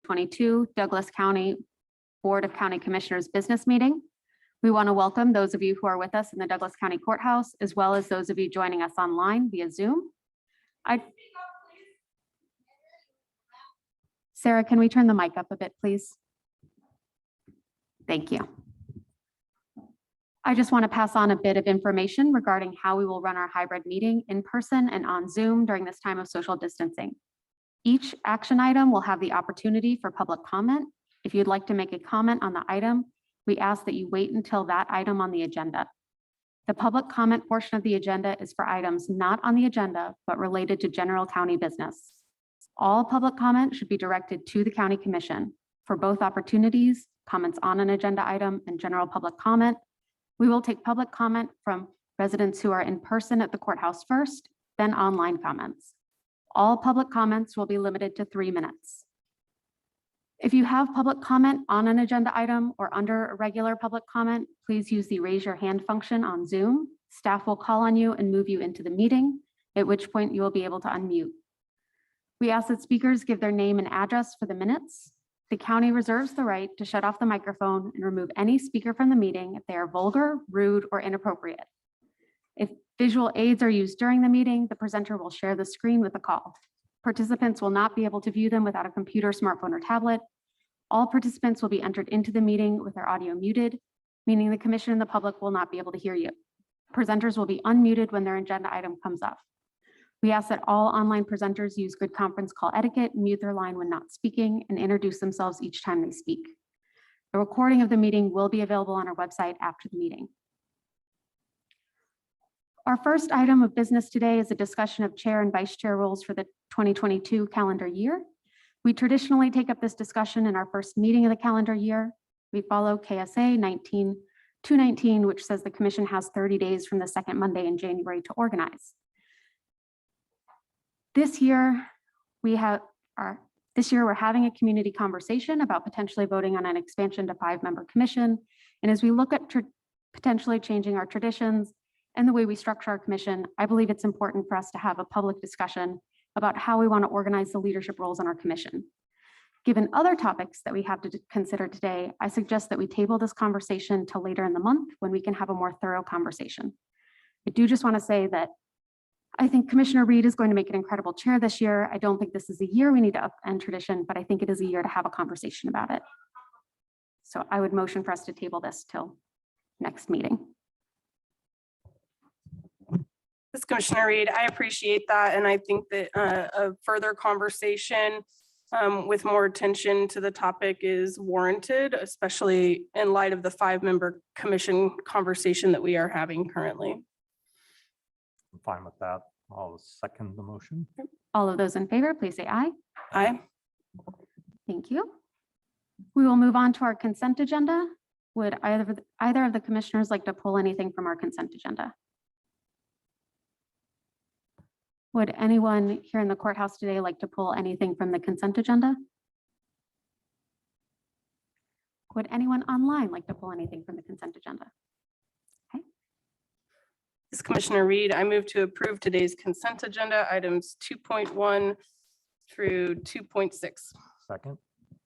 2022 Douglas County Board of County Commissioners Business Meeting. We want to welcome those of you who are with us in the Douglas County Courthouse, as well as those of you joining us online via Zoom. Sarah, can we turn the mic up a bit, please? Thank you. I just want to pass on a bit of information regarding how we will run our hybrid meeting in person and on Zoom during this time of social distancing. Each action item will have the opportunity for public comment. If you'd like to make a comment on the item, we ask that you wait until that item on the agenda. The public comment portion of the agenda is for items not on the agenda, but related to general county business. All public comment should be directed to the County Commission. For both opportunities, comments on an agenda item and general public comment, we will take public comment from residents who are in person at the courthouse first, then online comments. All public comments will be limited to 3 minutes. If you have public comment on an agenda item or under a regular public comment, please use the raise your hand function on Zoom. Staff will call on you and move you into the meeting, at which point you will be able to unmute. We ask that speakers give their name and address for the minutes. The county reserves the right to shut off the microphone and remove any speaker from the meeting if they are vulgar, rude, or inappropriate. If visual aids are used during the meeting, the presenter will share the screen with the call. Participants will not be able to view them without a computer, smartphone, or tablet. All participants will be entered into the meeting with their audio muted, meaning the commission and the public will not be able to hear you. Presenters will be unmuted when their agenda item comes up. We ask that all online presenters use good conference call etiquette, mute their line when not speaking, and introduce themselves each time they speak. A recording of the meeting will be available on our website after the meeting. Our first item of business today is a discussion of chair and vice chair roles for the 2022 calendar year. We traditionally take up this discussion in our first meeting of the calendar year. We follow KSA 19-219, which says the commission has 30 days from the second Monday in January to organize. This year, we're having a community conversation about potentially voting on an expansion to 5-member commission. And as we look at potentially changing our traditions and the way we structure our commission, I believe it's important for us to have a public discussion about how we want to organize the leadership roles on our commission. Given other topics that we have to consider today, I suggest that we table this conversation till later in the month when we can have a more thorough conversation. I do just want to say that I think Commissioner Reed is going to make an incredible chair this year. I don't think this is a year we need to upend tradition, but I think it is a year to have a conversation about it. So I would motion for us to table this till next meeting. This Commissioner Reed, I appreciate that. And I think that a further conversation with more attention to the topic is warranted, especially in light of the 5-member commission conversation that we are having currently. I'm fine with that. I'll second the motion. All of those in favor, please say aye. Aye. Thank you. We will move on to our consent agenda. Would either of the commissioners like to pull anything from our consent agenda? Would anyone here in the courthouse today like to pull anything from the consent agenda? Would anyone online like to pull anything from the consent agenda? Okay. This Commissioner Reed, I move to approve today's consent agenda items 2.1 through 2.6.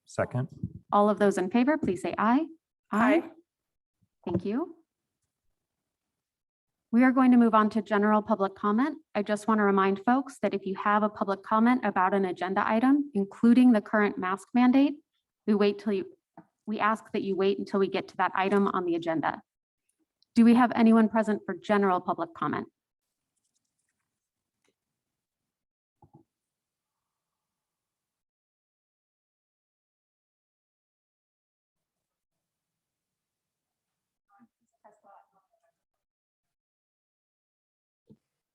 Second. All of those in favor, please say aye. Aye. Thank you. We are going to move on to general public comment. I just want to remind folks that if you have a public comment about an agenda item, including the current mask mandate, we ask that you wait until we get to that item on the agenda. Do we have anyone present for general public comment?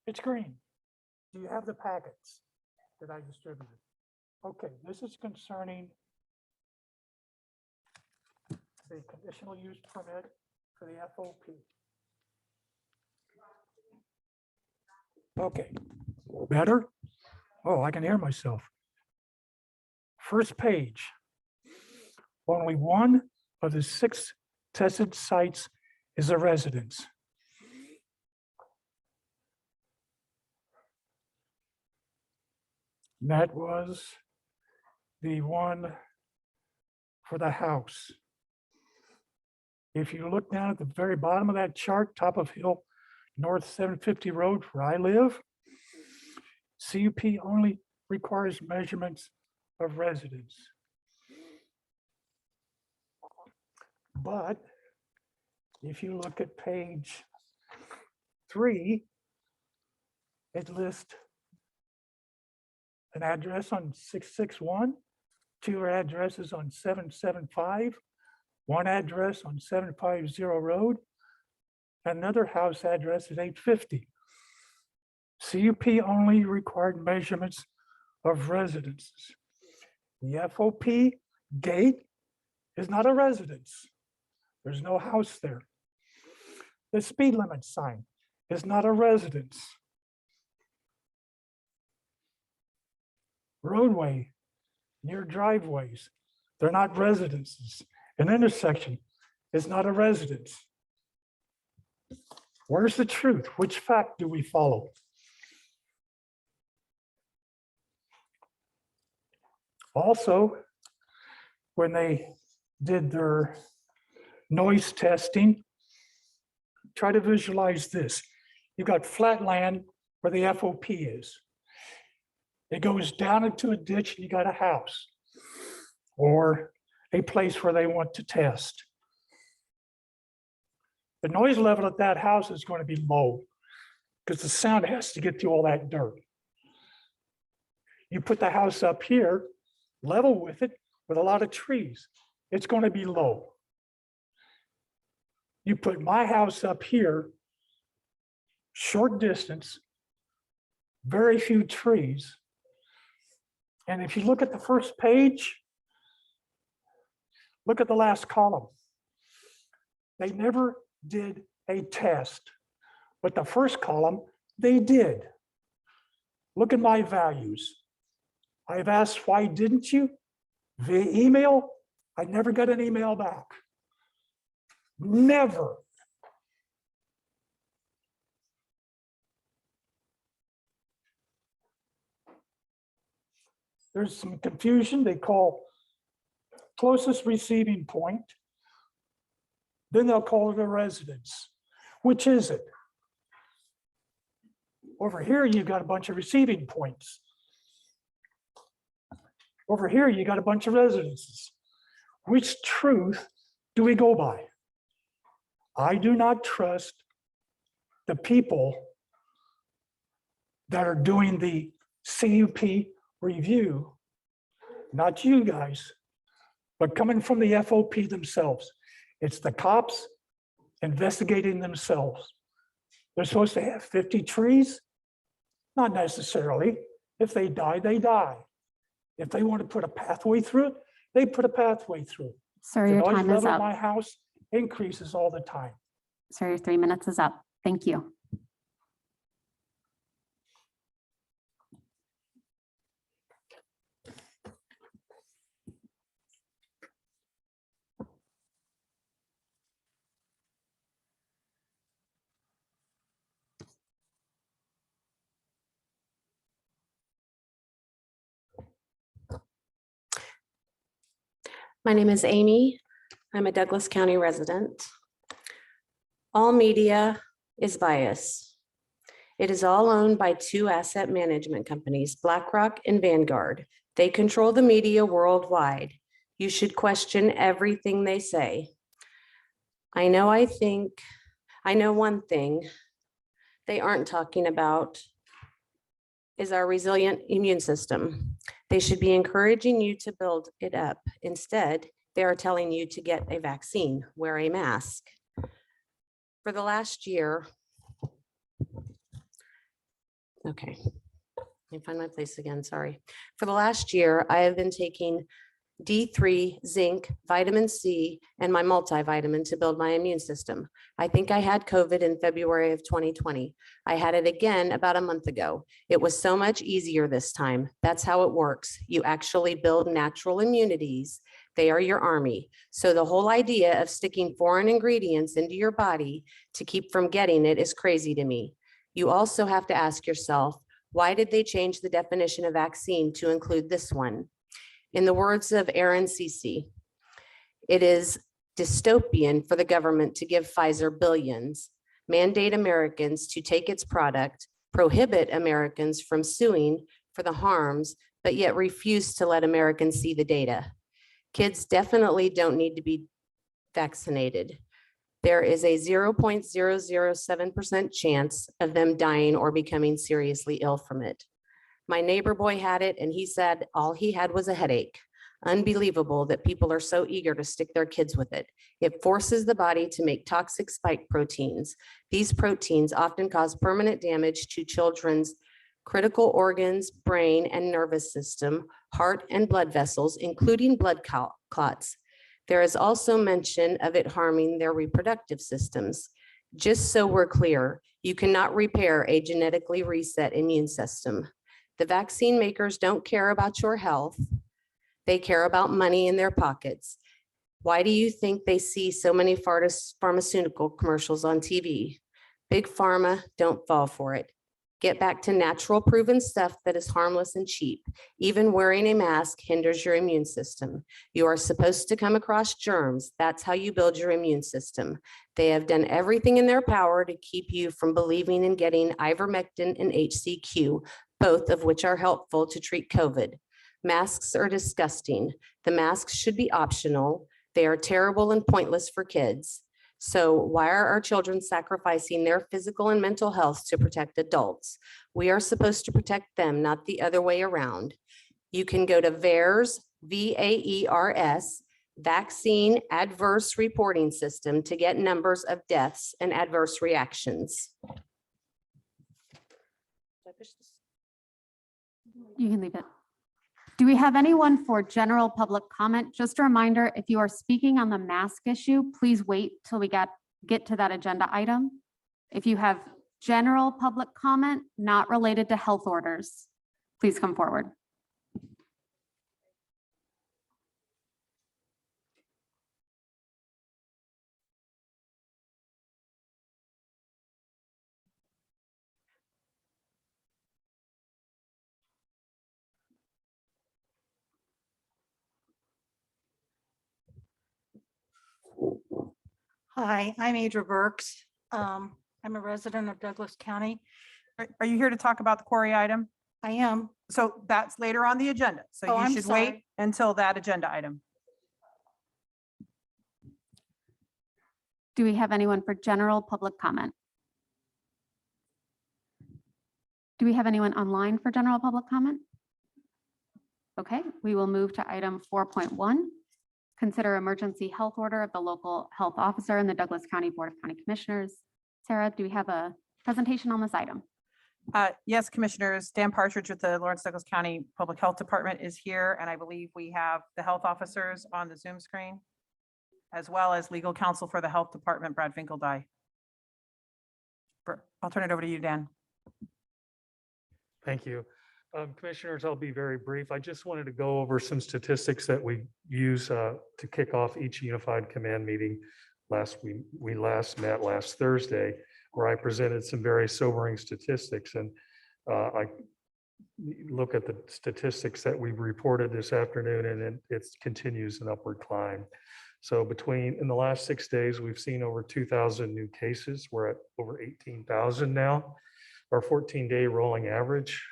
It's green. Do you have the packets that I distributed? Okay, this is concerning the conditional use permit for the FOP. Okay, better? Oh, I can hear myself. First page. Only one of the 6 tested sites is a residence. That was the one for the house. If you look down at the very bottom of that chart, top of hill, North 750 Road where I live, CUP only requires measurements of residents. But if you look at page 3, it lists an address on 661, 2 addresses on 775, 1 address on 750 Road, another house address at 850. CUP only required measurements of residences. The FOP gate is not a residence. There's no house there. The speed limit sign is not a residence. Roadway near driveways, they're not residences. An intersection is not a residence. Where's the truth? Which fact do we follow? Also, when they did their noise testing, try to visualize this. You've got flat land where the FOP is. It goes down into a ditch and you got a house or a place where they want to test. The noise level at that house is going to be low because the sound has to get through all that dirt. You put the house up here, level with it, with a lot of trees, it's going to be low. You put my house up here, short distance, very few trees. And if you look at the first page, look at the last column. They never did a test, but the first column, they did. Look at my values. I've asked, why didn't you? Via email, I never got an email back. Never. There's some confusion. They call closest receiving point. Then they'll call it a residence. Which is it? Over here, you've got a bunch of receiving points. Over here, you got a bunch of residences. Which truth do we go by? I do not trust the people that are doing the CUP review, not you guys, but coming from the FOP themselves. It's the cops investigating themselves. They're supposed to have 50 trees? Not necessarily. If they die, they die. If they want to put a pathway through it, they put a pathway through it. Sir, The your noise time is level at up. my house increases all the time. Sir, your 3 minutes is up. Thank you. My name is Amy. I'm a Douglas County resident. All media is biased. It is all owned by 2 asset management companies, BlackRock and Vanguard. They control the media worldwide. You should question everything they say. I know one thing they aren't talking about is our resilient immune system. They should be encouraging you to build it up. Instead, they are telling you to get a vaccine, wear a mask. For the last year, okay, let me find my place again, sorry. For the last year, I have been taking D3, zinc, vitamin C, and my multivitamin to build my immune system. I think I had COVID in February of 2020. I had it again about a month ago. It was so much easier this time. That's how it works. You actually build natural immunities. They are your army. So the whole idea of sticking foreign ingredients into your body to keep from getting it is crazy to me. You also have to ask yourself, why did they change the definition of vaccine to include this one? In the words of Aaron Cece, It is dystopian for the government to give Pfizer billions, mandate Americans to take its product, prohibit Americans from suing for the harms, but yet refuse to let Americans see the data. Kids definitely don't need to be vaccinated. There is a 0.007% chance of them dying or becoming seriously ill from it. My neighbor boy had it and he said all he had was a headache. Unbelievable that people are so eager to stick their kids with it. It forces the body to make toxic spike proteins. These proteins often cause permanent damage to children's critical organs, brain and nervous system, heart and blood vessels, including blood clots. There is also mention of it harming their reproductive systems. Just so we're clear, you cannot repair a genetically reset immune system. The vaccine makers don't care about your health. They care about money in their pockets. Why do you think they see so many pharmaceutical commercials on TV? Big pharma don't fall for it. Get back to natural proven stuff that is harmless and cheap. Even wearing a mask hinders your immune system. You are supposed to come across germs. That's how you build your immune system. They have done everything in their power to keep you from believing in getting ivermectin and HCQ, both of which are helpful to treat COVID. Masks are disgusting. The masks should be optional. They are terrible and pointless for kids. So why are our children sacrificing their physical and mental health to protect adults? We are supposed to protect them, not the other way around. You can go to VAERS, VAERS, Vaccine Adverse Reporting System to get numbers of deaths and adverse reactions. You can leave it. Do we have anyone for general public comment? Just a reminder, if you are speaking on the mask issue, please wait till we get to that agenda item. If you have general public comment not related to health orders, please come forward. Hi, I'm Adra Burks. I'm a resident of Douglas County. Are you here to talk about the quarry item? I am. So that's later on the agenda. So Oh, you I'm should wait sorry. until that agenda item. Do we have anyone for general public comment? Do we have anyone online for general public comment? Okay, we will move to item 4.1. Consider emergency health order of the local health officer and the Douglas County Board of County Commissioners. Sarah, do we have a presentation on this item? Yes, Commissioners, Dan Partridge with the Lawrence Douglas County Public Health Department is here, and I believe we have the health officers on the Zoom screen, as well as legal counsel for the Health Department, Brad Finkeldye. I'll turn it over to you, Dan. Thank you. Commissioners, I'll be very brief. I just wanted to go over some statistics that we use to kick off each unified command meeting. We last met last Thursday, where I presented some very sobering statistics, and I look at the statistics that we've reported this afternoon, and it continues an upward climb. So in the last 6 days, we've seen over 2,000 new cases. We're at over 18,000 now. Our 14-day rolling average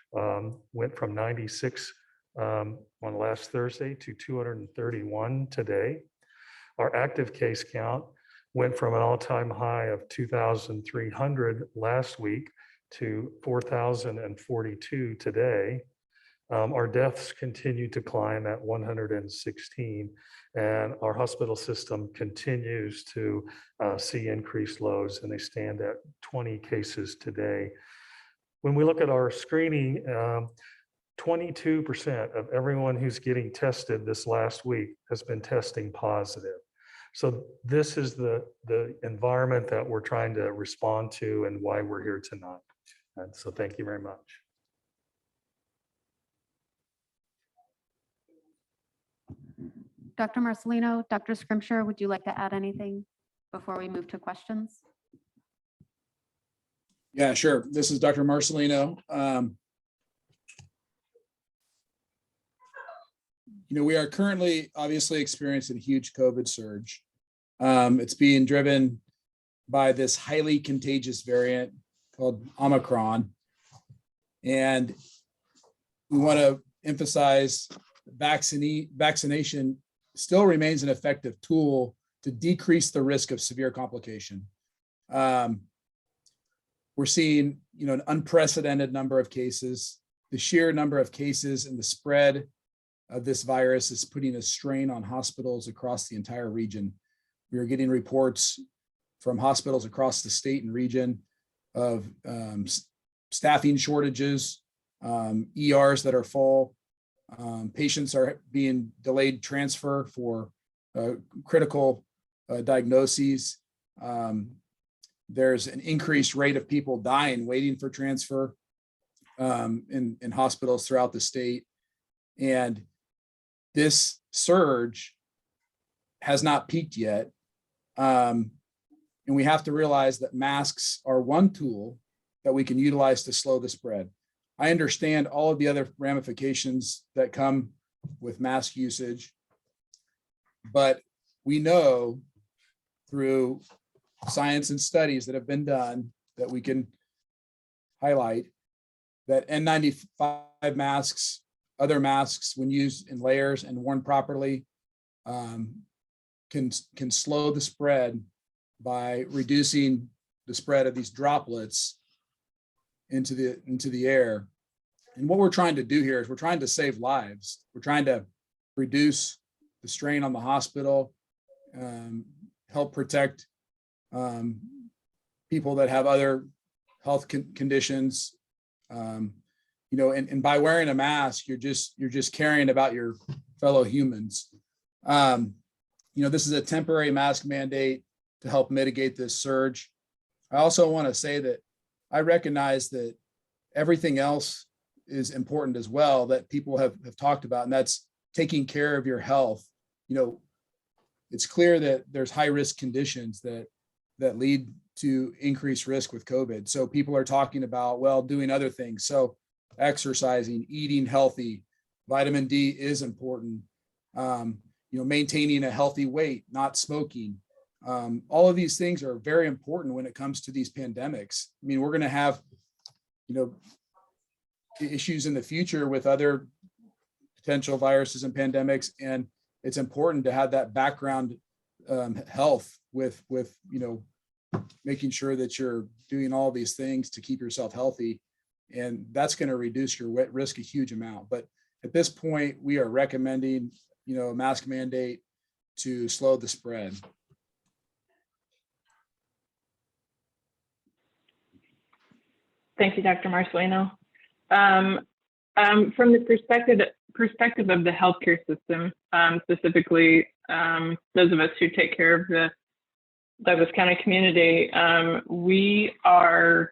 went from 96 on last Thursday to 231 today. Our active case count went from an all-time high of 2,300 last week to 4,042 today. Our deaths continue to climb at 116, and our hospital system continues to see increased loads, and they stand at 20 cases today. When we look at our screening, 22% of everyone who's getting tested this last week has been testing positive. So this is the environment that we're trying to respond to and why we're here tonight. And so thank you very much. Dr. Marcelino, Dr. Scrimshire, would you like to add anything before we move to questions? Yeah, sure. This is Dr. We are currently obviously experiencing a huge COVID surge. It's being driven by this highly contagious variant called Omicron. And we want to emphasize vaccination still remains an effective tool to decrease the risk of severe complication. We're seeing, an unprecedented number of cases. The sheer number of cases and the spread of this virus is putting a strain on hospitals across the entire region. We are getting reports from hospitals across the state and region of staffing shortages, ERs that are full. Patients are being delayed transfer for critical diagnoses. There's an increased rate of people dying waiting for transfer in hospitals throughout the state. And this surge has not peaked yet. And we have to realize that masks are one tool that we can utilize to slow the spread. I understand all of the other ramifications that come with mask usage, but we know through science and studies that have been done that we can highlight that N95 masks, other masks, when used in layers and worn properly, can slow the spread by reducing the spread of these droplets into the air. And what we're trying to do here is we're trying to save lives. We're trying to reduce the strain on the hospital, help protect people that have other health conditions. And by wearing a mask, you're just caring about your fellow humans. This is a temporary mask mandate to help mitigate this surge. I also want to say that I recognize that everything else is important as well that people have talked about, and that's taking care of your health. It's clear that there's high risk conditions that lead to increased risk with COVID. So people are talking about, doing other things. So exercising, eating healthy, vitamin D is important. Maintaining a healthy weight, not smoking. All of these things are very important when it comes to these pandemics. I mean, we're going to have, issues in the future with other potential viruses and pandemics. And it's important to have that background health with making sure that you're doing all these things to keep yourself healthy. And that's going to reduce your risk a huge amount. But at this point, we are recommending, a mask mandate to slow the spread. Thank you, Dr. Marcelino. From the perspective of the healthcare system, specifically those of us who take care of the Douglas County community, we were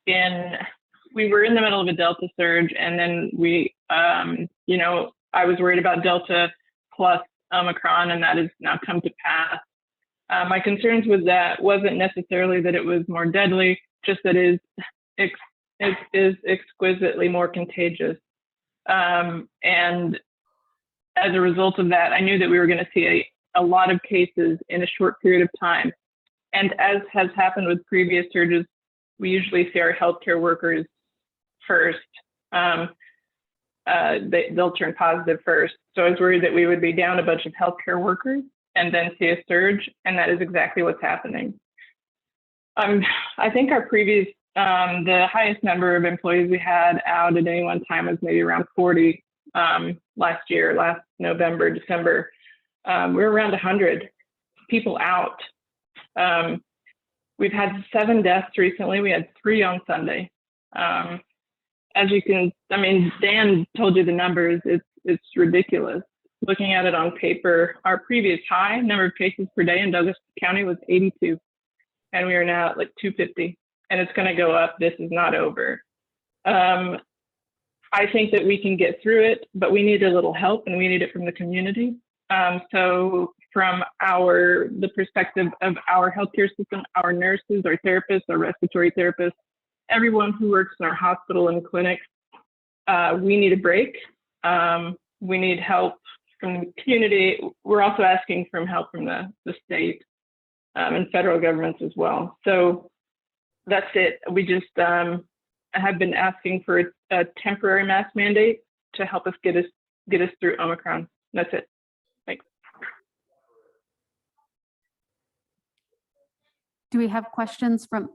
in the middle of a Delta surge, and then I was worried about Delta plus Omicron, and that has now come to pass. My concerns with that wasn't necessarily that it was more deadly, just that it is exquisitely more contagious. And as a result of that, I knew that we were going to see a lot of cases in a short period of time. And as has happened with previous surges, we usually see our healthcare workers first. They'll turn positive first. So I was worried that we would be down a bunch of healthcare workers and then see a surge, and that is exactly what's happening. I think our previous, the highest number of employees we had out at any one time was maybe around 40 last November, December. We were around 100 people out. We've had 7 deaths recently. We had 3 on Sunday. As you can, Dan told you the numbers. It's ridiculous. Looking at it on paper, our previous high number of cases per day in Douglas County was 82, and we are now at like 250, and it's going to go up. This is not over. I think that we can get through it, but we need a little help, and we need it from the community. So from the perspective of our healthcare system, our nurses, our therapists, our respiratory therapists, everyone who works in our hospital and clinics, we need a break. We need help from the community. We're also asking for help from the state and federal governments as well. So that's it. We just have been asking for a temporary mask mandate to help us get us through Omicron. That's it. Thanks. Do we have questions from?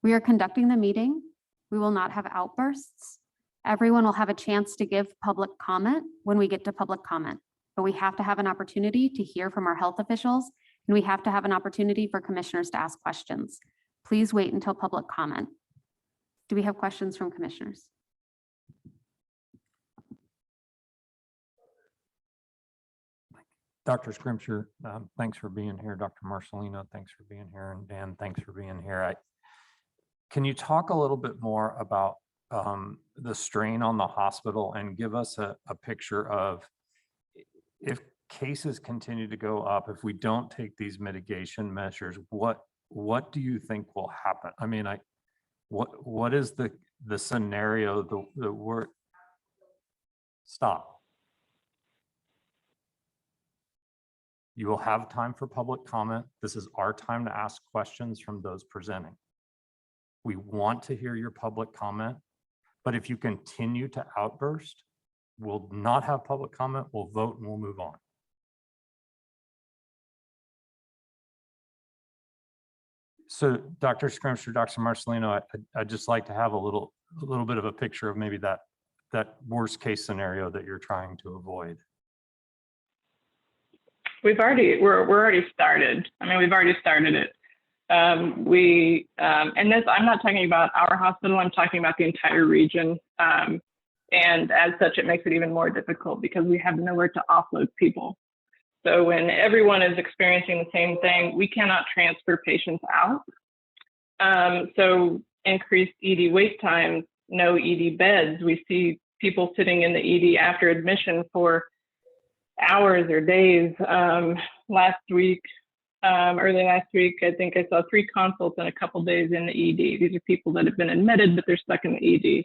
We are conducting the meeting. We will not have outbursts. Everyone will have a chance to give public comment when we get to public comment, but we have to have an opportunity to hear from our health officials, and we have to have an opportunity for commissioners to ask questions. Please wait until public comment. Do we have questions from commissioners? Dr. Scrimshire, thanks for being here. Dr. Marcelino, thanks for being here. And Dan, thanks for being here. Can you talk a little bit more about the strain on the hospital and give us a picture of if cases continue to go up, if we don't take these mitigation measures, what do you think will happen? I mean, what is the scenario that we're stop? You will have time for public comment. This is our time to ask questions from those presenting. We want to hear your public comment, but if you continue to outburst, we'll not have public comment, we'll vote and we'll move on. So Dr. Scrimshire, Dr. Marcelino, I'd just like to have a little bit of a picture of maybe that worst case scenario that you're trying to avoid. We're already started. I mean, we've already started it. And this, I'm not talking about our hospital, I'm talking about the entire region. And as such, it makes it even more difficult because we have nowhere to offload people. So when everyone is experiencing the same thing, we cannot transfer patients out. So increased ED wait times, no ED beds. We see people sitting in the ED after admission for hours or days. Early last week, I think I saw 3 consults in a couple days in the ED. These are people that have been admitted, but they're stuck in the ED.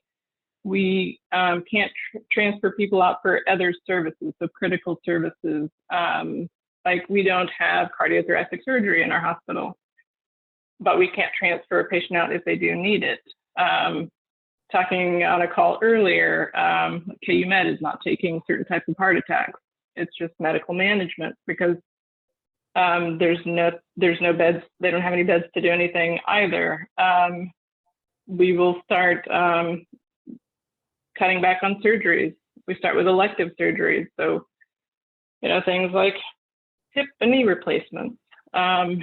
We can't transfer people out for other services, so critical services. Like we don't have cardiothoracic surgery in our hospital, but we can't transfer a patient out if they do need it. Talking on a call earlier, KU Med is not taking certain types of heart attacks. It's just medical management because there's no beds. They don't have any beds to do anything either. We will start cutting back on surgeries. We start with elective surgeries. So, things like hip and knee replacements. They're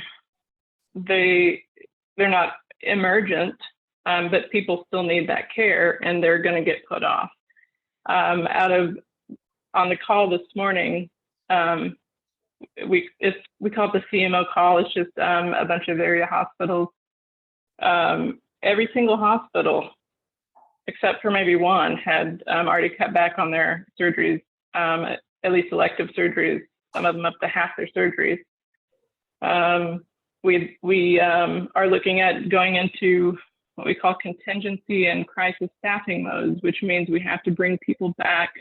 not emergent, but people still need that care and they're going to get put off. On the call this morning, we call it the CMO call. It's just a bunch of area hospitals. Every single hospital, except for maybe one, had already cut back on their surgeries, at least elective surgeries, some of them up to half their surgeries. We are looking at going into what we call contingency and crisis staffing modes, which means we have to bring people back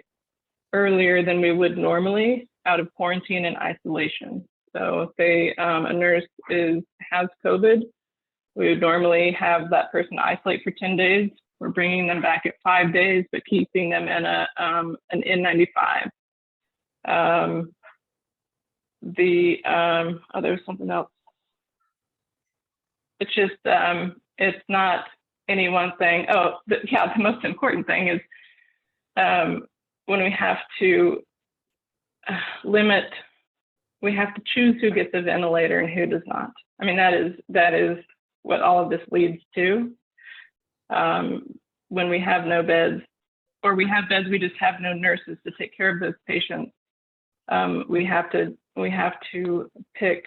earlier than we would normally out of quarantine and isolation. So if a nurse has COVID, we would normally have that person isolate for 10 days. We're bringing them back at 5 days, but keeping them in an N95. There's something else. It's just, it's not any one thing. The most important thing is when we have to we have to choose who gets a ventilator and who does not. I mean, that is what all of this leads to. When we have no beds, or we have beds, we just have no nurses to take care of those patients. We have to pick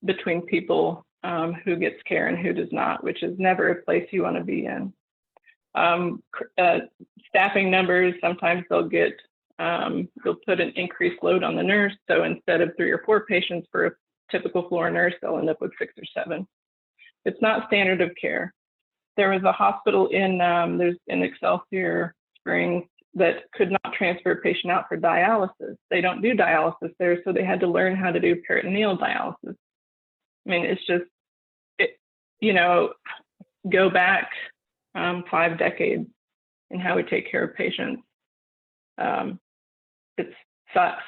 between people who gets care and who does not, which is never a place you want to be in. Staffing numbers, sometimes they'll put an increased load on the nurse. So instead of 3 or 4 patients for a typical floor nurse, they'll end up with 6 or 7. It's not standard of care. There was a hospital in Excelsior Springs that could not transfer a patient out for dialysis. They don't do dialysis there, so they had to learn how to do peritoneal dialysis. I mean, it's just, go back 5 decades in how we take care of patients. It sucks,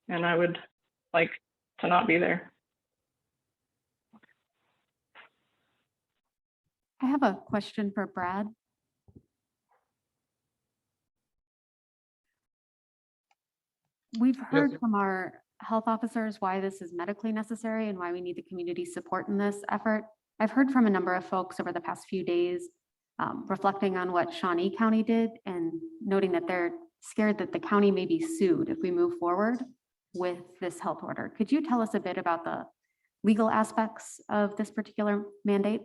and I would like to not be there. I have a question for Brad. We've heard from our health officers why this is medically necessary and why we need the community support in this effort. I've heard from a number of folks over the past few days, reflecting on what Shawnee County did and noting that they're scared that the county may be sued if we move forward with this health order. Could you tell us a bit about the legal aspects of this particular mandate?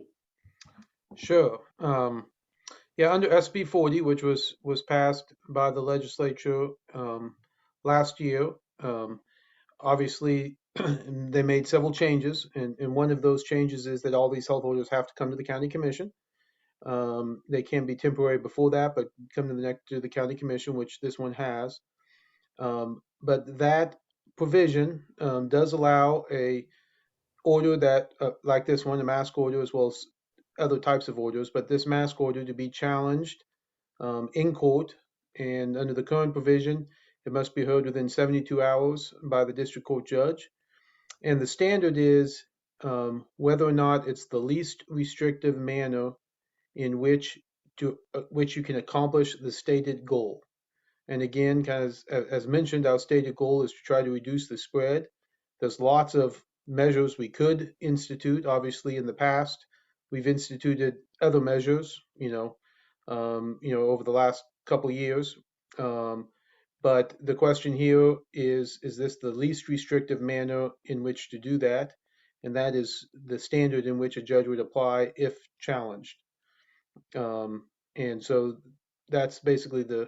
Sure. Yeah, under SB 40, which was passed by the legislature last year, obviously they made several changes, and one of those changes is that all these health orders have to come to the county commission. They can be temporary before that, but come to the county commission, which this one has. But that provision does allow a order that, like this one, a mask order, as well as other types of orders, but this mask order to be challenged in court. And under the current provision, it must be heard within 72 hours by the district court judge. And the standard is whether or not it's the least restrictive manner in which you can accomplish the stated goal. And again, kind of as mentioned, our stated goal is to try to reduce the spread. There's lots of measures we could institute. Obviously, in the past, we've instituted other measures, over the last couple of years. But the question here is this the least restrictive manner in which to do that? And that is the standard in which a judge would apply if challenged. And so that's basically the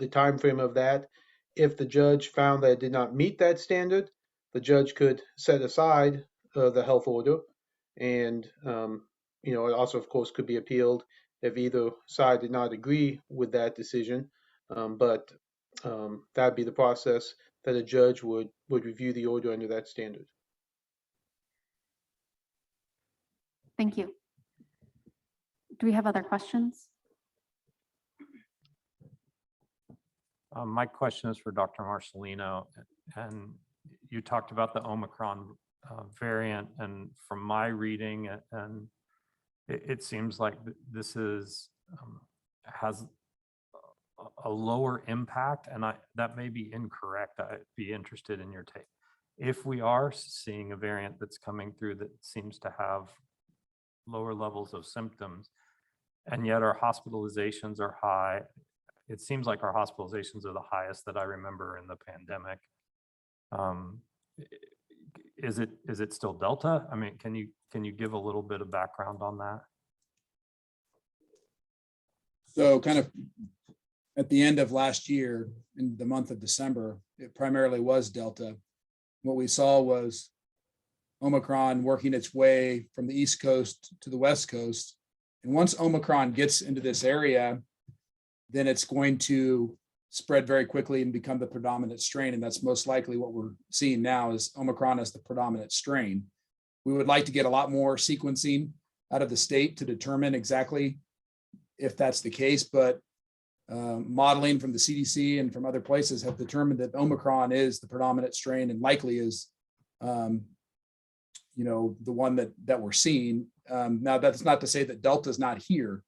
time frame of that. If the judge found that it did not meet that standard, the judge could set aside the health order. And, it also, of course, could be appealed if either side did not agree with that decision. But that'd be the process that a judge would review the order under that standard. Thank you. Do we have other questions? My question is for Dr. Marcelino, and you talked about the Omicron variant, and from my reading, and it seems like this has a lower impact, and that may be incorrect. I'd be interested in your take. If we are seeing a variant that's coming through that seems to have lower levels of symptoms, and yet our hospitalizations are high, it seems like our hospitalizations are the highest that I remember in the pandemic. Is it still Delta? I mean, can you give a little bit of background on that? So kind of at the end of last year, in the month of December, it primarily was Delta. What we saw was Omicron working its way from the East Coast to the West Coast. And once Omicron gets into this area, then it's going to spread very quickly and become the predominant strain. And that's most likely what we're seeing now is Omicron as the predominant strain. We would like to get a lot more sequencing out of the state to determine exactly if that's the case, but modeling from the CDC and from other places have determined that Omicron is the predominant strain and likely is, the one that we're seeing. Now, that's not to say that Delta is not here,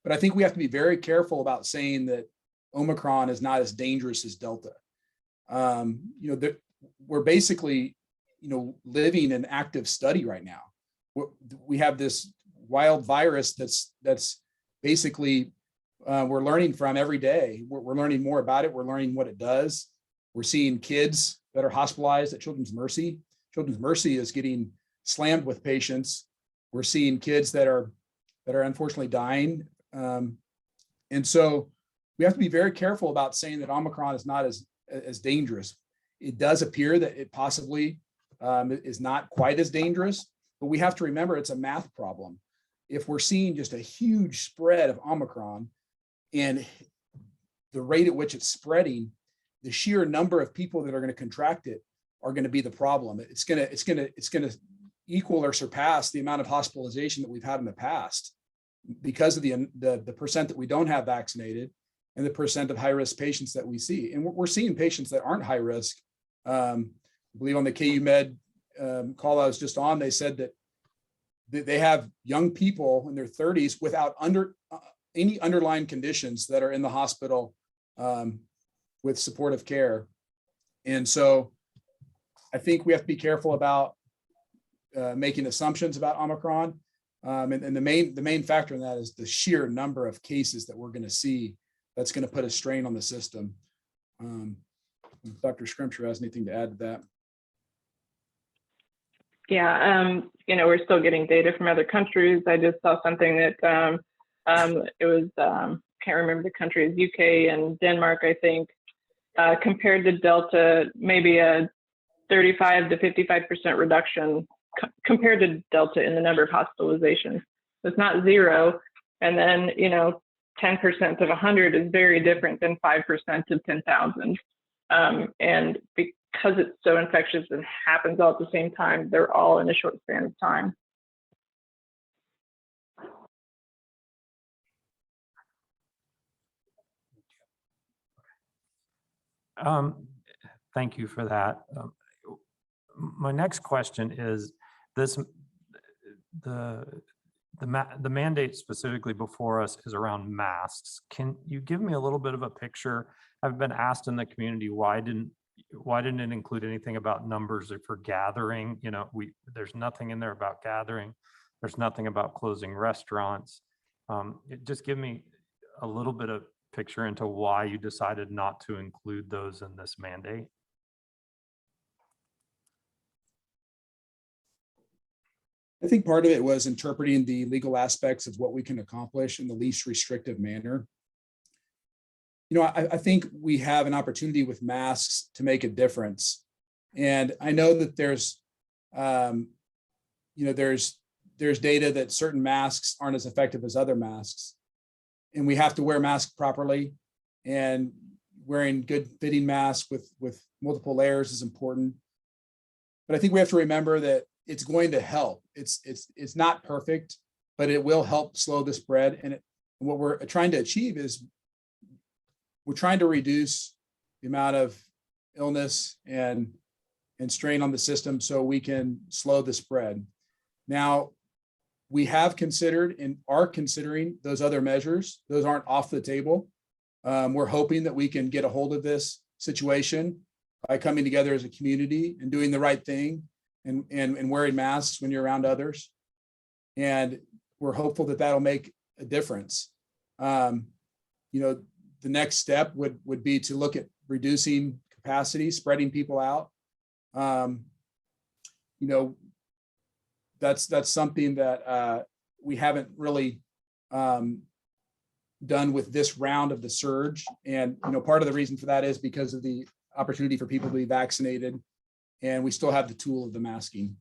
but I think we have to be very careful about saying that Omicron is not as dangerous as Delta. We're basically, living an active study right now. We have this wild virus that's basically we're learning from every day. We're learning more about it. We're learning what it does. We're seeing kids that are hospitalized at Children's Mercy. Children's Mercy is getting slammed with patients. We're seeing kids that are unfortunately dying. And so we have to be very careful about saying that Omicron is not as dangerous. It does appear that it possibly is not quite as dangerous, but we have to remember it's a math problem. If we're seeing just a huge spread of Omicron and the rate at which it's spreading, the sheer number of people that are going to contract it are going to be the problem. It's going to equal or surpass the amount of hospitalization that we've had in the past because of the percent that we don't have vaccinated and the percent of high-risk patients that we see. And we're seeing patients that aren't high risk. I believe on the KU Med call I was just on, they said that they have young people in their 30s without any underlying conditions that are in the hospital with supportive care. And so I think we have to be careful about making assumptions about Omicron. And the main factor in that is the sheer number of cases that we're going to see that's going to put a strain on the system. If Dr. Scrimsher has anything to add to that. Yeah, we're still getting data from other countries. I just saw something that it was, can't remember the countries, UK and Denmark, I think, compared to Delta, maybe a 35 to 55% reduction compared to Delta in the number of hospitalizations. So it's not zero. And then, 10% of 100 is very different than 5% of 10,000. And because it's so infectious and happens all at the same time, they're all in a short span of time. Thank you for that. My next question is this: the mandate specifically before us is around masks. Can you give me a little bit of a picture? I've been asked in the community, why didn't it include anything about numbers for gathering? There's nothing in there about gathering. There's nothing about closing restaurants. Just give me a little bit of picture into why you decided not to include those in this mandate. I think part of it was interpreting the legal aspects of what we can accomplish in the least restrictive manner. I think we have an opportunity with masks to make a difference. And I know that there's data that certain masks aren't as effective as other masks. And we have to wear masks properly, and wearing good fitting masks with multiple layers is important. But I think we have to remember that it's going to help. It's not perfect, but it will help slow the spread. And what we're trying to achieve is we're trying to reduce the amount of illness and strain on the system so we can slow the spread. Now, we have considered and are considering those other measures. Those aren't off the table. We're hoping that we can get a hold of this situation by coming together as a community and doing the right thing and wearing masks when you're around others. And we're hopeful that that'll make a difference. The next step would be to look at reducing capacity, spreading people out. That's something that we haven't really done with this round of the surge. And, part of the reason for that is because of the opportunity for people to be vaccinated, and we still have the tool of the masking.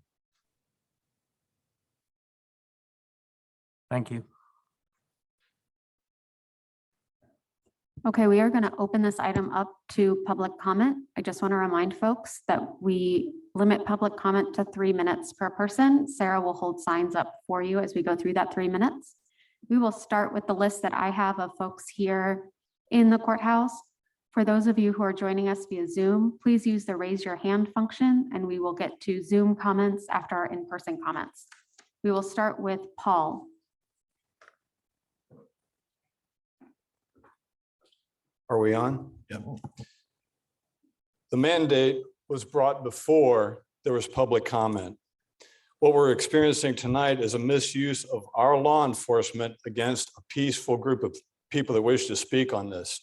Thank you. Okay, we are going to open this item up to public comment. I just want to remind folks that we limit public comment to 3 minutes per person. Sarah will hold signs up for you as we go through that 3 minutes. We will start with the list that I have of folks here in the courthouse. For those of you who are joining us via Zoom, please use the raise your hand function and we will get to Zoom comments after our in-person comments. We will start with Paul. Are we on? Yep. The mandate was brought before there was public comment. What we're experiencing tonight is a misuse of our law enforcement against a peaceful group of people that wish to speak on this.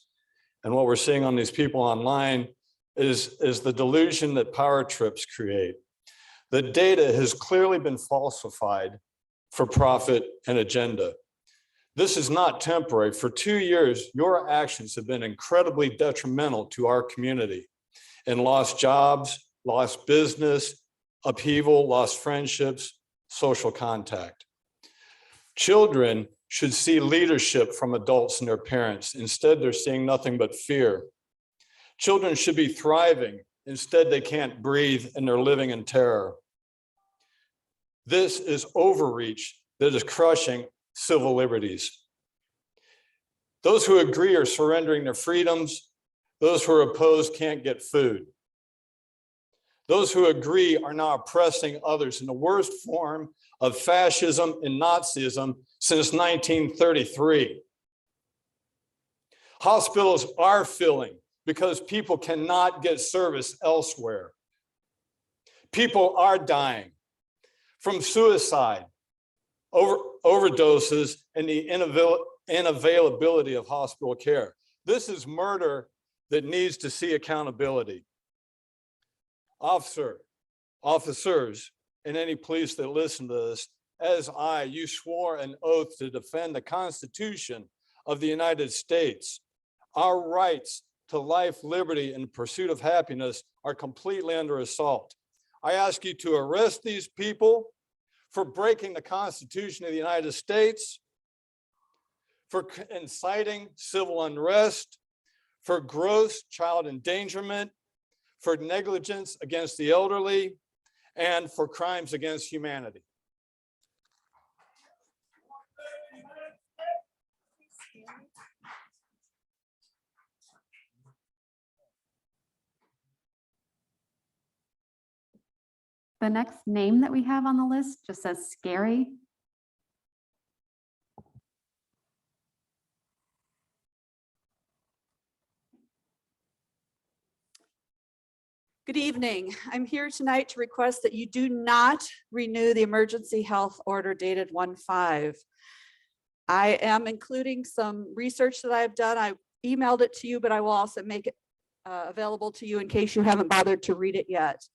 And what we're seeing on these people online is the delusion that power trips create. The data has clearly been falsified for profit and agenda. This is not temporary. For 2 years, your actions have been incredibly detrimental to our community and lost jobs, lost business, upheaval, lost friendships, social contact. Children should see leadership from adults and their parents. Instead, they're seeing nothing but fear. Children should be thriving. Instead, they can't breathe and they're living in terror. This is overreach that is crushing civil liberties. Those who agree are surrendering their freedoms. Those who are opposed can't get food. Those who agree are now oppressing others in the worst form of fascism and Nazism since 1933. Hospitals are filling because people cannot get service elsewhere. People are dying from suicide, overdoses, and the unavailability of hospital care. This is murder that needs to see accountability. Officers, and any police that listen to this, as you swore an oath to defend the Constitution of the United States. Our rights to life, liberty, and pursuit of happiness are completely under assault. I ask you to arrest these people for breaking the Constitution of the United States, for inciting civil unrest, for gross child endangerment, for negligence against the elderly, and for crimes against humanity. The next name that we have on the list just says scary. Good evening. I'm here tonight to request that you do not renew the emergency health order dated 1/5. I am including some research that I've done. I emailed it to you, but I will also make it available to you in case you haven't bothered to read it yet.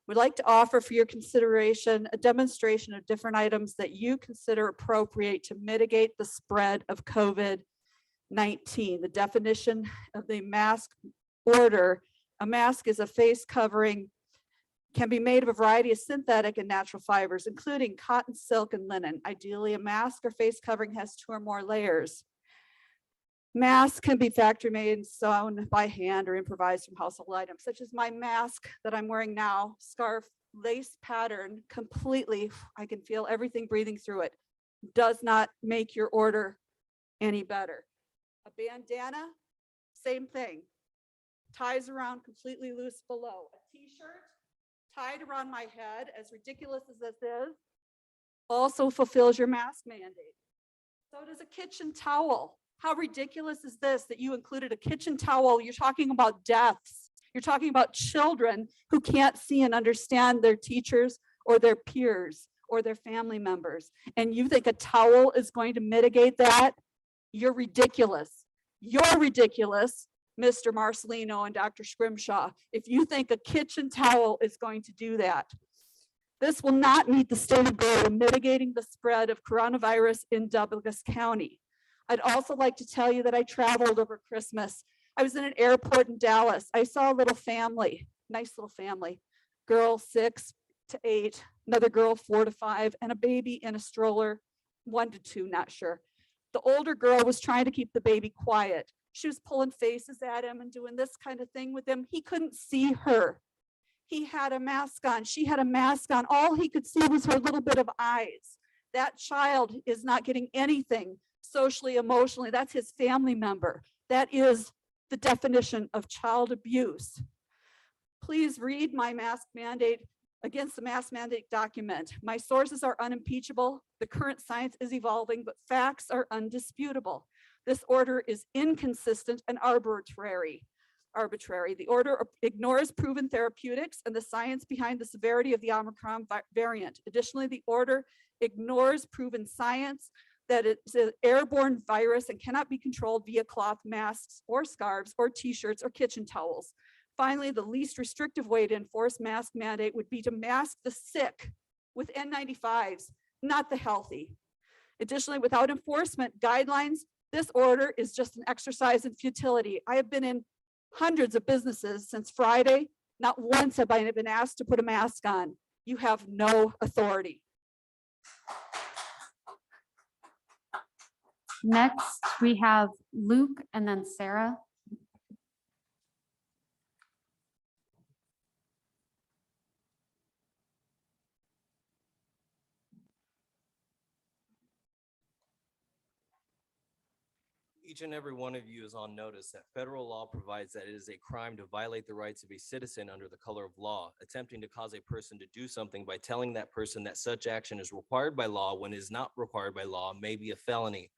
We'd like to offer for your consideration a demonstration of different items that you consider appropriate to mitigate the spread of COVID-19. The definition of the mask order: a mask is a face covering, can be made of a variety of synthetic and natural fibers, including cotton, silk, and linen. Ideally, a mask or face covering has 2 or more layers. Masks can be factory made and sewn by hand or improvised from household items, such as my mask that I'm wearing now, scarf, lace pattern, completely, I can feel everything breathing through it. Does not make your order any better. A bandana, same thing. Ties around completely loose below. A t-shirt tied around my head, as ridiculous as this is, also fulfills your mask mandate. So does a kitchen towel. How ridiculous is this that you included a kitchen towel? You're talking about deaths. You're talking about children who can't see and understand their teachers or their peers or their family members. And you think a towel is going to mitigate that? You're ridiculous. You're ridiculous, Mr. Marcelino and Dr. Scrimshaw, if you think a kitchen towel is going to do that. This will not meet the stated goal of mitigating the spread of coronavirus in Douglas County. I'd also like to tell you that I traveled over Christmas. I was in an airport in Dallas. I saw a little family, nice little family, girl 6 to 8, another girl 4 to 5, and a baby in a stroller, 1 to 2, not sure. The older girl was trying to keep the baby quiet. She was pulling faces at him and doing this kind of thing with him. He couldn't see her. He had a mask on. She had a mask on. All he could see was her little bit of eyes. That child is not getting anything socially, emotionally. That's his family member. That is the definition of child abuse. Please read my mask mandate against the mask mandate document. My sources are unimpeachable. The current science is evolving, but facts are undisputable. This order is inconsistent and arbitrary. The order ignores proven therapeutics and the science behind the severity of the Omicron variant. Additionally, the order ignores proven science that it's an airborne virus and cannot be controlled via cloth masks or scarves or t-shirts or kitchen towels. Finally, the least restrictive way to enforce mask mandate would be to mask the sick with N95s, not the healthy. Additionally, without enforcement guidelines, this order is just an exercise in futility. I have been in hundreds of businesses since Friday. Not once have I been asked to put a mask on. You have no authority. Next, we have Luke and then Sarah. Each and every one of you is on notice that federal law provides that it is a crime to violate the rights of a citizen under the color of law. Attempting to cause a person to do something by telling that person that such action is required by law when it is not required by law may be a felony.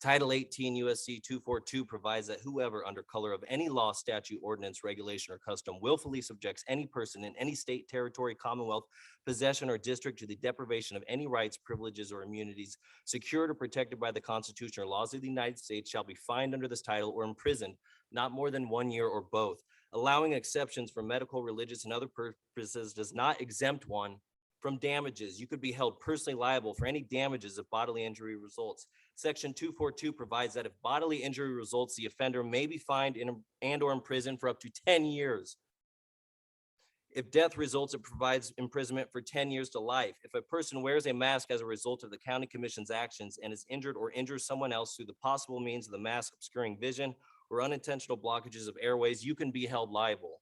Title 18 USC 242 provides that whoever under color of any law, statute, ordinance, regulation, or custom willfully subjects any person in any state, territory, commonwealth, possession, or district to the deprivation of any rights, privileges, or immunities secured or protected by the Constitution or laws of the United States shall be fined under this title or imprisoned not more than 1 year or both. Allowing exceptions for medical, religious, and other purposes does not exempt one from damages. You could be held personally liable for any damages if bodily injury results. Section 242 provides that if bodily injury results, the offender may be fined and or imprisoned for up to 10 years. If death results, it provides imprisonment for 10 years to life. If a person wears a mask as a result of the county commission's actions and is injured or injures someone else through the possible means of the mask obscuring vision or unintentional blockages of airways, you can be held liable.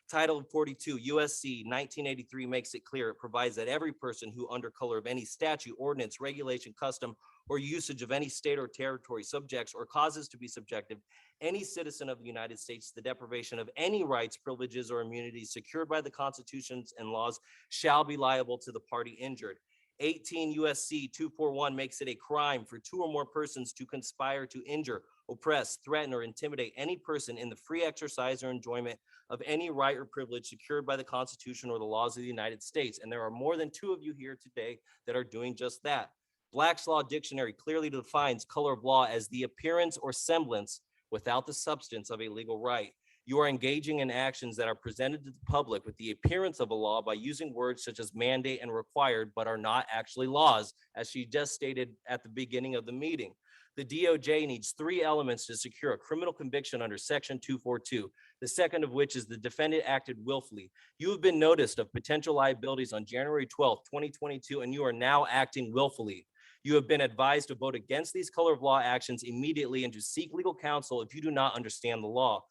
Title 42 USC 1983 makes it clear. It provides that every person who under color of any statute, ordinance, regulation, custom, or usage of any state or territory subjects or causes to be subjected any citizen of the United States to the deprivation of any rights, privileges, or immunities secured by the constitutions and laws shall be liable to the party injured. 18 USC 241 makes it a crime for two or more persons to conspire to injure, oppress, threaten, or intimidate any person in the free exercise or enjoyment of any right or privilege secured by the Constitution or the laws of the United States. And there are more than two of you here today that are doing just that. Black's Law Dictionary clearly defines color of law as the appearance or semblance without the substance of a legal right. You are engaging in actions that are presented to the public with the appearance of a law by using words such as mandate and required, but are not actually laws, as she just stated at the beginning of the meeting. The DOJ needs 3 elements to secure a criminal conviction under Section 242, the second of which is the defendant acted willfully. You have been noticed of potential liabilities on January 12th, 2022, and you are now acting willfully. You have been advised to vote against these color of law actions immediately and to seek legal counsel if you do not understand the law.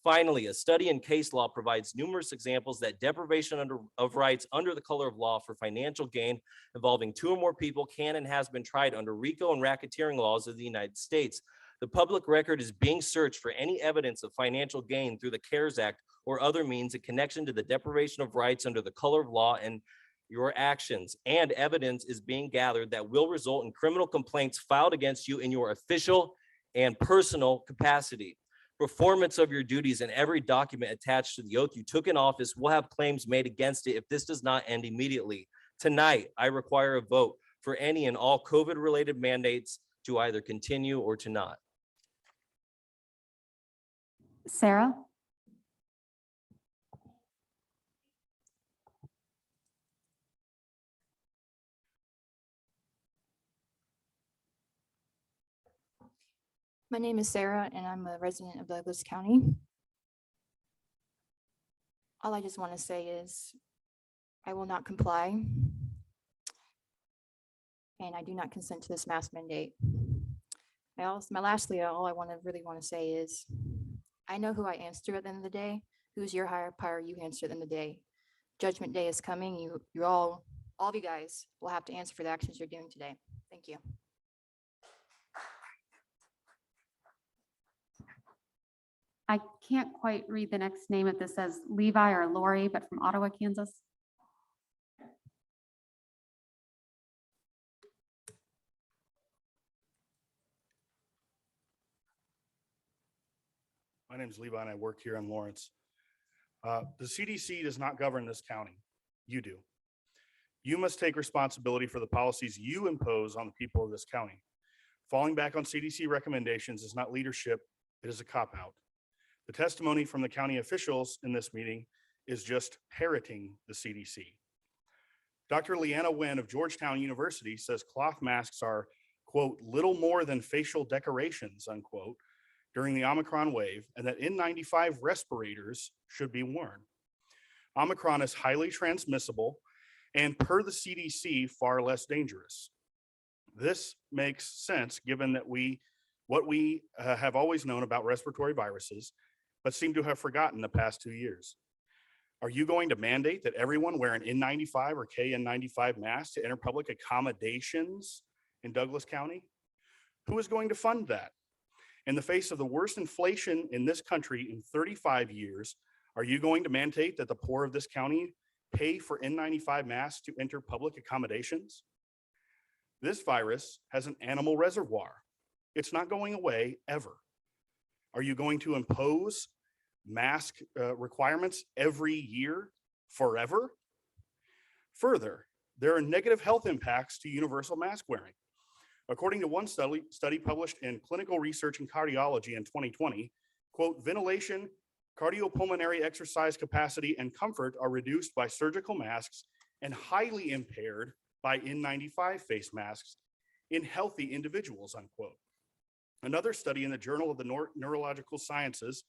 Finally, a study in case law provides numerous examples that deprivation of rights under the color of law for financial gain involving 2 or more people can and has been tried under RICO and racketeering laws of the United States. The public record is being searched for any evidence of financial gain through the CARES Act or other means in connection to the deprivation of rights under the color of law and your actions, and evidence is being gathered that will result in criminal complaints filed against you in your official and personal capacity. Performance of your duties and every document attached to the oath you took in office will have claims made against it if this does not end immediately. Tonight, I require a vote for any and all COVID-related mandates to either continue or to not. Sarah? My name is Sarah, and I'm a resident of Douglas County. All I just want to say is I will not comply, and I do not consent to this mask mandate. Lastly, all I really want to say is I know who I answer at the end of the day. Who's your higher power? You answer at the end of the day. Judgment Day is coming. You're all of you guys will have to answer for the actions you're doing today. Thank you. I can't quite read the next name if this says Levi or Lori, but from Ottawa, Kansas. My name is Levi and I work here in Lawrence. The CDC does not govern this county. You do. You must take responsibility for the policies you impose on the people of this county. Falling back on CDC recommendations is not leadership, it is a cop-out. The testimony from the county officials in this meeting is just parroting the CDC. Dr. Leanna Wen of Georgetown University says cloth masks are, quote, little more than facial decorations, unquote, during the Omicron wave, and that N95 respirators should be worn. Omicron is highly transmissible and, per the CDC, far less dangerous. This makes sense given that we what we have always known about respiratory viruses, but seem to have forgotten the past 2 years. Are you going to mandate that everyone wear an N95 or KN95 mask to enter public accommodations in Douglas County? Who is going to fund that? In the face of the worst inflation in this country in 35 years, are you going to mandate that the poor of this county pay for N95 masks to enter public accommodations? This virus has an animal reservoir. It's not going away ever. Are you going to impose mask requirements every year forever? Further, there are negative health impacts to universal mask wearing. According to one study published in Clinical Research in Cardiology in 2020, quote, ventilation, cardiopulmonary exercise capacity, and comfort are reduced by surgical masks and highly impaired by N95 face masks in healthy individuals, unquote. Another study in the Journal of the Neurological Sciences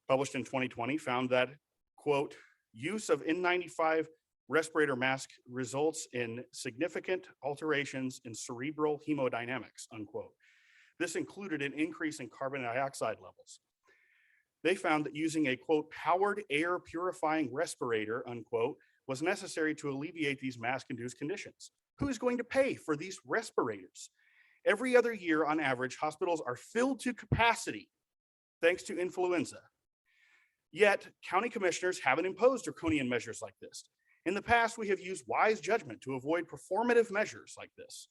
published in 2020 found that, quote, use of N95 respirator mask results in significant alterations in cerebral hemodynamics, unquote. This included an increase in carbon dioxide levels. They found that using a, quote, powered air purifying respirator, unquote, was necessary to alleviate these mask-induced conditions. Who is going to pay for these respirators? Every other year, on average, hospitals are filled to capacity thanks to influenza. Yet, county commissioners haven't imposed draconian measures like this. In the past, we have used wise judgment to avoid performative measures like this.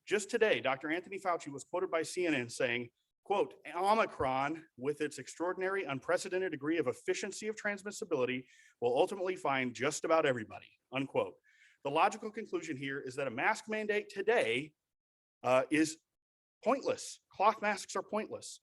Just today, Dr. Anthony Fauci was quoted by CNN saying, quote, Omicron, with its extraordinary, unprecedented degree of efficiency of transmissibility, will ultimately find just about everybody, unquote. The logical conclusion here is that a mask mandate today is pointless. Cloth masks are pointless.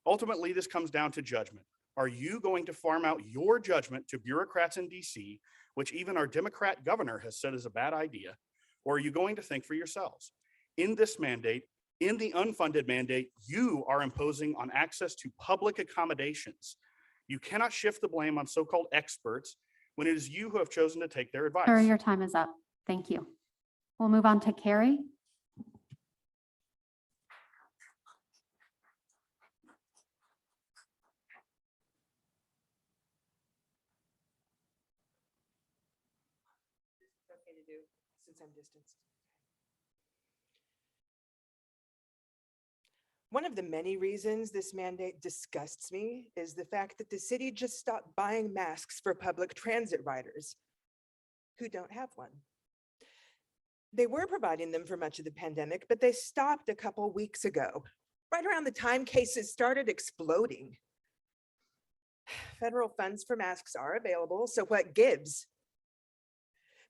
Ultimately, this comes down to judgment. Are you going to farm out your judgment to bureaucrats in DC, which even our Democrat governor has said is a bad idea, or are you going to think for yourselves? In this mandate, in the unfunded mandate, you are imposing on access to public accommodations. You cannot shift the blame on so-called experts when it is you who have chosen to take their advice. Sir, your time is up. Thank you. We'll move on to Carrie. Okay to do since I'm distanced. One of the many reasons this mandate disgusts me is the fact that the city just stopped buying masks for public transit riders who don't have one. They were providing them for much of the pandemic, but they stopped a couple weeks ago, right around the time cases started exploding. Federal funds for masks are available, so what gives?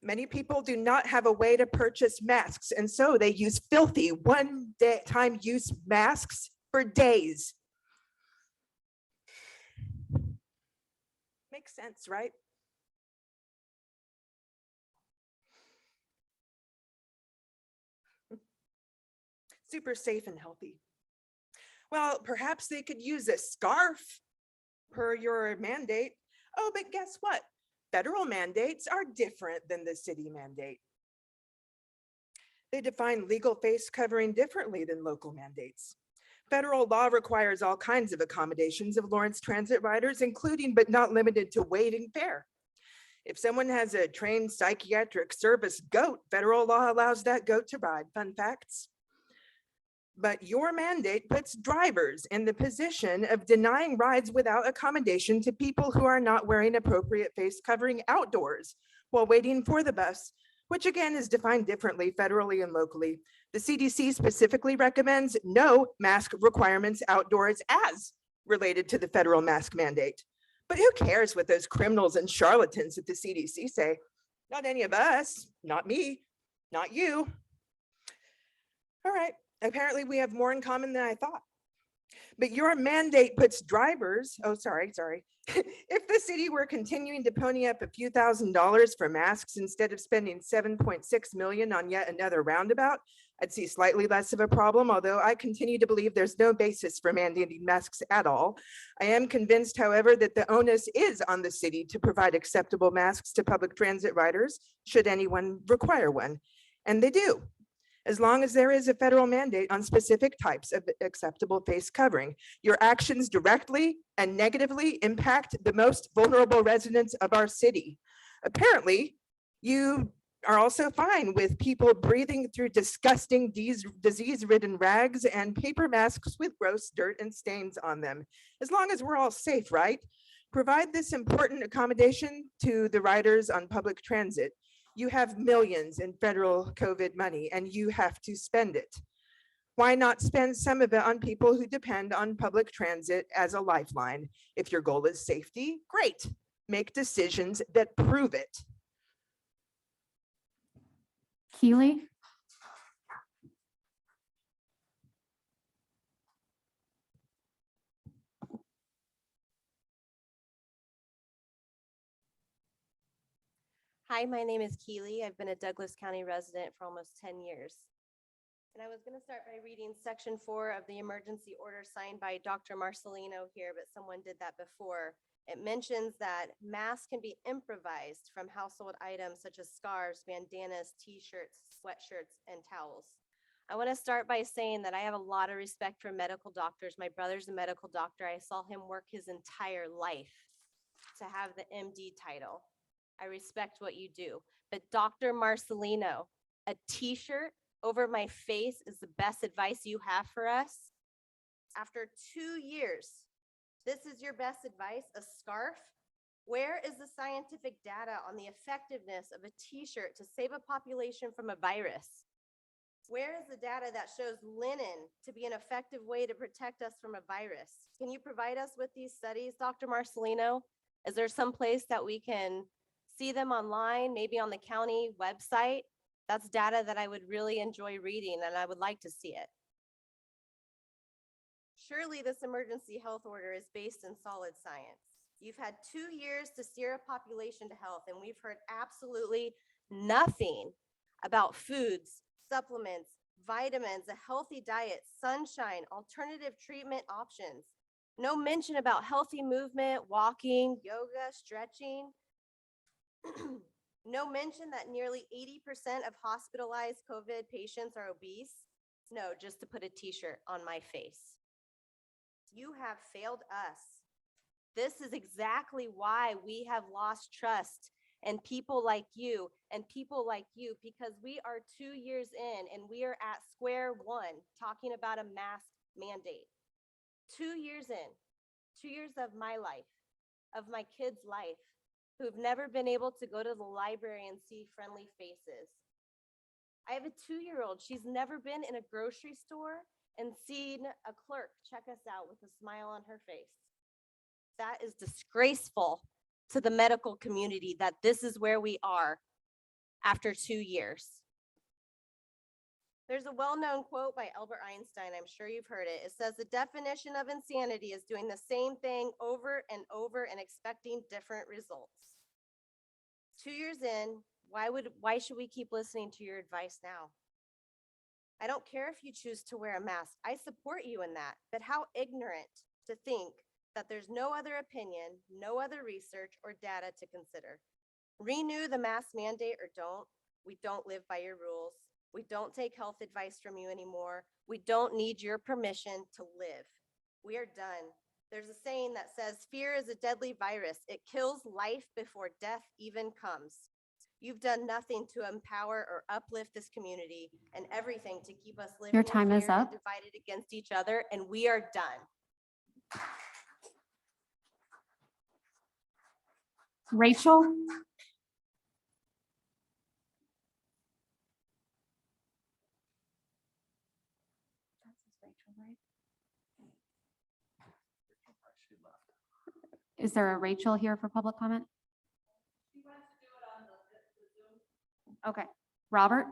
Many people do not have a way to purchase masks, and so they use filthy one-time use masks for days. Makes sense, right? Super safe and healthy. Well, perhaps they could use a scarf per your mandate. Oh, but guess what? Federal mandates are different than the city mandate. They define legal face covering differently than local mandates. Federal law requires all kinds of accommodations of Lawrence Transit riders, including but not limited to waiving fare. If someone has a trained psychiatric service goat, federal law allows that goat to ride. Fun facts. But your mandate puts drivers in the position of denying rides without accommodation to people who are not wearing appropriate face covering outdoors while waiting for the bus, which again is defined differently federally and locally. The CDC specifically recommends no mask requirements outdoors as related to the federal mask mandate. But who cares what those criminals and charlatans at the CDC say? Not any of us, not me, not you. All right. Apparently we have more in common than I thought. But your mandate puts drivers, oh, sorry. If the city were continuing to pony up a few $1,000s for masks instead of spending 7.6 million on yet another roundabout, I'd see slightly less of a problem, although I continue to believe there's no basis for mandating masks at all. I am convinced, however, that the onus is on the city to provide acceptable masks to public transit riders, should anyone require one. And they do. as long as there is a federal mandate on specific types of acceptable face covering. Your actions directly and negatively impact the most vulnerable residents of our city. Apparently, you are also fine with people breathing through disgusting disease-ridden rags and paper masks with gross dirt and stains on them, as long as we're all safe, right? Provide this important accommodation to the riders on public transit. You have millions in federal COVID money and you have to spend it. Why not spend some of it on people who depend on public transit as a lifeline? If your goal is safety, great. Make decisions that prove it. Keely, Hi, my name is Keely. I've been a Douglas County resident for almost 10 years. And I was going to start by reading section 4 of the emergency order signed by Dr. Marcelino here, but someone did that before. It mentions that masks can be improvised from household items such as scarves, bandanas, t-shirts, sweatshirts, and towels. I want to start by saying that I have a lot of respect for medical doctors. My brother's a medical doctor. I saw him work his entire life to have the MD title. I respect what you do. But Dr. Marcelino, a t-shirt over my face is the best advice you have for us? After 2 years, this is your best advice, a scarf? Where is the scientific data on the effectiveness of a t-shirt to save a population from a virus? Where is the data that shows linen to be an effective way to protect us from a virus? Can you provide us with these studies, Dr. Marcelino? Is there some place that we can see them online, maybe on the county website? That's data that I would really enjoy reading and I would like to see it. Surely this emergency health order is based in solid science. You've had 2 years to steer a population to health and we've heard absolutely nothing about foods, supplements, vitamins, a healthy diet, sunshine, alternative treatment options. No mention about healthy movement, walking, yoga, stretching. No mention that nearly 80% of hospitalized COVID patients are obese. No, just to put a t-shirt on my face. You have failed us. This is exactly why we have lost trust in people like you and people like you, because we are 2 years in and we are at square one talking about a mask mandate. 2 years in, 2 years of my life, of my kids' life, who've never been able to go to the library and see friendly faces. I have a 2-year-old. She's never been in a grocery store and seen a clerk check us out with a smile on her face. That is disgraceful to the medical community that this is where we are after 2 years. There's a well-known quote by Albert Einstein. I'm sure you've heard it. It says the definition of insanity is doing the same thing over and over and expecting different results. 2 years in, why should we keep listening to your advice now? I don't care if you choose to wear a mask. I support you in that, but how ignorant to think that there's no other opinion, no other research or data to consider. Renew the mask mandate or don't. We don't live by your rules. We don't take health advice from you anymore. We don't need your permission to live. We are done. There's a saying that says, fear is a deadly virus. It kills life before death even comes. You've done nothing to empower or uplift this community and everything to keep us living Your in time is fear and up. divided against each other, and we are done. Rachel, is there a Rachel here for public comment? Okay, Robert?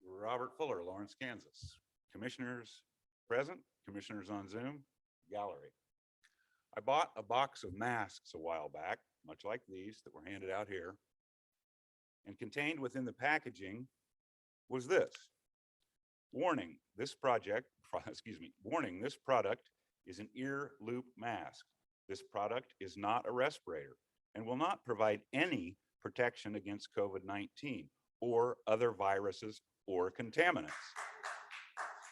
Robert Fuller, Lawrence, Kansas. Commissioners present, commissioners on Zoom, gallery. I bought a box of masks a while back, much like these that were handed out here. And contained within the packaging was this: Warning, this warning, this product is an ear loop mask. This product is not a respirator and will not provide any protection against COVID-19 or other viruses or contaminants.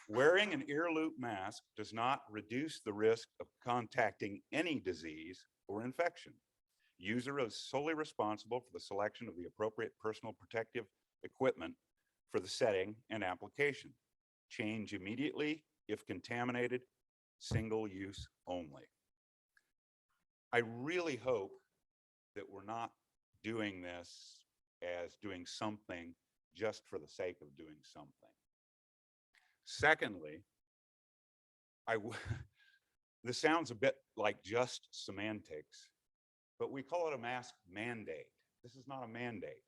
Wearing an ear loop mask does not reduce the risk of contacting any disease or infection. User is solely responsible for the selection of the appropriate personal protective equipment for the setting and application. Change immediately if contaminated, single use only. I really hope that we're not doing this as doing something just for the sake of doing something. Secondly, this sounds a bit like just semantics, but we call it a mask mandate. This is not a mandate.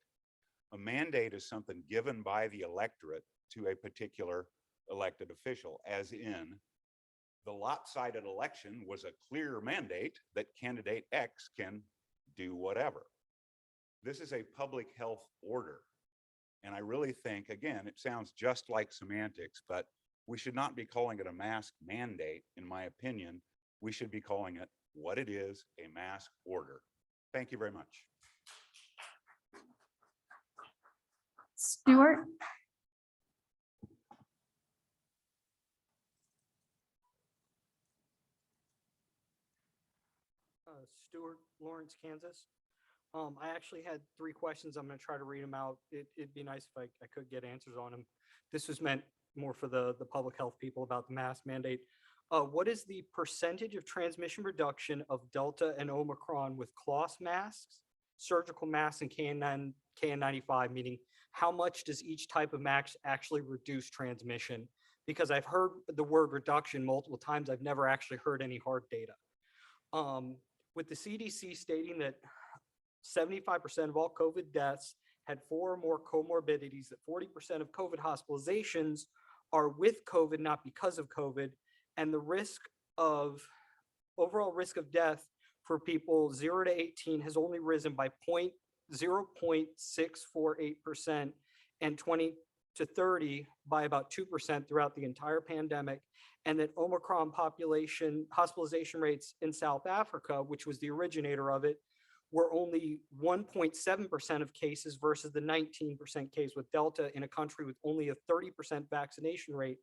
A mandate is something given by the electorate to a particular elected official, as in the lopsided election was a clear mandate that candidate X can do whatever. This is a public health order. And I really think, again, it sounds just like semantics, but we should not be calling it a mask mandate, in my opinion. We should be calling it what it is, a mask order. Thank you very much. Stuart? Stuart, Lawrence, Kansas. I actually had 3 questions. I'm going to try to read them out. It'd be nice if I could get answers on them. This was meant more for the public health people about the mask mandate. What is the percentage of transmission reduction of Delta and Omicron with cloth masks, surgical masks, and KN95, meaning how much does each type of mask actually reduce transmission? Because I've heard the word reduction multiple times. I've never actually heard any hard data. With the CDC stating that 75% of all COVID deaths had 4 or more comorbidities, that 40% of COVID hospitalizations are with COVID, not because of COVID, and the overall risk of death for people 0 to 18 has only risen by 0.648% and 20 to 30 by about 2% throughout the entire pandemic, and that Omicron population hospitalization rates in South Africa, which was the originator of it, were only 1.7% of cases versus the 19% case with Delta in a country with only a 30% vaccination rate.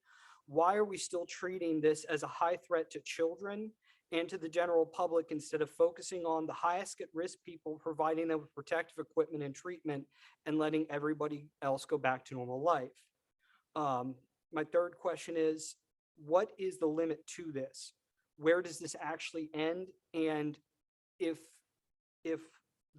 Why are we still treating this as a high threat to children and to the general public instead of focusing on the highest at risk people, providing them with protective equipment and treatment, and letting everybody else go back to normal life? My third question is, what is the limit to this? Where does this actually end? And if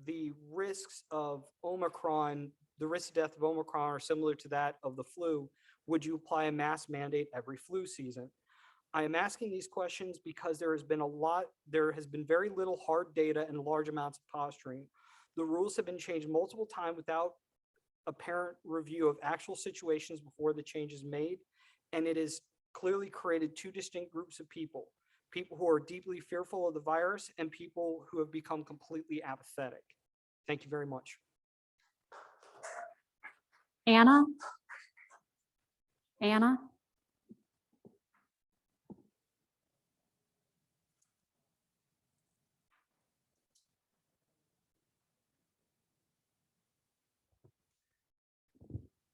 the risks of Omicron, the risk of death of Omicron are similar to that of the flu, would you apply a mask mandate every flu season? I am asking these questions because there has been very little hard data and large amounts of posturing. The rules have been changed multiple times without apparent review of actual situations before the change is made. And it has clearly created 2 distinct groups of people who are deeply fearful of the virus and people who have become completely apathetic. Thank you very much. Anna? Anna?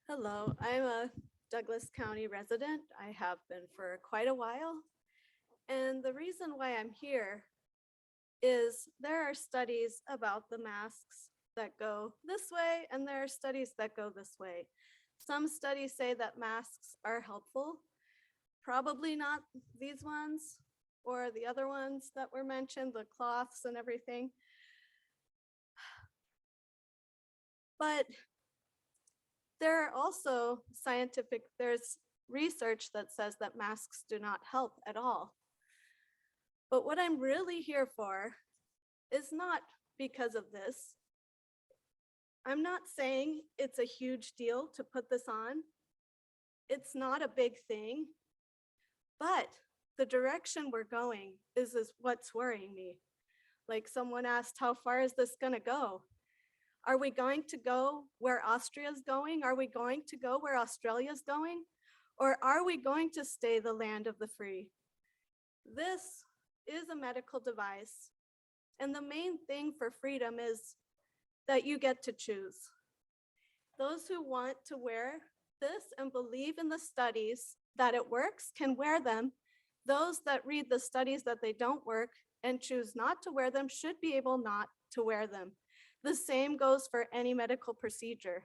Hello, I'm a Douglas County resident. I have been for quite a while. And the reason why I'm here is there are studies about the masks that go this way, and there are studies that go this way. Some studies say that masks are helpful, probably not these ones or the other ones that were mentioned, the cloths and everything. But there are also there's research that says that masks do not help at all. But what I'm really here for is not because of this. I'm not saying it's a huge deal to put this on. It's not a big thing, but the direction we're going is what's worrying me. Like someone asked, how far is this gonna go? Are we going to go where Austria's going? Are we going to go where Australia's going? Or are we going to stay the land of the free? This is a medical device. And the main thing for freedom is that you get to choose. Those who want to wear this and believe in the studies that it works can wear them. Those that read the studies that they don't work and choose not to wear them should be able not to wear them. The same goes for any medical procedure.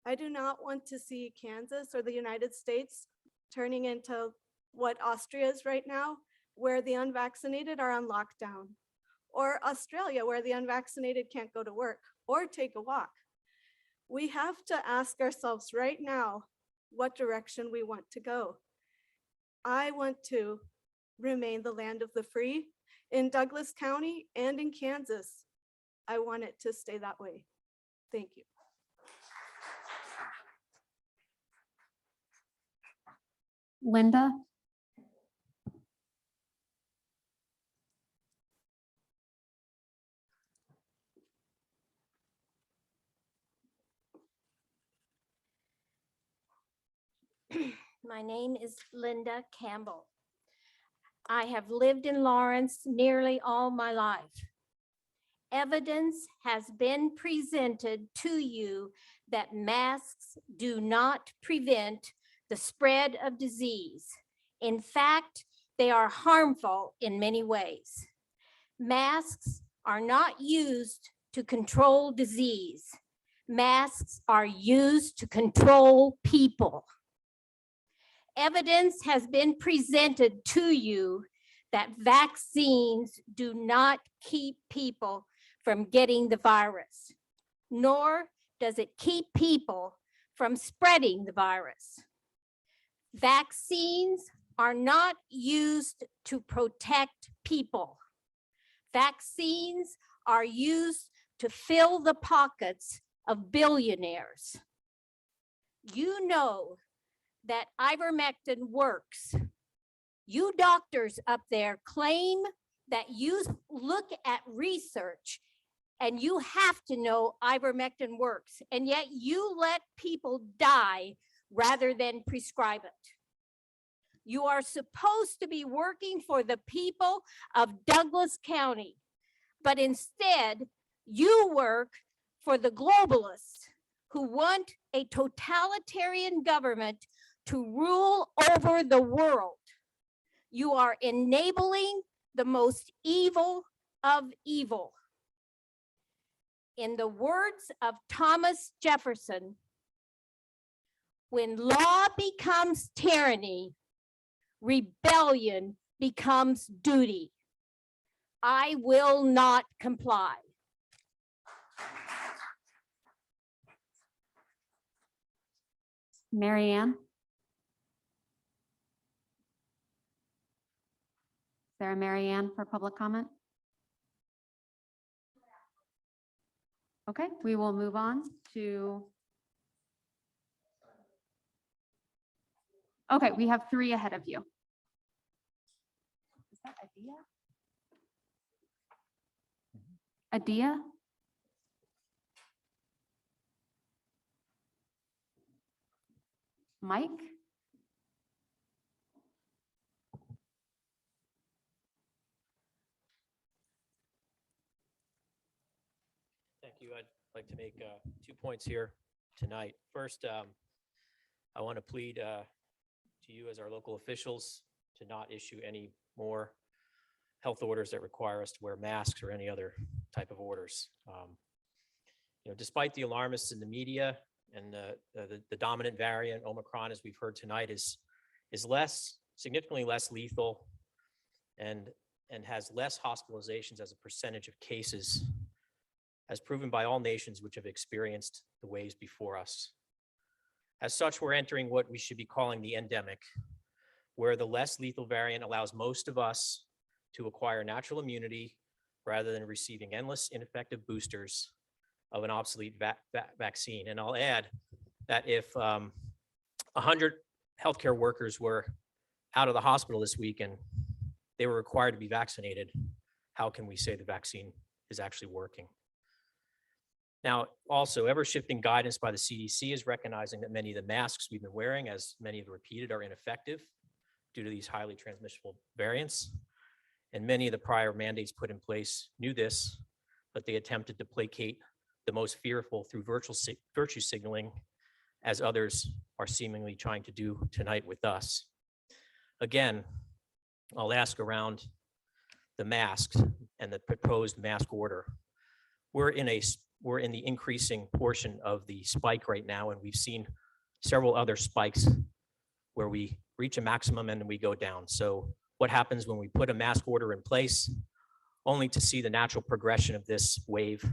I do not want to see Kansas or the United States turning into what Austria is right now, where the unvaccinated are on lockdown, or Australia, where the unvaccinated can't go to work or take a walk. We have to ask ourselves right now what direction we want to go. I want to remain the land of the free in Douglas County and in Kansas. I want it to stay that way. Thank you. Linda? My name is Linda Campbell. I have lived in Lawrence nearly all my life. Evidence has been presented to you that masks do not prevent the spread of disease. In fact, they are harmful in many ways. Masks are not used to control disease. Masks are used to control people. Evidence has been presented to you that vaccines do not keep people from getting the virus, nor does it keep people from spreading the virus. Vaccines are not used to protect people. Vaccines are used to fill the pockets of billionaires. You know that ivermectin works. You doctors up there claim that you look at research and you have to know ivermectin works, and yet you let people die rather than prescribe it. You are supposed to be working for the people of Douglas County, but instead you work for the globalists who want a totalitarian government to rule over the world. You are enabling the most evil of evil. In the words of Thomas Jefferson, when law becomes tyranny, rebellion becomes duty. I will not comply. Mary Ann? Is there a Mary Ann for public comment? Okay, we will move on to. Okay, we have 3 ahead of you. Is that Adia? Adia? Mike? Thank you. I'd like to make 2 points here tonight. First, I want to plead to you as our local officials to not issue any more health orders that require us to wear masks or any other type of orders. Despite the alarmists in the media and the dominant variant, Omicron, as we've heard tonight, is significantly less lethal and has less hospitalizations as a percentage of cases, as proven by all nations which have experienced the waves before us. As such, we're entering what we should be calling the endemic, where the less lethal variant allows most of us to acquire natural immunity rather than receiving endless ineffective boosters of an obsolete vaccine. And I'll add that if 100 healthcare workers were out of the hospital this week and they were required to be vaccinated, how can we say the vaccine is actually working? Now, also, ever-shifting guidance by the CDC is recognizing that many of the masks we've been wearing, as many have repeated, are ineffective due to these highly transmissible variants. And many of the prior mandates put in place knew this, but they attempted to placate the most fearful through virtue signaling, as others are seemingly trying to do tonight with us. Again, I'll ask around the masks and the proposed mask order. We're in the increasing portion of the spike right now, and we've seen several other spikes where we reach a maximum and then we go down. So what happens when we put a mask order in place, only to see the natural progression of this wave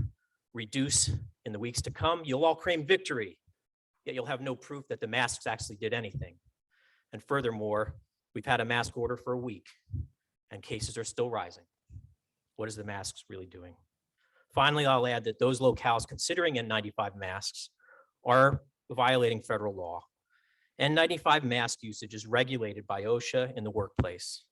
reduce in the weeks to come? You'll all claim victory, yet you'll have no proof that the masks actually did anything. And furthermore, we've had a mask order for a week and cases are still rising. What is the masks really doing? Finally, I'll add that those locales considering N95 masks are violating federal law. N95 mask usage is regulated by OSHA in the workplace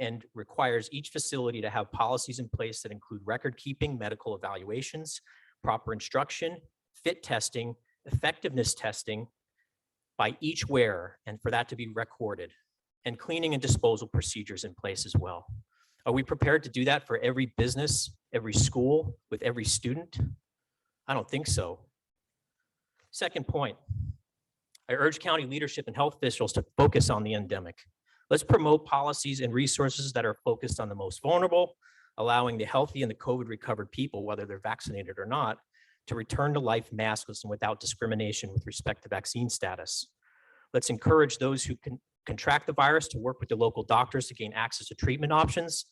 and requires each facility to have policies in place that include record keeping, medical evaluations, proper instruction, fit testing, effectiveness testing by each wearer, and for that to be recorded, and cleaning and disposal procedures in place as well. Are we prepared to do that for every business, every school, with every student? I don't think so. Second point, I urge county leadership and health officials to focus on the endemic. Let's promote policies and resources that are focused on the most vulnerable, allowing the healthy and the COVID recovered people, whether they're vaccinated or not, to return to life maskless and without discrimination with respect to vaccine status. Let's encourage those who can contract the virus to work with the local doctors to gain access to treatment options,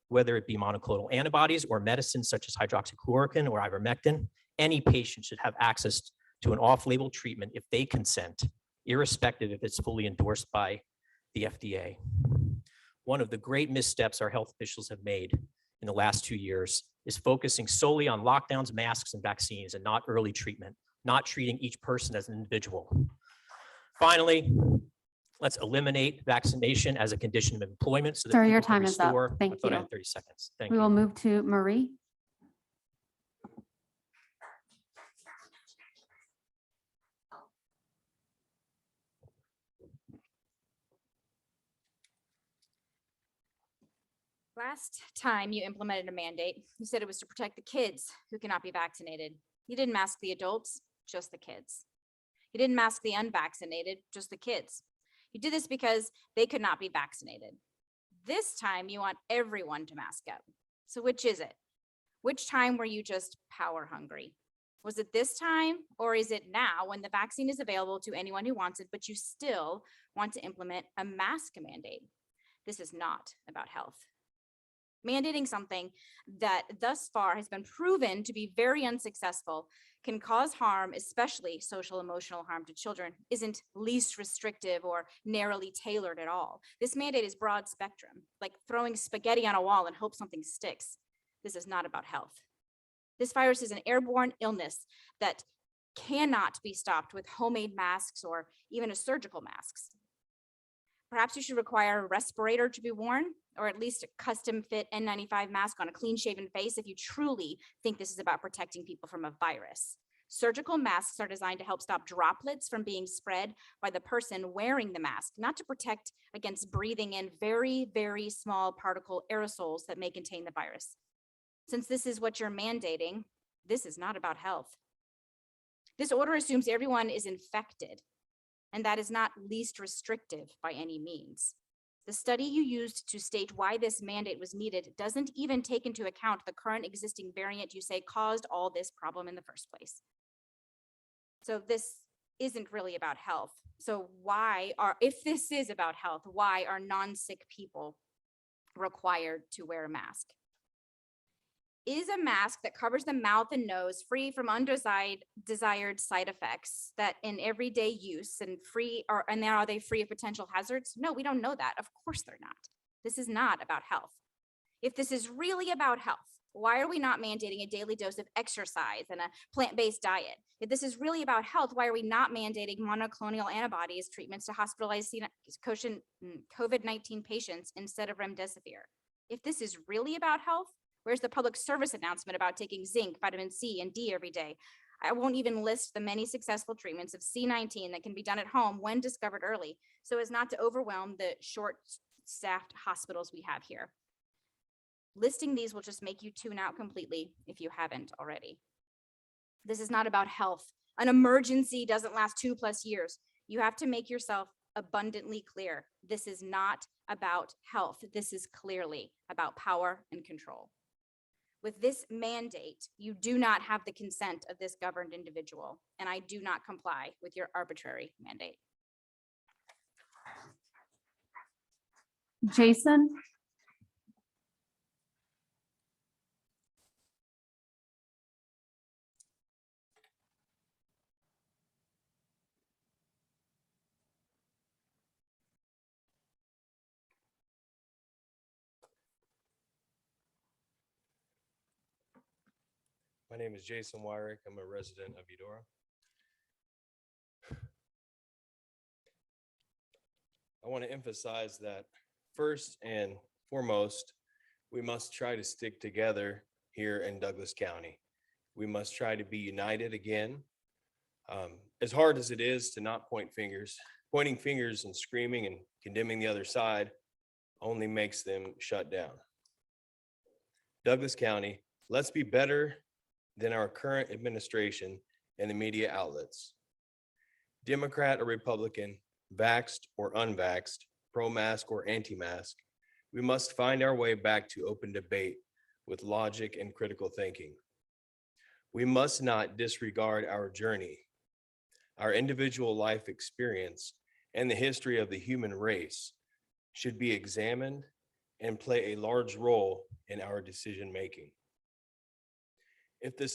whether it be monoclonal antibodies or medicines such as hydroxychloroquine or ivermectin. Any patient should have access to an off-label treatment if they consent, irrespective if it's fully endorsed by the FDA. One of the great missteps our health officials have made in the last 2 years is focusing solely on lockdowns, masks, and vaccines, and not early treatment, not treating each person as an individual. Finally, let's eliminate vaccination as a condition of employment so that Sir, your people can time is up. restore. Thank I thought I you. had 30 seconds. Thank We you. will move to Marie. Last time you implemented a mandate, you said it was to protect the kids who cannot be vaccinated. You didn't mask the adults, just the kids. You didn't mask the unvaccinated, just the kids. You did this because they could not be vaccinated. This time you want everyone to mask up. So which is it? Which time were you just power hungry? Was it this time, or is it now when the vaccine is available to anyone who wants it, but you still want to implement a mask mandate? This is not about health. Mandating something that thus far has been proven to be very unsuccessful can cause harm, especially social emotional harm to children, isn't least restrictive or narrowly tailored at all. This mandate is broad spectrum, like throwing spaghetti on a wall and hope something sticks. This is not about health. This virus is an airborne illness that cannot be stopped with homemade masks or even a surgical masks. Perhaps you should require a respirator to be worn, or at least a custom fit N95 mask on a clean shaven face if you truly think this is about protecting people from a virus. Surgical masks are designed to help stop droplets from being spread by the person wearing the mask, not to protect against breathing in very, very small particle aerosols that may contain the virus. Since this is what you're mandating, this is not about health. This order assumes everyone is infected, and that is not least restrictive by any means. The study you used to state why this mandate was needed doesn't even take into account the current existing variant you say caused all this problem in the first place. So this isn't really about health. So if this is about health, why are non-sick people required to wear a mask? Is a mask that covers the mouth and nose free from undesired side effects that in everyday use and are they free of potential hazards? No, we don't know that. Of course they're not. This is not about health. If this is really about health, why are we not mandating a daily dose of exercise and a plant-based diet? If this is really about health, why are we not mandating monoclonal antibodies treatments to hospitalized COVID-19 patients instead of remdesivir? If this is really about health, where's the public service announcement about taking zinc, vitamin C, and D every day? I won't even list the many successful treatments of C19 that can be done at home when discovered early, so as not to overwhelm the short-staffed hospitals we have here. Listing these will just make you tune out completely if you haven't already. This is not about health. An emergency doesn't last 2+ years. You have to make yourself abundantly clear. This is not about health. This is clearly about power and control. With this mandate, you do not have the consent of this governed individual, and I do not comply with your arbitrary mandate. Jason? My name is Jason Wyrick. I'm a resident of Eudora. I want to emphasize that first and foremost, we must try to stick together here in Douglas County. We must try to be united again. As hard as it is to not point fingers, pointing fingers and screaming and condemning the other side only makes them shut down. Douglas County, let's be better than our current administration and the media outlets. Democrat or Republican, vaxxed or unvaxxed, pro-mask or anti-mask, we must find our way back to open debate with logic and critical thinking. We must not disregard our journey, our individual life experience, and the history of the human race should be examined and play a large role in our decision-making. If the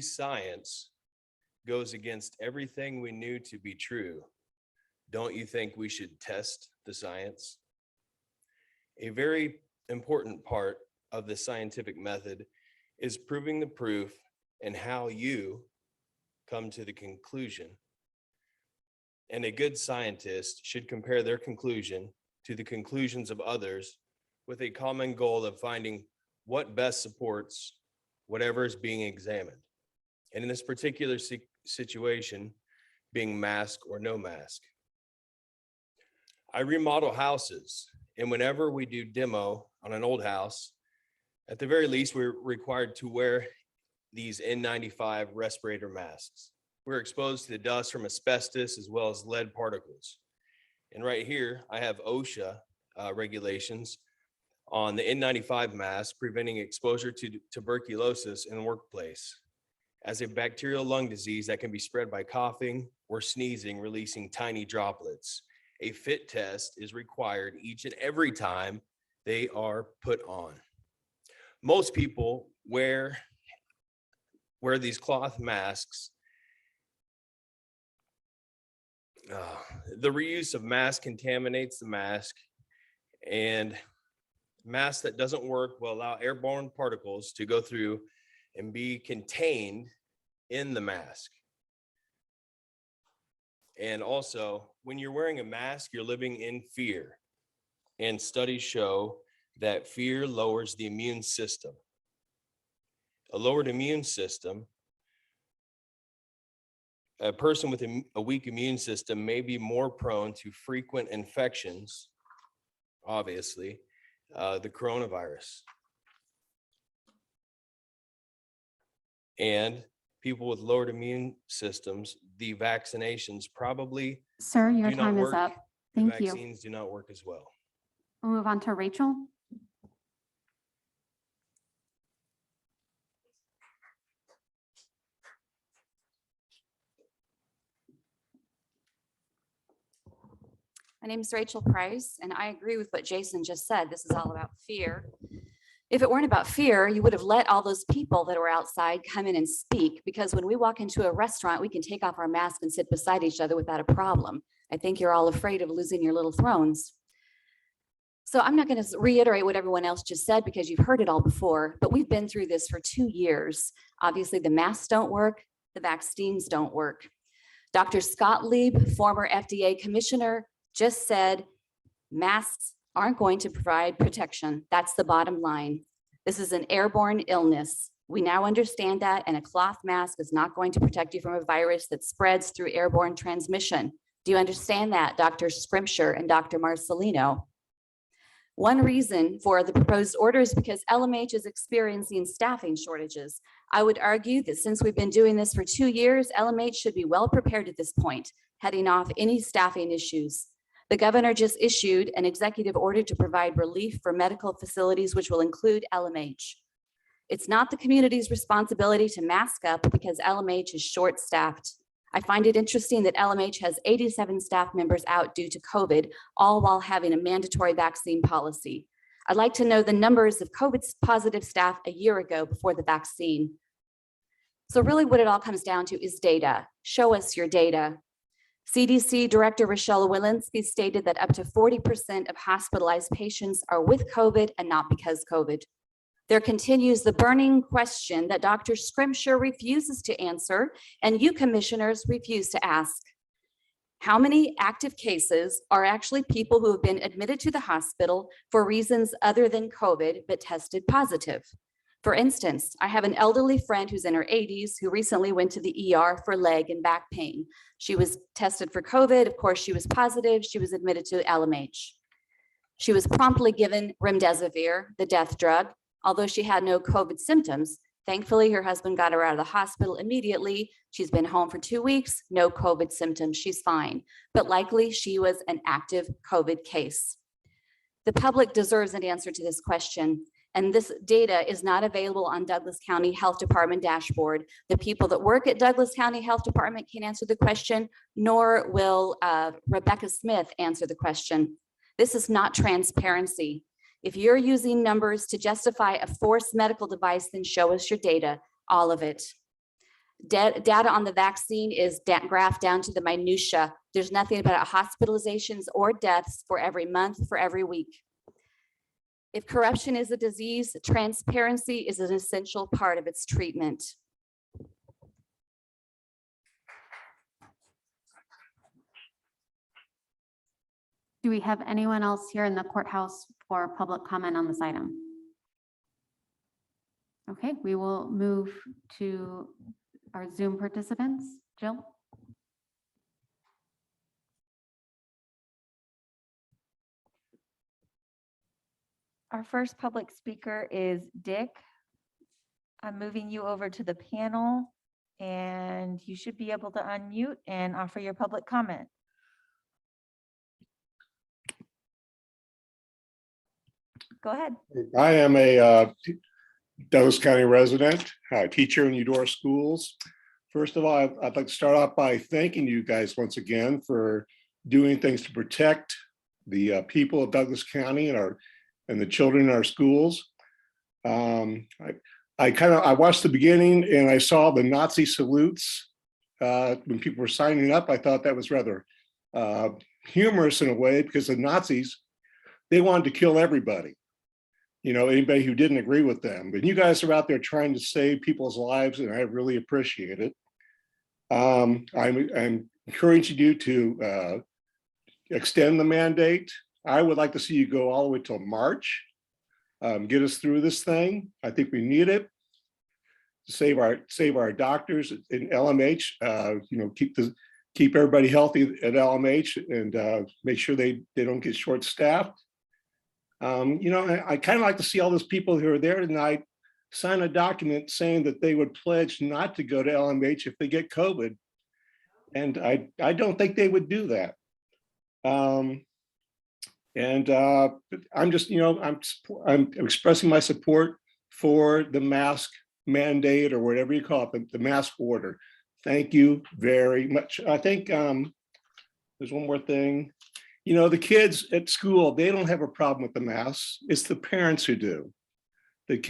science goes against everything we knew to be true, don't you think we should test the science? A very important part of the scientific method is proving the proof and how you come to the conclusion. And a good scientist should compare their conclusion to the conclusions of others with a common goal of finding what best supports whatever is being examined. And in this particular situation, being mask or no mask. I remodel houses, and whenever we do demo on an old house, at the very least, we're required to wear these N95 respirator masks. We're exposed to the dust from asbestos as well as lead particles. And right here, I have OSHA regulations on the N95 mask preventing exposure to tuberculosis in the workplace as a bacterial lung disease that can be spread by coughing or sneezing, releasing tiny droplets. A fit test is required each and every time they are put on. Most people wear these cloth masks. The reuse of mask contaminates the mask, and mask that doesn't work will allow airborne particles to go through and be contained in the mask. And also, when you're wearing a mask, you're living in fear. And studies show that fear lowers the immune system. A lowered immune system, a person with a weak immune system may be more prone to frequent infections, obviously, the coronavirus. And people with lowered immune systems, the vaccinations probably Sir, your do not time is work. up. The Thank you. vaccines do not work as well. We'll move on to Rachel. My name is Rachel Price, and I agree with what Jason just said. This is all about fear. If it weren't about fear, you would have let all those people that were outside come in and speak, because when we walk into a restaurant, we can take off our mask and sit beside each other without a problem. I think you're all afraid of losing your little thrones. So I'm not going to reiterate what everyone else just said because you've heard it all before, but we've been through this for 2 years. Obviously, the masks don't work, the vaccines don't work. Dr. Scott Lieb, former FDA commissioner, just said masks aren't going to provide protection. That's the bottom line. This is an airborne illness. We now understand that, and a cloth mask is not going to protect you from a virus that spreads through airborne transmission. Do you understand that, Dr. Scrimshire and Dr. Marcelino? One reason for the proposed order is because LMH is experiencing staffing shortages. I would argue that since we've been doing this for 2 years, LMH should be well prepared at this point, heading off any staffing issues. The governor just issued an executive order to provide relief for medical facilities, which will include LMH. It's not the community's responsibility to mask up because LMH is short-staffed. I find it interesting that LMH has 87 staff members out due to COVID, all while having a mandatory vaccine policy. I'd like to know the numbers of COVID-positive staff a year ago before the vaccine. So really what it all comes down to is data. Show us your data. CDC Director Rochelle Walensky stated that up to 40% of hospitalized patients are with COVID and not because COVID. There continues the burning question that Dr. Scrimshire refuses to answer and you commissioners refuse to ask. How many active cases are actually people who have been admitted to the hospital for reasons other than COVID but tested positive? For instance, I have an elderly friend who's in her 80s who recently went to the ER for leg and back pain. She was tested for COVID. Of course, she was positive. She was admitted to LMH. She was promptly given remdesivir, the death drug, although she had no COVID symptoms. Thankfully, her husband got her out of the hospital immediately. She's been home for 2 weeks, no COVID symptoms. She's fine, but likely she was an active COVID case. The public deserves an answer to this question. And this data is not available on Douglas County Health Department dashboard. The people that work at Douglas County Health Department can't answer the question, nor will Rebecca Smith answer the question. This is not transparency. If you're using numbers to justify a forced medical device, then show us your data, all of it. Data on the vaccine is graphed down to the minutia. There's nothing about hospitalizations or deaths for every month, for every week. If corruption is a disease, transparency is an essential part of its treatment. Do we have anyone else here in the courthouse for public comment on this item? Okay, we will move to our Zoom participants. Jill? Our first public speaker is Dick. I'm moving you over to the panel and you should be able to unmute and offer your public comment. Go ahead. I am a Douglas County resident, teacher in Eudora Schools. First of all, I'd like to start off by thanking you guys once again for doing things to protect the people of Douglas County and the children in our schools. I watched the beginning and I saw the Nazi salutes when people were signing up. I thought that was rather humorous in a way because the Nazis, they wanted to kill everybody. You know, anybody who didn't agree with them. But you guys are out there trying to save people's lives and I really appreciate it. I'm encouraging you to extend the mandate. I would like to see you go all the way till March. Get us through this thing. I think we need it to save our doctors in LMH. You know, keep everybody healthy at LMH and make sure they don't get short-staffed. You know, I kind of like to see all those people who are there tonight sign a document saying that they would pledge not to go to LMH if they get COVID. And I don't think they would do that. I'm just, you know, I'm expressing my support for the mask mandate or whatever you call it, the mask order. Thank you very much. I think there's one more thing. You know, the kids at school, they don't have a problem with the masks. It's the parents who do.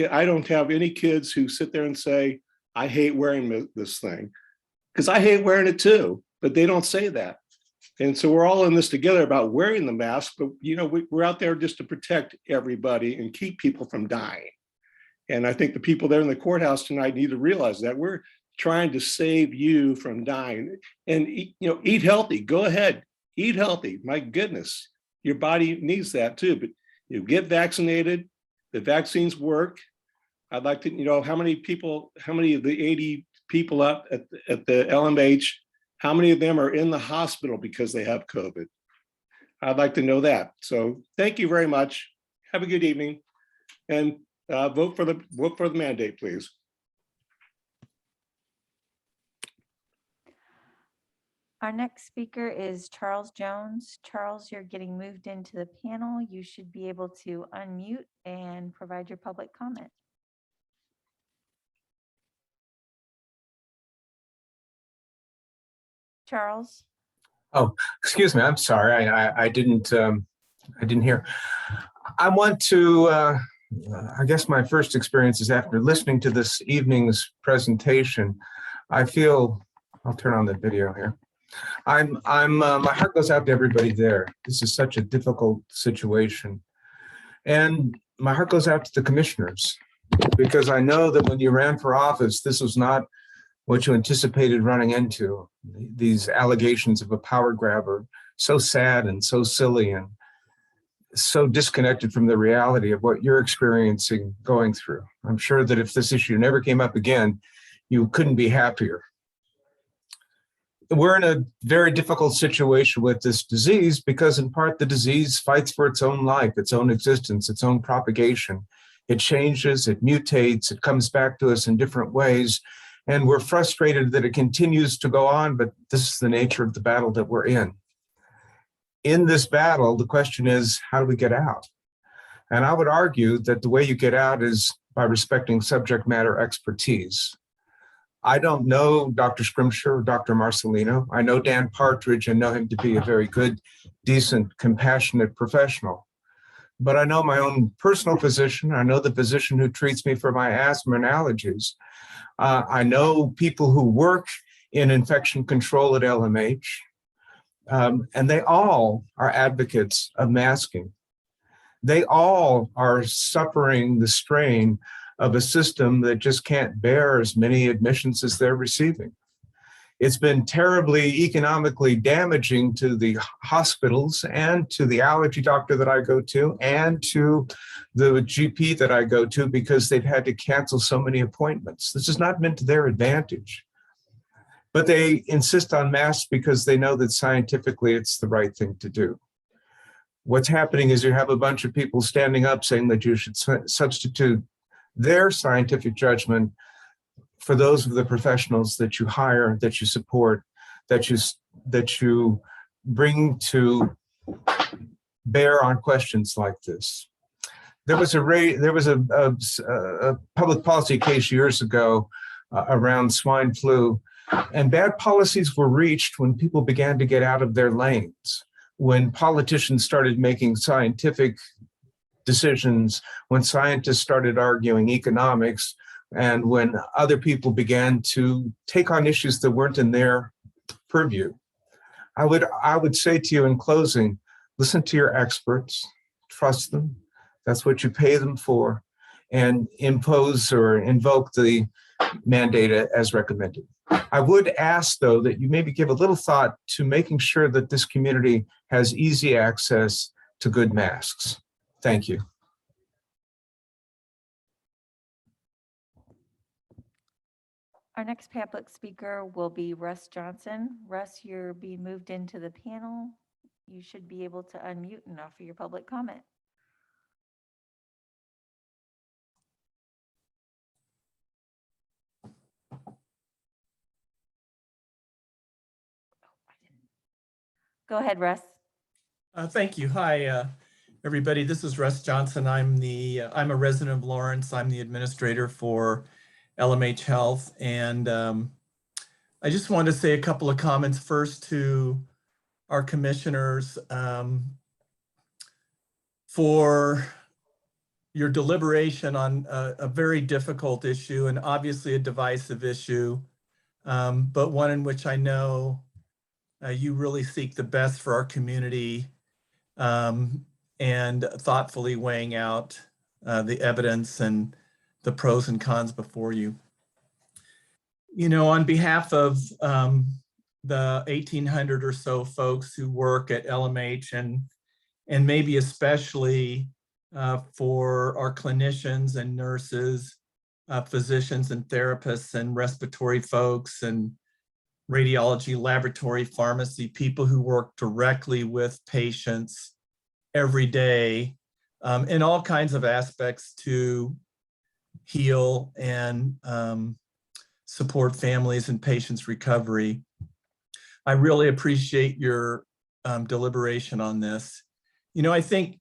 I don't have any kids who sit there and say, I hate wearing this thing, because I hate wearing it too, but they don't say that. And so we're all in this together about wearing the mask, but you know, we're out there just to protect everybody and keep people from dying. And I think the people there in the courthouse tonight need to realize that we're trying to save you from dying. And you know, eat healthy, go ahead, eat healthy. My goodness, your body needs that too, but you get vaccinated, the vaccines work. I'd like to, how many of the 80 people up at the LMH, how many of them are in the hospital because they have COVID? I'd like to know that. So thank you very much. Have a good evening. And vote for the mandate, please. Our next speaker is Charles Jones. Charles, you're getting moved into the panel. You should be able to unmute and provide your public comment. Charles? Oh, excuse me. I'm sorry. I didn't hear. I want to, I guess my first experience is after listening to this evening's presentation. I feel, I'll turn on the video here. My heart goes out to everybody there. This is such a difficult situation. And my heart goes out to the commissioners, because I know that when you ran for office, this was not what you anticipated running into. These allegations of a power grab are so sad and so silly and so disconnected from the reality of what you're experiencing going through. I'm sure that if this issue never came up again, you couldn't be happier. We're in a very difficult situation with this disease because in part the disease fights for its own life, its own existence, its own propagation. It changes, it mutates, it comes back to us in different ways. And we're frustrated that it continues to go on, but this is the nature of the battle that we're in. In this battle, the question is, how do we get out? And I would argue that the way you get out is by respecting subject matter expertise. I don't know Dr. Scrimshire or Dr. Marcelino. I know Dan Partridge and know him to be a very good, decent, compassionate professional. But I know my own personal physician. I know the physician who treats me for my asthma and allergies. I know people who work in infection control at LMH, and they all are advocates of masking. They all are suffering the strain of a system that just can't bear as many admissions as they're receiving. It's been terribly economically damaging to the hospitals and to the allergy doctor that I go to and to the GP that I go to because they've had to cancel so many appointments. This is not meant to their advantage. But they insist on masks because they know that scientifically it's the right thing to do. What's happening is you have a bunch of people standing up saying that you should substitute their scientific judgment for those of the professionals that you hire, that you support, that you bring to bear on questions like this. There was a public policy case years ago around swine flu, and bad policies were reached when people began to get out of their lanes, when politicians started making scientific decisions, when scientists started arguing economics, and when other people began to take on issues that weren't in their purview. I would say to you in closing, listen to your experts, trust them. That's what you pay them for, and impose or invoke the mandate as recommended. I would ask, though, that you maybe give a little thought to making sure that this community has easy access to good masks. Thank you. Our next public speaker will be Russ Johnson. Russ, you're being moved into the panel. You should be able to unmute and offer your public comment. Go ahead, Russ. Thank you. Hi, everybody. This is Russ Johnson. I'm a resident of Lawrence. I'm the administrator for LMH Health. And I just wanted to say a couple of comments first to our commissioners for your deliberation on a very difficult issue and obviously a divisive issue, but one in which I know you really seek the best for our community and thoughtfully weighing out the evidence and the pros and cons before you. You know, on behalf of the 1,800 or so folks who work at LMH and maybe especially for our clinicians and nurses physicians and therapists and respiratory folks and radiology, laboratory, pharmacy, people who work directly with patients every day in all kinds of aspects to heal and support families and patients' recovery. I really appreciate your deliberation on this. You know, I think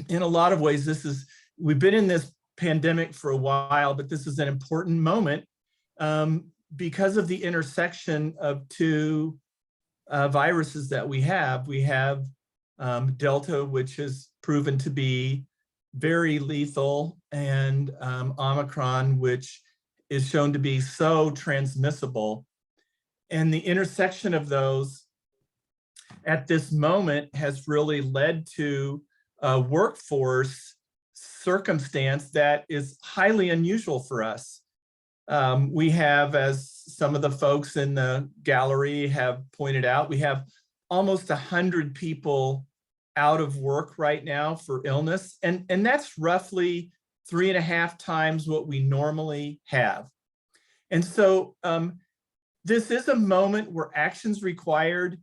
in a lot of ways, we've been in this pandemic for a while, but this is an important moment because of the intersection of two viruses that we have. We have Delta, which has proven to be very lethal, and Omicron, which is shown to be so transmissible. And the intersection of those at this moment has really led to a workforce circumstance that is highly unusual for us. We have, as some of the folks in the gallery have pointed out, we have almost 100 people out of work right now for illness. And that's roughly 3.5 times what we normally have. And so this is a moment where action's required.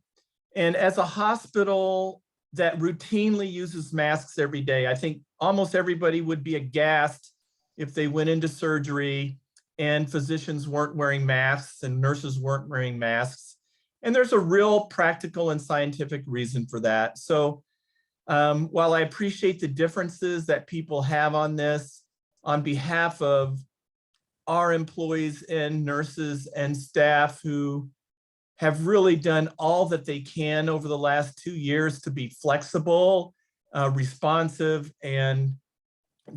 And as a hospital that routinely uses masks every day, I think almost everybody would be aghast if they went into surgery and physicians weren't wearing masks and nurses weren't wearing masks. And there's a real practical and scientific reason for that. So while I appreciate the differences that people have on this, on behalf of our employees and nurses and staff who have really done all that they can over the last 2 years to be flexible, responsive, and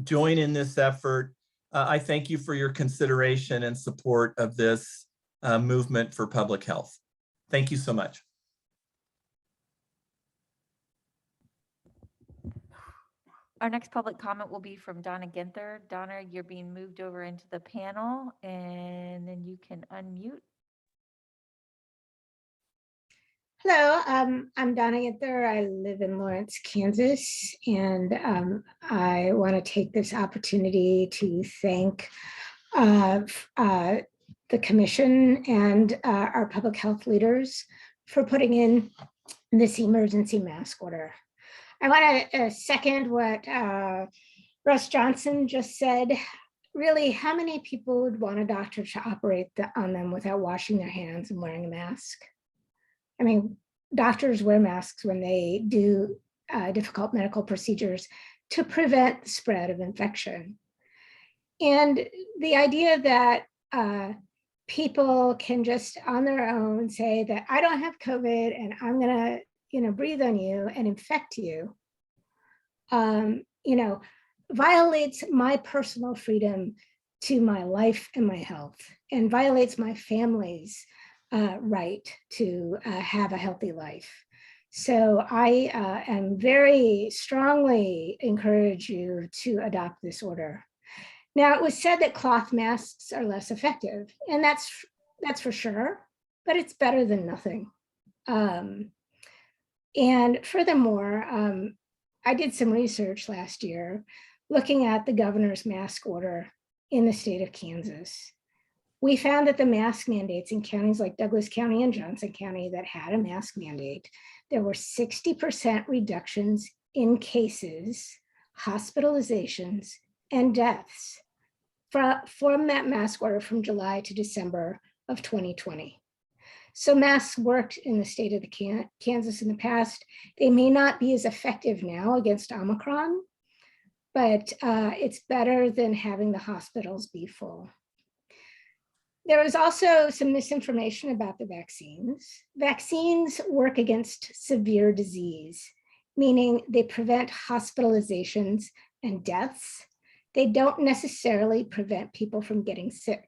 join in this effort, I thank you for your consideration and support of this movement for public health. Thank you so much. Our next public comment will be from Donna Ginther. Donna, you're being moved over into the panel, and then you can unmute. Hello, I'm Donna Ginther. I live in Lawrence, Kansas, and I want to take this opportunity to thank the commission and our public health leaders for putting in this emergency mask order. I want to second what Russ Johnson just said. Really, how many people would want a doctor to operate on them without washing their hands and wearing a mask? I mean, doctors wear masks when they do difficult medical procedures to prevent the spread of infection. And the idea that people can just on their own say that I don't have COVID and I'm gonna, breathe on you and infect you, violates my personal freedom to my life and my health, and violates my family's right to have a healthy life. So I am very strongly encourage you to adopt this order. Now, it was said that cloth masks are less effective, and that's for sure, but it's better than nothing. And furthermore, I did some research last year looking at the governor's mask order in the state of Kansas. We found that the mask mandates in counties like Douglas County and Johnson County that had a mask mandate, there were 60% reductions in cases, hospitalizations, and deaths from that mask order from July to December of 2020. So masks worked in the state of Kansas in the past. They may not be as effective now against Omicron, but it's better than having the hospitals be full. There was also some misinformation about the vaccines. Vaccines work against severe disease, meaning they prevent hospitalizations and deaths. They don't necessarily prevent people from getting sick.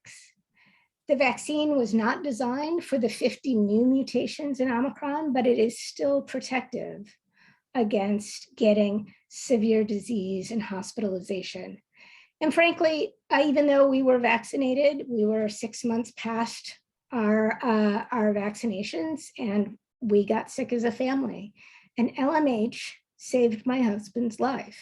The vaccine was not designed for the 50 new mutations in Omicron, but it is still protective against getting severe disease and hospitalization. And frankly, even though we were vaccinated, we were 6 months past our vaccinations, and we got sick as a family. And LMH saved my husband's life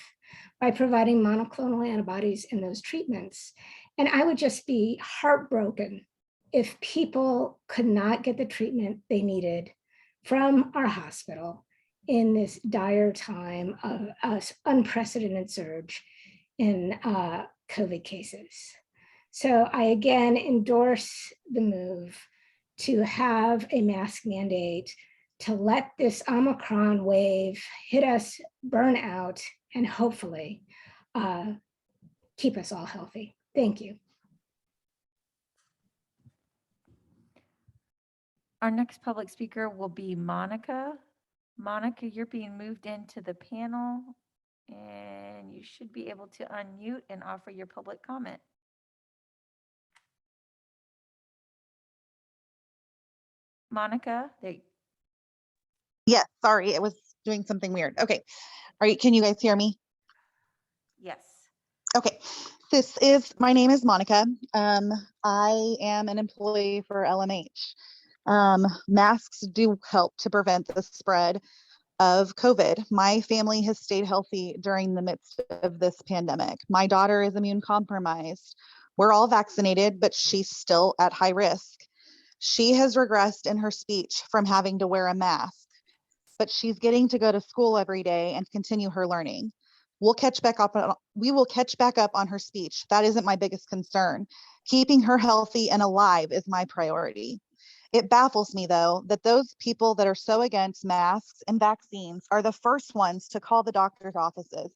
by providing monoclonal antibodies in those treatments. And I would just be heartbroken if people could not get the treatment they needed from our hospital in this dire time of unprecedented surge in COVID cases. So I again endorse the move to have a mask mandate, to let this Omicron wave hit us, burn out, and hopefully keep us all healthy. Thank you. Our next public speaker will be Monica. Monica, you're being moved into the panel and you should be able to unmute and offer your public comment. Monica, Yeah, sorry, it was doing something weird. Okay. All right, can you guys hear me? yes. Okay. My name is Monica. I am an employee for LMH. Masks do help to prevent the spread of COVID. My family has stayed healthy during the midst of this pandemic. My daughter is immune compromised. We're all vaccinated, but she's still at high risk. She has regressed in her speech from having to wear a mask, but she's getting to go to school every day and continue her learning. We will catch back up on her speech. That isn't my biggest concern. Keeping her healthy and alive is my priority. It baffles me, though, that those people that are so against masks and vaccines are the first ones to call the doctor's offices.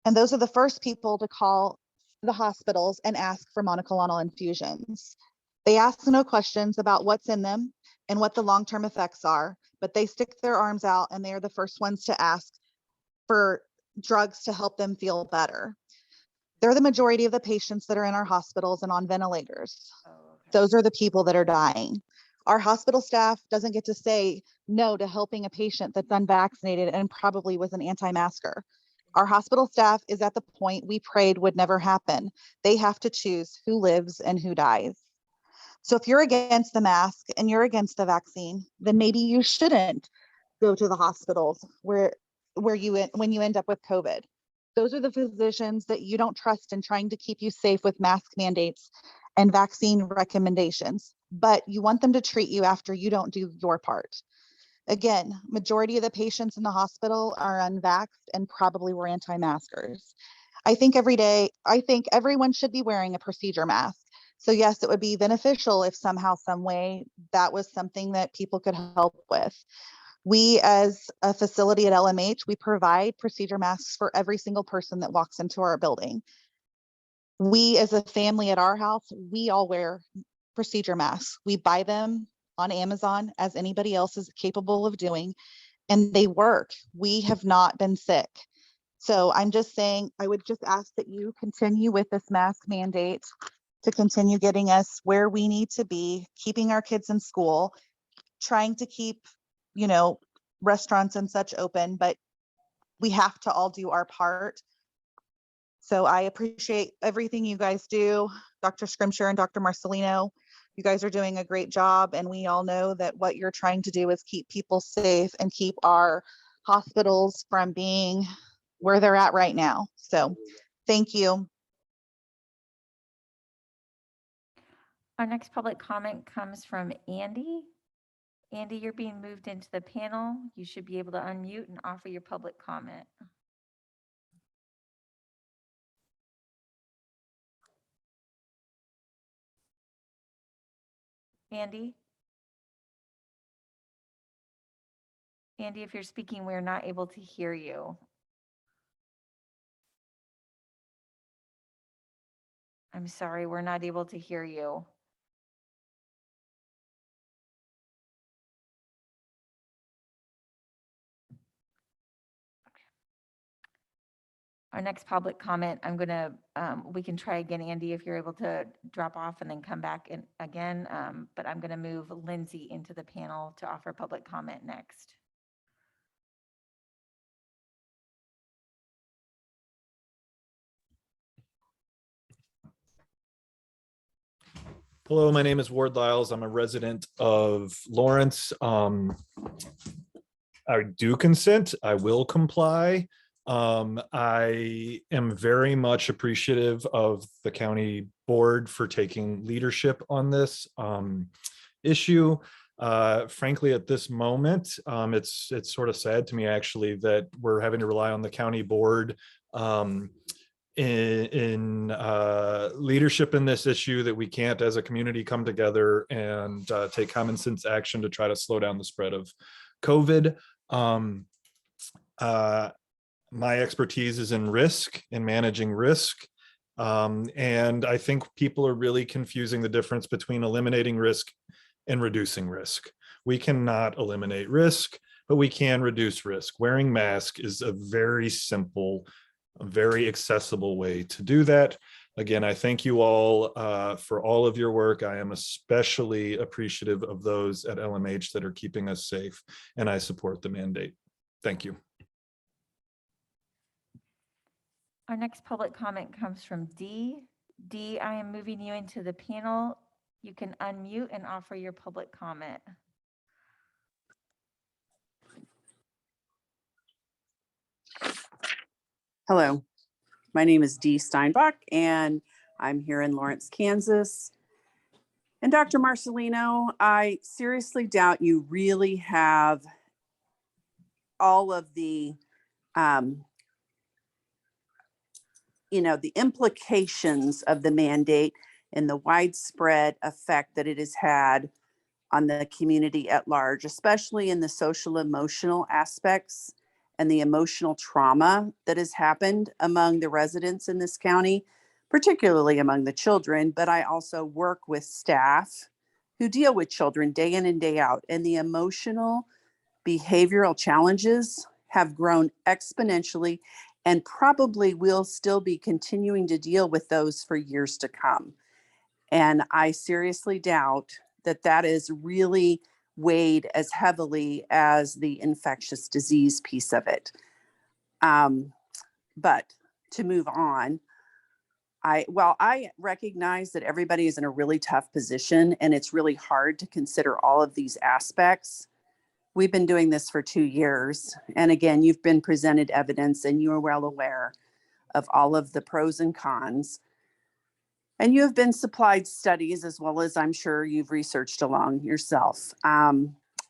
And those are the first people to call the hospitals and ask for monoclonal infusions. They ask no questions about what's in them and what the long-term effects are, but they stick their arms out and they are the first ones to ask for drugs to help them feel better. They're the majority of the patients that are in our hospitals and on ventilators. Those are the people that are dying. Our hospital staff doesn't get to say no to helping a patient that's unvaccinated and probably was an anti-masker. Our hospital staff is at the point we prayed would never happen. They have to choose who lives and who dies. So if you're against the mask and you're against the vaccine, then maybe you shouldn't go to the hospitals when you end up with COVID. Those are the physicians that you don't trust in trying to keep you safe with mask mandates and vaccine recommendations, but you want them to treat you after you don't do your part. Again, majority of the patients in the hospital are unvaxxed and probably were anti-maskers. I think everyone should be wearing a procedure mask. So yes, it would be beneficial if somehow, some way, that was something that people could help with. We, as a facility at LMH, we provide procedure masks for every single person that walks into our building. We, as a family at our house, we all wear procedure masks. We buy them on Amazon, as anybody else is capable of doing, and they work. We have not been sick. So I'm just saying, I would just ask that you continue with this mask mandate to continue getting us where we need to be, keeping our kids in school, trying to keep, restaurants and such open, but we have to all do our part. So I appreciate everything you guys do. Dr. Scrimshire and Dr. Marcelino, you guys are doing a great job. And we all know that what you're trying to do is keep people safe and keep our hospitals from being where they're at right now. So thank you. Our next public comment comes from Andy. Andy, you're being moved into the panel. You should be able to unmute and offer your public comment. Andy? Andy, if you're speaking, we're not able to hear you. I'm sorry, we're not able to hear you. Our next public comment, we can try again, Andy, if you're able to drop off and then come back in again, but I'm gonna move Lindsay into the panel to offer public comment next. Hello, my name is Ward Lyles. I'm a resident of Lawrence. I do consent. I will comply. I am very much appreciative of the county board for taking leadership on this issue. Frankly, at this moment, it's sort of sad to me actually that we're having to rely on the county board in leadership in this issue, that we can't as a community come together and take common sense action to try to slow down the spread of COVID. My expertise is in risk, in managing risk. And I think people are really confusing the difference between eliminating risk and reducing risk. We cannot eliminate risk, but we can reduce risk. Wearing masks is a very simple, very accessible way to do that. Again, I thank you all for all of your work. I am especially appreciative of those at LMH that are keeping us safe, and I support the mandate. Thank you. Our next public comment comes from D. D, I am moving you into the panel. You can unmute and offer your public comment. Hello, my name is Dee Steinbach, and I'm here in Lawrence, Kansas. And Dr. Marcelino, I seriously doubt you really have all of the, the implications of the mandate and the widespread effect that it has had on the community at large, especially in the social emotional aspects and the emotional trauma that has happened among the residents in this county, particularly among the children. But I also work with staff who deal with children day in and day out, and the emotional behavioral challenges have grown exponentially and probably will still be continuing to deal with those for years to come. And I seriously doubt that that is really weighed as heavily as the infectious disease piece of it. But to move on, I recognize that everybody is in a really tough position and it's really hard to consider all of these aspects. We've been doing this for 2 years. And again, you've been presented evidence and you are well aware of all of the pros and cons. And you have been supplied studies as well as I'm sure you've researched along yourself.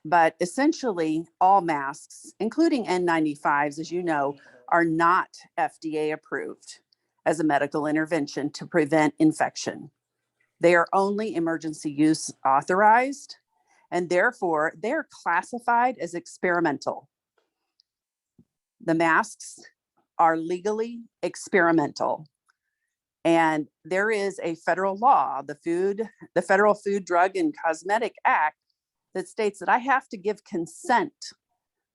But essentially all masks, including N95s, as you know, are not FDA approved as a medical intervention to prevent infection. They are only emergency use authorized, and therefore they're classified as experimental. The masks are legally experimental. And there is a federal law, the Federal Food, Drug, and Cosmetic Act, that states that I have to give consent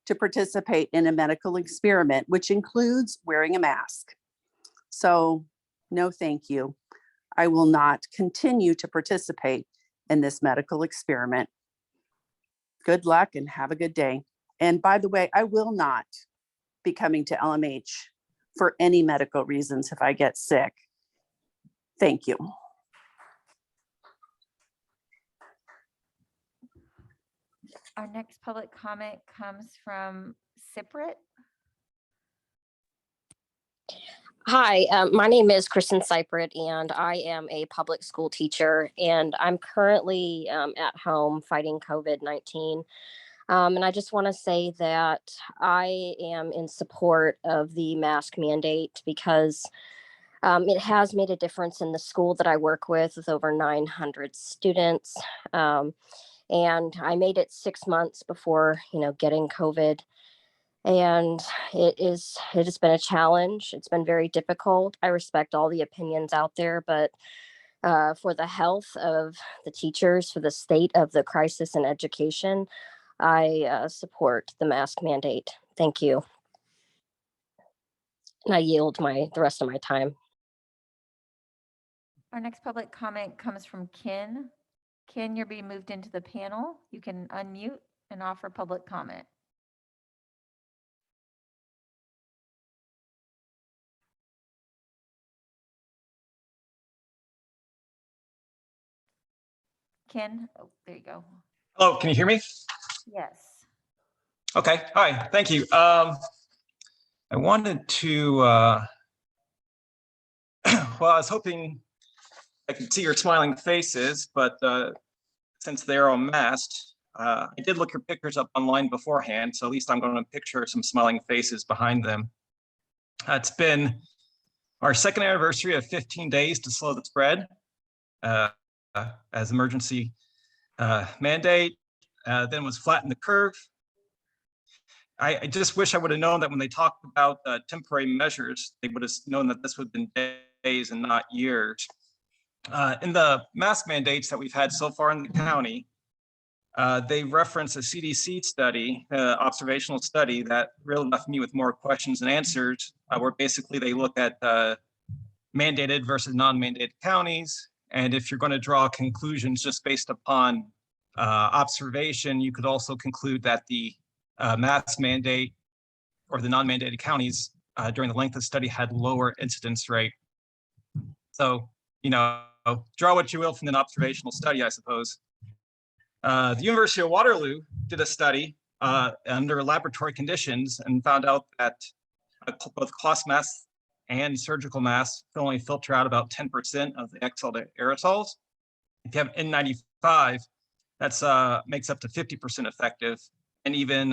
to participate in a medical experiment, which includes wearing a mask. So no, thank you. I will not continue to participate in this medical experiment. Good luck and have a good day. And by the way, I will not be coming to LMH for any medical reasons if I get sick. Thank you. Our next public comment comes from Cypriot. Hi, my name is Kristen Cypriot, and I am a public school teacher, and I'm currently at home fighting COVID-19. And I just want to say that I am in support of the mask mandate because it has made a difference in the school that I work with over 900 students. And I made it 6 months before, getting COVID. And it has been a challenge. It's been very difficult. I respect all the opinions out there, but for the health of the teachers, for the state of the crisis in education, I support the mask mandate. Thank you. And I yield the rest of my time. Our next public comment comes from Ken. Ken, you're being moved into the panel. You can unmute and offer public comment. Ken, oh, there you go. Hello, can you hear me? Yes. Okay, hi, thank you. I wanted to, well, I was hoping I could see your smiling faces, but since they're all masked, I did look your pictures up online beforehand, so at least I'm going to picture some smiling faces behind them. It's been our second anniversary of 15 days to slow the spread as emergency mandate, then was flatten the curve. I just wish I would have known that when they talked about temporary measures, they would have known that this would have been days and not years. In the mask mandates that we've had so far in the county, they reference a CDC study, observational study that really left me with more questions than answers, where basically they look at mandated versus non-mandated counties. And if you're going to draw conclusions just based upon observation, you could also conclude that the mask mandate or the non-mandated counties during the length of the study had lower incidence rate. So, you know, draw what you will from an observational study, I suppose. The University of Waterloo did a study under laboratory conditions and found out that both cloth masks and surgical masks can only filter out about 10% of the exhaled aerosols. If you have N95, that's makes up to 50% effective. And even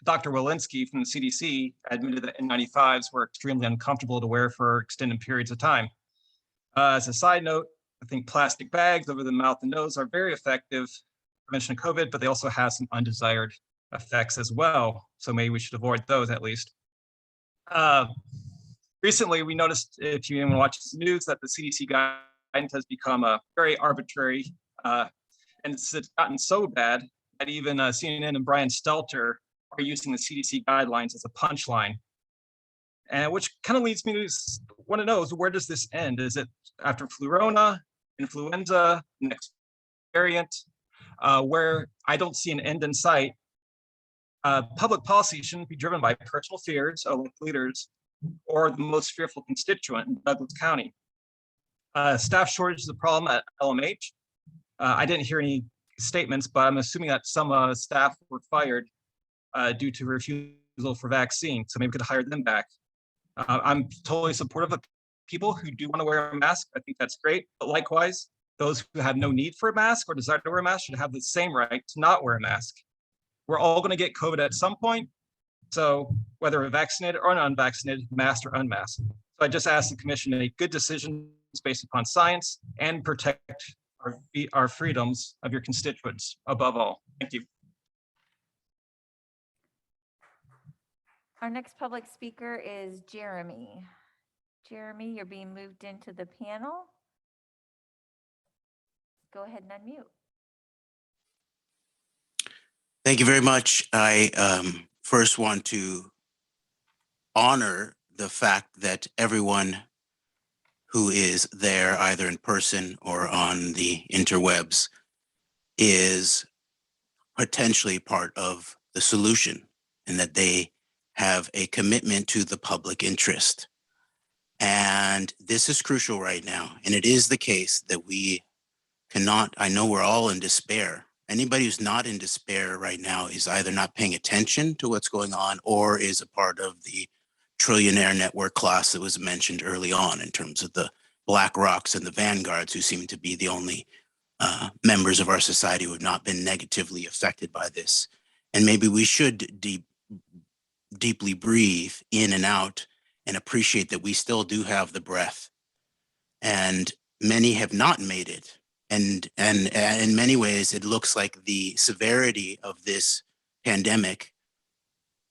Dr. Walensky from the CDC admitted that N95s were extremely uncomfortable to wear for extended periods of time. As a side note, I think plastic bags over the mouth and nose are very effective for prevention of COVID, but they also have some undesired effects as well. So maybe we should avoid those at least. Recently, we noticed, if you even watch the news, that the CDC guidance has become very arbitrary, and it's gotten so bad that even CNN and Brian Stelter are using the CDC guidelines as a punchline. And which kind of leads me to want to know is, where does this end? Is it after Flurona, influenza, next variant, where I don't see an end in sight? Public policy shouldn't be driven by personal fears of leaders or the most fearful constituent in Douglas County. Staff shortage is a problem at LMH. I didn't hear any statements, but I'm assuming that some staff were fired due to refusal for vaccine. So maybe we could hire them back. I'm totally supportive of people who do want to wear a mask. I think that's great. But likewise, those who have no need for a mask or desire to wear a mask should have the same right to not wear a mask. We're all going to get COVID at some point. So whether we're vaccinated or unvaccinated, masked or unmasked. So I just ask the commission to make good decisions based upon science and protect our freedoms of your constituents above all. Thank you. Our next public speaker is Jeremy. Jeremy, you're being moved into the panel. Go ahead and unmute. Thank you very much. I first want to honor the fact that everyone who is there, either in person or on the interwebs, is potentially part of the solution, and that they have a commitment to the public interest. And this is crucial right now. And it is the case that we cannot, I know we're all in despair. Anybody who's not in despair right now is either not paying attention to what's going on or is a part of the trillionaire network class that was mentioned early on, in terms of the Black Rocks and the Vanguards, who seem to be the only members of our society who have not been negatively affected by this. And maybe we should deeply breathe in and out and appreciate that we still do have the breath. And many have not made it. And in many ways, it looks like the severity of this pandemic,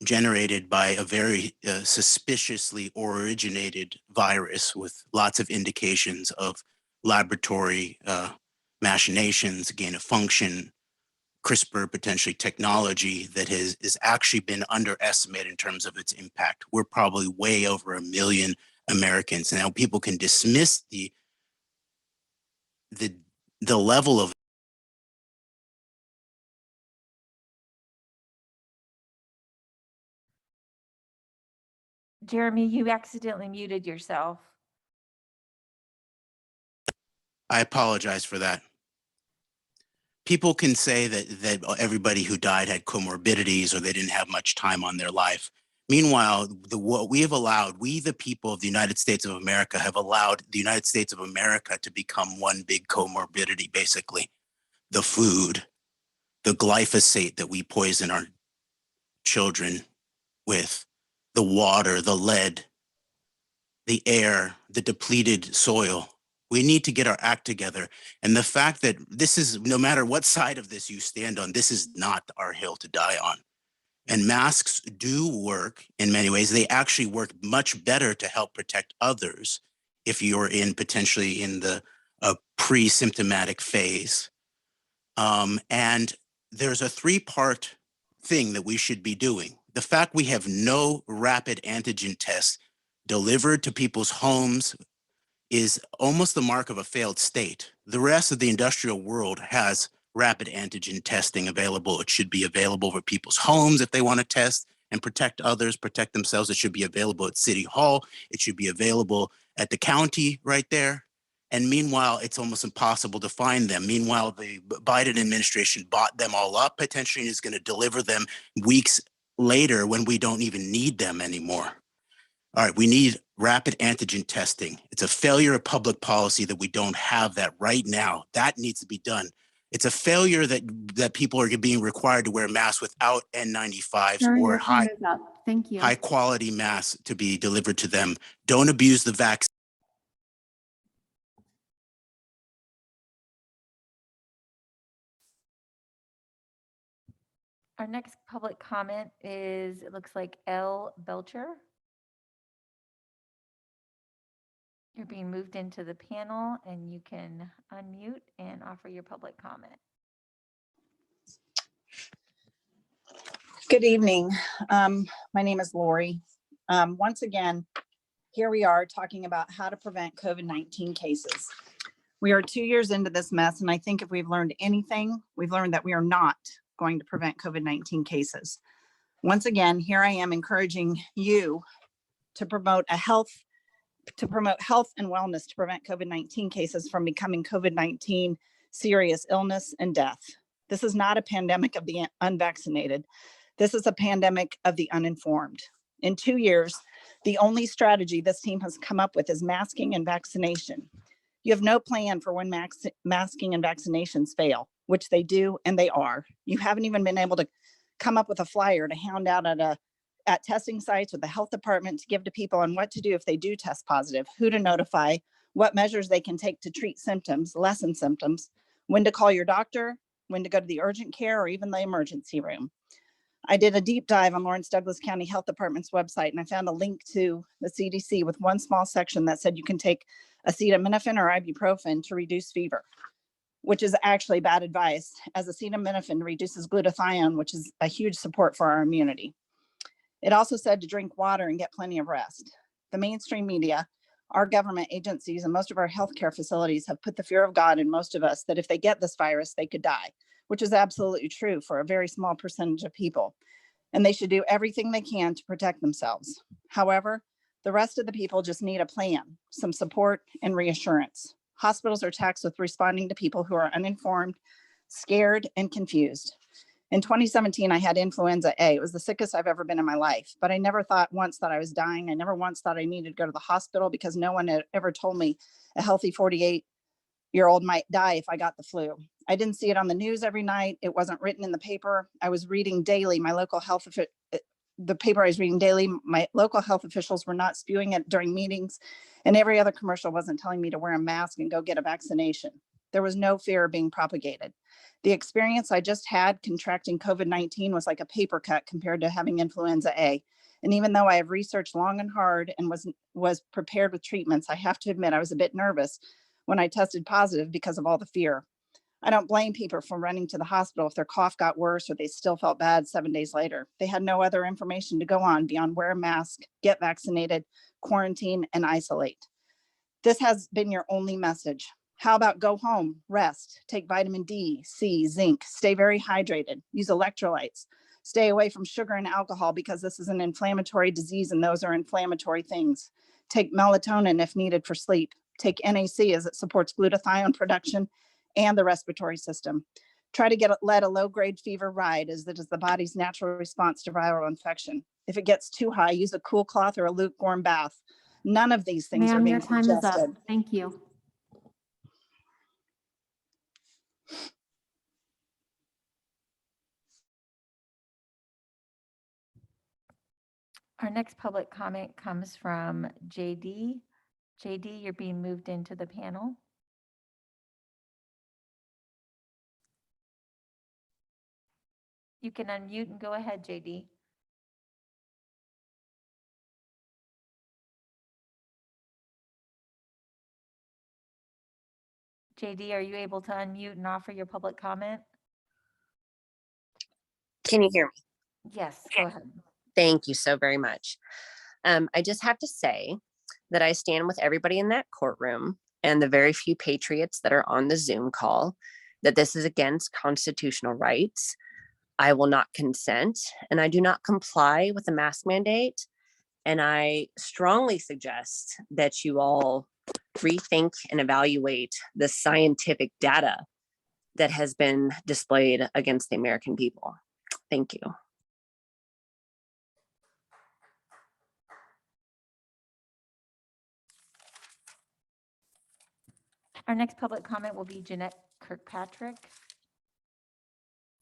generated by a very suspiciously originated virus with lots of indications of laboratory machinations, gain of function, CRISPR potentially technology that is actually been underestimated in terms of its impact. We're probably way over 1 million Americans. Now people can dismiss the level of Jeremy, you accidentally muted yourself. I apologize for that. People can say that everybody who died had comorbidities or they didn't have much time on their life. Meanwhile, what we have allowed, we the people of the United States of America have allowed the United States of America to become one big comorbidity, basically. The food, the glyphosate that we poison our children with, the water, the lead, the air, the depleted soil. We need to get our act together. And the fact that this is, no matter what side of this you stand on, this is not our hill to die on. And masks do work in many ways. They actually work much better to help protect others if you're potentially in the pre-symptomatic phase. And there's a 3-part thing that we should be doing. The fact we have no rapid antigen tests delivered to people's homes is almost the mark of a failed state. The rest of the industrial world has rapid antigen testing available. It should be available for people's homes if they want to test and protect others, protect themselves. It should be available at City Hall. It should be available at the county right there. And meanwhile, it's almost impossible to find them. Meanwhile, the Biden administration bought them all up potentially and is going to deliver them weeks later when we don't even need them anymore. All right, we need rapid antigen testing. It's a failure of public policy that we don't have that right now. That needs to be done. It's a failure that people are being required to wear masks without N95s Sir, or your time is up. Thank you. high quality masks to be delivered to them. Don't abuse the vaccine. Our next public comment is, it looks like L. Belcher. You're being moved into the panel and you can unmute and offer your public comment. Good evening. My name is Lori. Once again, here we are talking about how to prevent COVID-19 cases. We are 2 years into this mess, and I think if we've learned anything, we've learned that we are not going to prevent COVID-19 cases. Once again, here I am encouraging you to promote health and wellness to prevent COVID-19 cases from becoming COVID-19 serious illness and death. This is not a pandemic of the unvaccinated. This is a pandemic of the uninformed. In 2 years, the only strategy this team has come up with is masking and vaccination. You have no plan for when masking and vaccinations fail, which they do, and they are. You haven't even been able to come up with a flyer to hand out at testing sites with the health department to give to people on what to do if they do test positive, who to notify, what measures they can take to treat symptoms, lessen symptoms, when to call your doctor, when to go to the urgent care or even the emergency room. I did a deep dive on Lawrence Douglas County Health Department's website, and I found a link to the CDC with one small section that said you can take acetaminophen or ibuprofen to reduce fever, which is actually bad advice, as acetaminophen reduces glutathione, which is a huge support for our immunity. It also said to drink water and get plenty of rest. The mainstream media, our government agencies, and most of our healthcare facilities have put the fear of God in most of us that if they get this virus, they could die, which is absolutely true for a very small percentage of people. And they should do everything they can to protect themselves. However, the rest of the people just need a plan, some support and reassurance. Hospitals are taxed with responding to people who are uninformed, scared, and confused. In 2017, I had influenza A. It was the sickest I've ever been in my life, but I never thought once that I was dying. I never once thought I needed to go to the hospital because no one had ever told me a healthy 48-year-old might die if I got the flu. I didn't see it on the news every night. It wasn't written in the paper. I was reading daily. The paper I was reading daily, my local health officials were not spewing it during meetings, and every other commercial wasn't telling me to wear a mask and go get a vaccination. There was no fear being propagated. The experience I just had contracting COVID-19 was like a paper cut compared to having influenza A. And even though I have researched long and hard and was prepared with treatments, I have to admit I was a bit nervous when I tested positive because of all the fear. I don't blame people for running to the hospital if their cough got worse or they still felt bad 7 days later. They had no other information to go on beyond wear a mask, get vaccinated, quarantine, and isolate. This has been your only message. How about go home, rest, take vitamin D, C, zinc, stay very hydrated, use electrolytes, stay away from sugar and alcohol because this is an inflammatory disease and those are inflammatory things. Take melatonin if needed for sleep. Take NAC as it supports glutathione production and the respiratory system. Try to let a low-grade fever ride as that is the body's natural response to viral infection. If it gets too high, use a cool cloth or a lukewarm bath. None of these things are Ma'am, your being time is up. suggested. Thank you. Our next public comment comes from JD. JD, you're being moved into the panel. You can unmute and go ahead, JD. JD, are you able to unmute and offer your public comment? Can you hear me? Yes, go ahead. Thank you so very much. I just have to say that I stand with everybody in that courtroom and the very few patriots that are on the Zoom call, that this is against constitutional rights. I will not consent, and I do not comply with the mask mandate. And I strongly suggest that you all rethink and evaluate the scientific data that has been displayed against the American people. Thank you. Our next public comment will be Jeanette Kirkpatrick.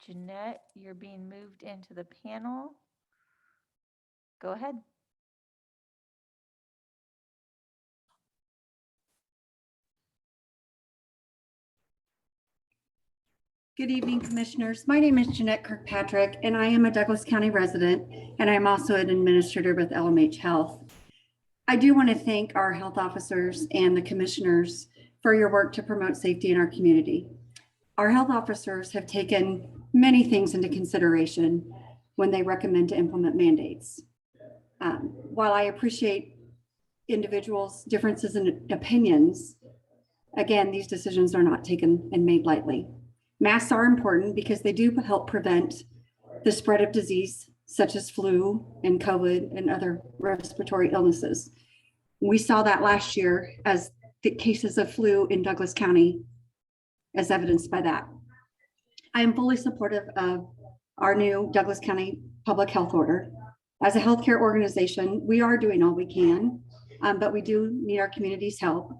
Jeanette, you're being moved into the panel. Go ahead. Good evening, Commissioners. My name is Jeanette Kirkpatrick, and I am a Douglas County resident, and I'm also an administrator with LMH Health. I do want to thank our health officers and the commissioners for your work to promote safety in our community. Our health officers have taken many things into consideration when they recommend to implement mandates. While I appreciate individuals' differences in opinions, again, these decisions are not taken and made lightly. Masks are important because they do help prevent the spread of disease such as flu and COVID and other respiratory illnesses. We saw that last year as the cases of flu in Douglas County, as evidenced by that. I am fully supportive of our new Douglas County Public Health Order. As a healthcare organization, we are doing all we can, but we do need our community's help.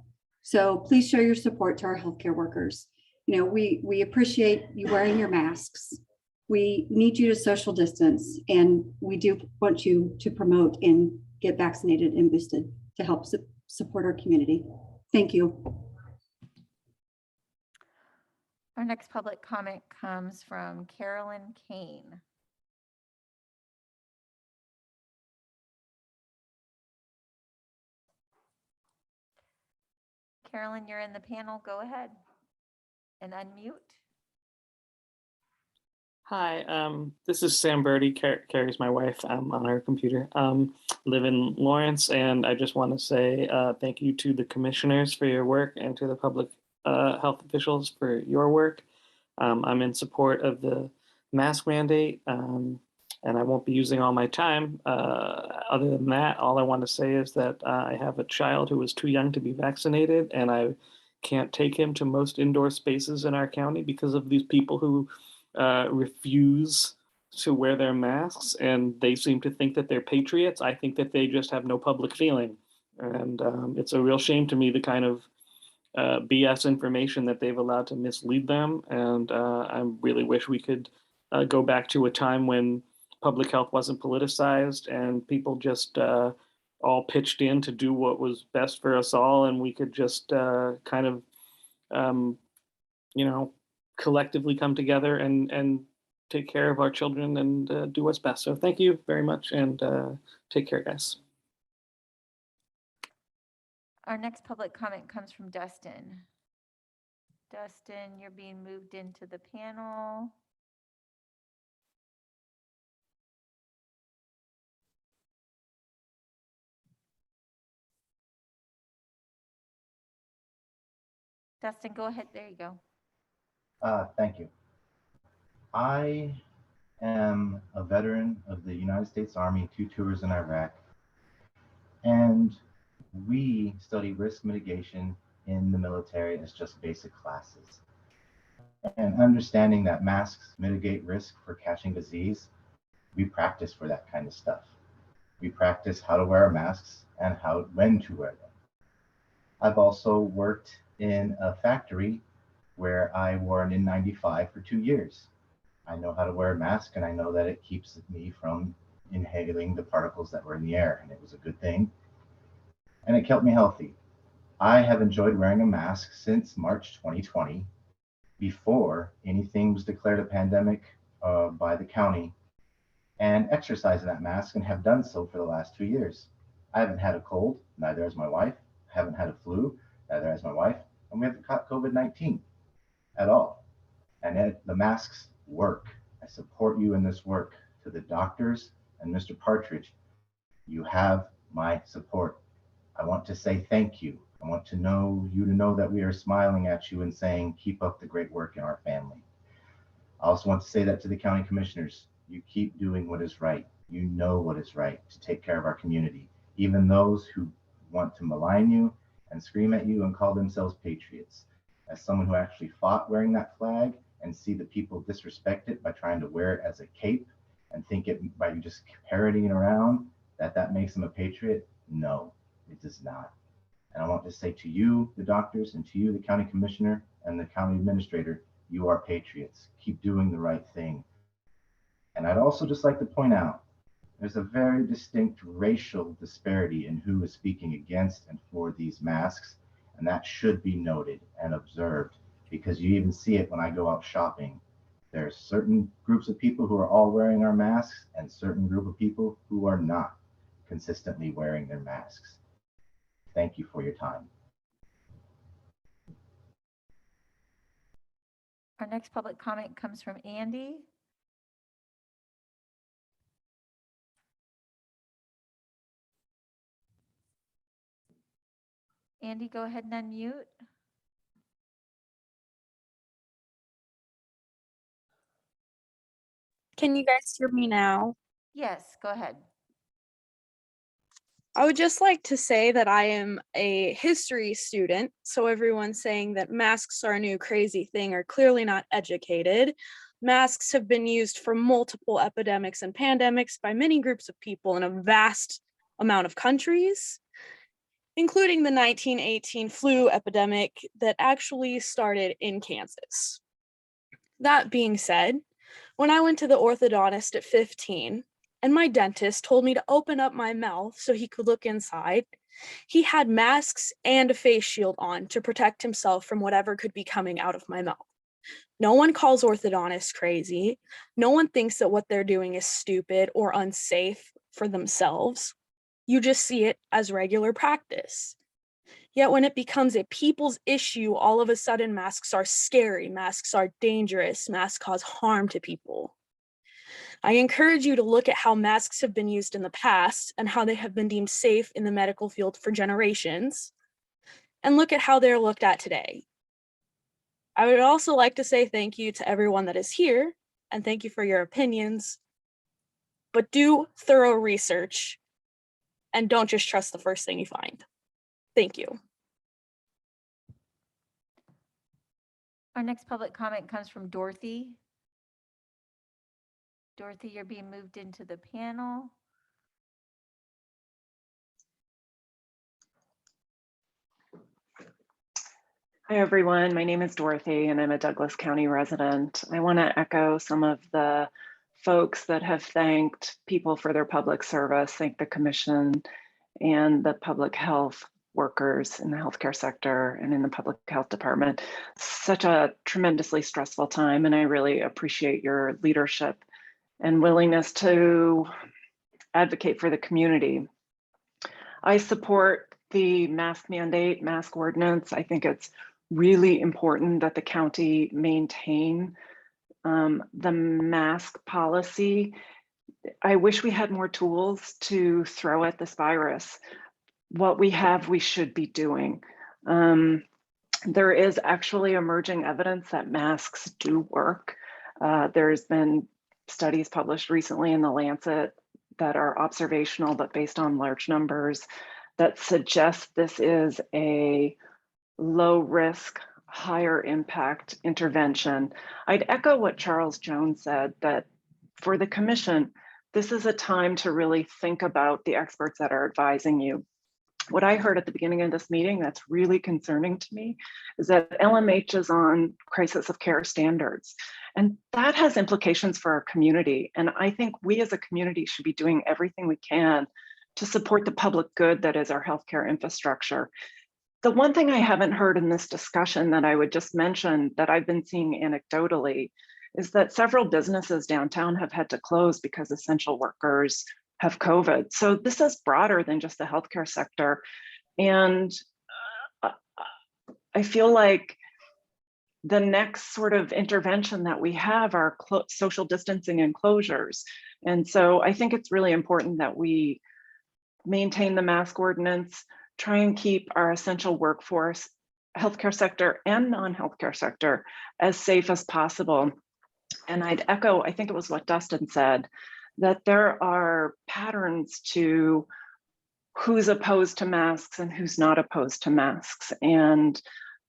So please show your support to our healthcare workers. You know, we appreciate you wearing your masks. We need you to social distance, and we do want you to promote and get vaccinated and boosted to help support our community. Thank you. Our next public comment comes from Carolyn Kane. Carolyn, you're in the panel. Go ahead and unmute. Hi, this is Sam Birdie, Carrie's my wife. I'm on her computer. Live in Lawrence, and I just want to say thank you to the commissioners for your work and to the public health officials for your work. I'm in support of the mask mandate, and I won't be using all my time. Other than that, all I want to say is that I have a child who is too young to be vaccinated, and I can't take him to most indoor spaces in our county because of these people who refuse to wear their masks, and they seem to think that they're patriots. I think that they just have no public feeling, and it's a real shame to me the kind of BS information that they've allowed to mislead them. And I really wish we could go back to a time when public health wasn't politicized and people just all pitched in to do what was best for us all, and we could just kind of collectively come together and take care of our children and do what's best. So thank you very much, and take care, guys. Our next public comment comes from Dustin. Dustin, you're being moved into the panel. Dustin, go ahead. There you go. Thank you. I am a veteran of the United States Army, 2 tours in Iraq, and we study risk mitigation in the military as just basic classes. and understanding that masks mitigate risk for catching disease, we practice for that kind of stuff. We practice how to wear our masks and when to wear them. I've also worked in a factory where I wore an N95 for 2 years. I know how to wear a mask, and I know that it keeps me from inhaling the particles that were in the air, and it was a good thing. And it kept me healthy. I have enjoyed wearing a mask since March 2020, before anything was declared a pandemic by the county, and exercising that mask, and have done so for the last 2 years. I haven't had a cold, neither has my wife. I haven't had a flu, neither has my wife, and we haven't caught COVID-19 at all. And the masks work. I support you in this work. To the doctors and Mr. Partridge, you have my support. I want to say thank you. I want to know you to know that we are smiling at you and saying, keep up the great work in our family. I also want to say that to the county commissioners, you keep doing what is right. You know what is right to take care of our community, even those who want to malign you and scream at you and call themselves patriots. As someone who actually fought wearing that flag and see the people disrespect it by trying to wear it as a cape and think it by just parodying it around, that makes them a patriot. No, it does not. And I want to say to you, the doctors, and to you, the county commissioner and the county administrator, you are patriots. Keep doing the right thing. And I'd also just like to point out, there's a very distinct racial disparity in who is speaking against and for these masks. And that should be noted and observed, because you even see it when I go out shopping. There's certain groups of people who are all wearing our masks and certain group of people who are not consistently wearing their masks. Thank you for your time. Our next public comment comes from Andy. Andy, go ahead and unmute. Can you guys hear me now? Yes, go ahead. I would just like to say that I am a history student, so everyone saying that masks are a new crazy thing are clearly not educated. Masks have been used for multiple epidemics and pandemics by many groups of people in a vast amount of countries, including the 1918 flu epidemic that actually started in Kansas. That being said, when I went to the orthodontist at 15, and my dentist told me to open up my mouth so he could look inside, he had masks and a face shield on to protect himself from whatever could be coming out of my mouth. No one calls orthodontists crazy. No one thinks that what they're doing is stupid or unsafe for themselves. You just see it as regular practice. Yet when it becomes a people's issue, all of a sudden masks are scary, masks are dangerous, masks cause harm to people. I encourage you to look at how masks have been used in the past and how they have been deemed safe in the medical field for generations, and look at how they're looked at today. I would also like to say thank you to everyone that is here, and thank you for your opinions, but do thorough research and don't just trust the first thing you find. Thank you. Our next public comment comes from Dorothy. Dorothy, you're being moved into the panel. Hi, everyone. My name is Dorothy, and I'm a Douglas County resident. I want to echo some of the folks that have thanked people for their public service, thank the commission and the public health workers in the healthcare sector and in the public health department. Such a tremendously stressful time, and I really appreciate your leadership and willingness to advocate for the community. I support the mask mandate, mask ordinance. I think it's really important that the county maintain the mask policy. I wish we had more tools to throw at this virus. What we have, we should be doing. There is actually emerging evidence that masks do work. There's been studies published recently in the Lancet that are observational, but based on large numbers, that suggest this is a low risk, higher impact intervention. I'd echo what Charles Jones said, that for the commission, this is a time to really think about the experts that are advising you. What I heard at the beginning of this meeting that's really concerning to me is that LMH is on crisis of care standards. And that has implications for our community. And I think we as a community should be doing everything we can to support the public good that is our healthcare infrastructure. The one thing I haven't heard in this discussion that I would just mention that I've been seeing anecdotally is that several businesses downtown have had to close because essential workers have COVID. So this is broader than just the healthcare sector. And I feel like the next sort of intervention that we have are social distancing and closures. And so I think it's really important that we maintain the mask ordinance, try and keep our essential workforce, healthcare sector and non-healthcare sector, as safe as possible. And I'd echo, I think it was what Dustin said, that there are patterns to who's opposed to masks and who's not opposed to masks. And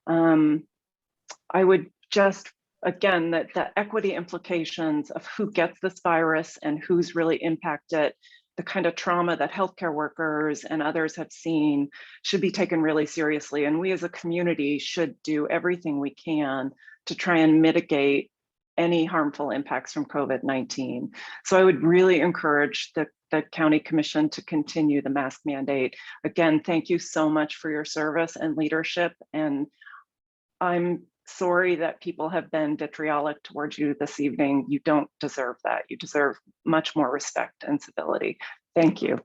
I would just, again, that the equity implications of who gets this virus and who's really impacted, the kind of trauma that healthcare workers and others have seen should be taken really seriously. And we as a community should do everything we can to try and mitigate any harmful impacts from COVID-19. So I would really encourage the County Commission to continue the mask mandate. Again, thank you so much for your service and leadership. And I'm sorry that people have been vitriolic towards you this evening. You don't deserve that. You deserve much more respect and civility. Thank you.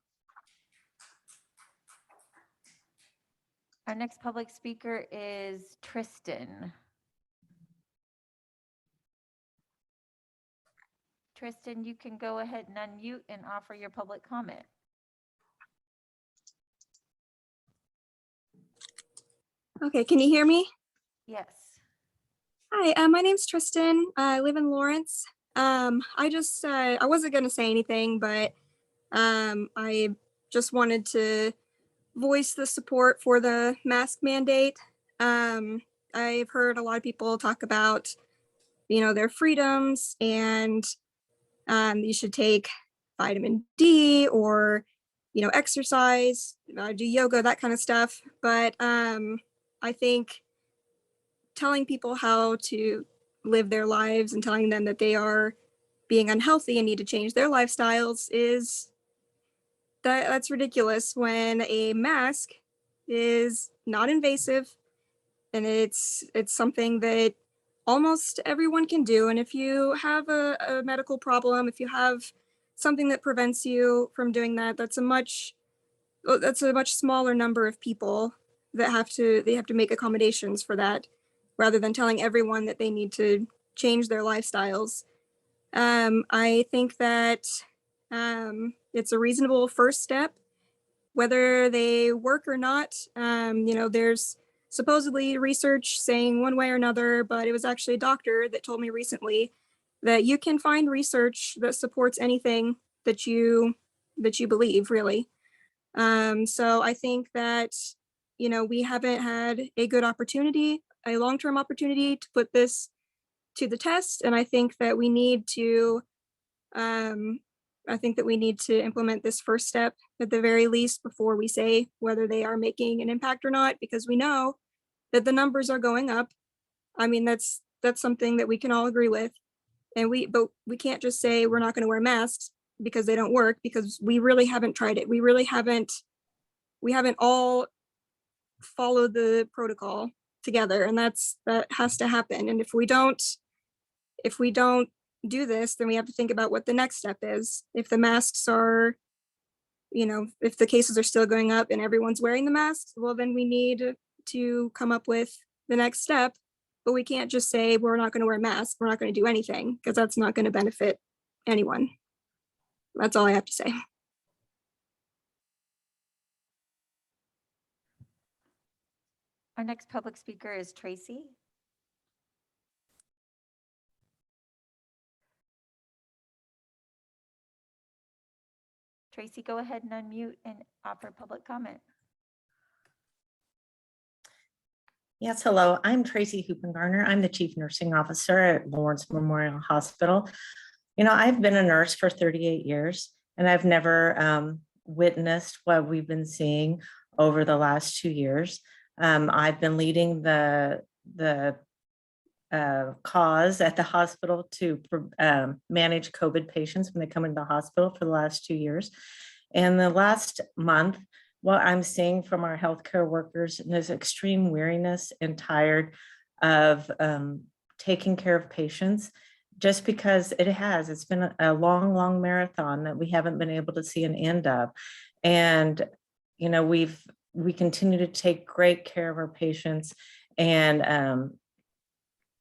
Our next public speaker is Tristan. Tristan, you can go ahead and unmute and offer your public comment. Okay, can you hear me? Yes. Hi, my name's Tristan. I live in Lawrence. I wasn't going to say anything, but I just wanted to voice the support for the mask mandate. I've heard a lot of people talk about, their freedoms and you should take vitamin D or, exercise, do yoga, that kind of stuff. But I think telling people how to live their lives and telling them that they are being unhealthy and need to change their lifestyles that's ridiculous when a mask is not invasive and it's something that almost everyone can do. And if you have a medical problem, if you have something that prevents you from doing that, that's a much smaller number of people that have to make accommodations for that, rather than telling everyone that they need to change their lifestyles. I think that it's a reasonable first step, whether they work or not. There's supposedly research saying one way or another, but it was actually a doctor that told me recently that you can find research that supports anything that you believe, really. So I think that, we haven't had a good opportunity, a long-term opportunity to put this to the test. And I think that we need to implement this first step at the very least before we say whether they are making an impact or not, because we know that the numbers are going up. I mean, that's something that we can all agree with. But we can't just say we're not going to wear masks because they don't work, because we really haven't tried it. We haven't all followed the protocol together, and that has to happen. And if we don't do this, then we have to think about what the next step is. If the masks are, if the cases are still going up and everyone's wearing the masks, well, then we need to come up with the next step. But we can't just say we're not going to wear masks, we're not going to do anything, because that's not going to benefit anyone. That's all I have to say. Our next public speaker is Tracy. Tracy, go ahead and unmute and offer public comment. Yes, hello. I'm Tracy Hoopengarner. I'm the Chief Nursing Officer at Lawrence Memorial Hospital. You know, I've been a nurse for 38 years, and I've never witnessed what we've been seeing over the last 2 years. I've been leading the cause at the hospital to manage COVID patients when they come into the hospital for the last 2 years. And the last month, what I'm seeing from our healthcare workers is extreme weariness and tired of taking care of patients, just because it's been a long, long marathon that we haven't been able to see an end of. And, you know, we continue to take great care of our patients, and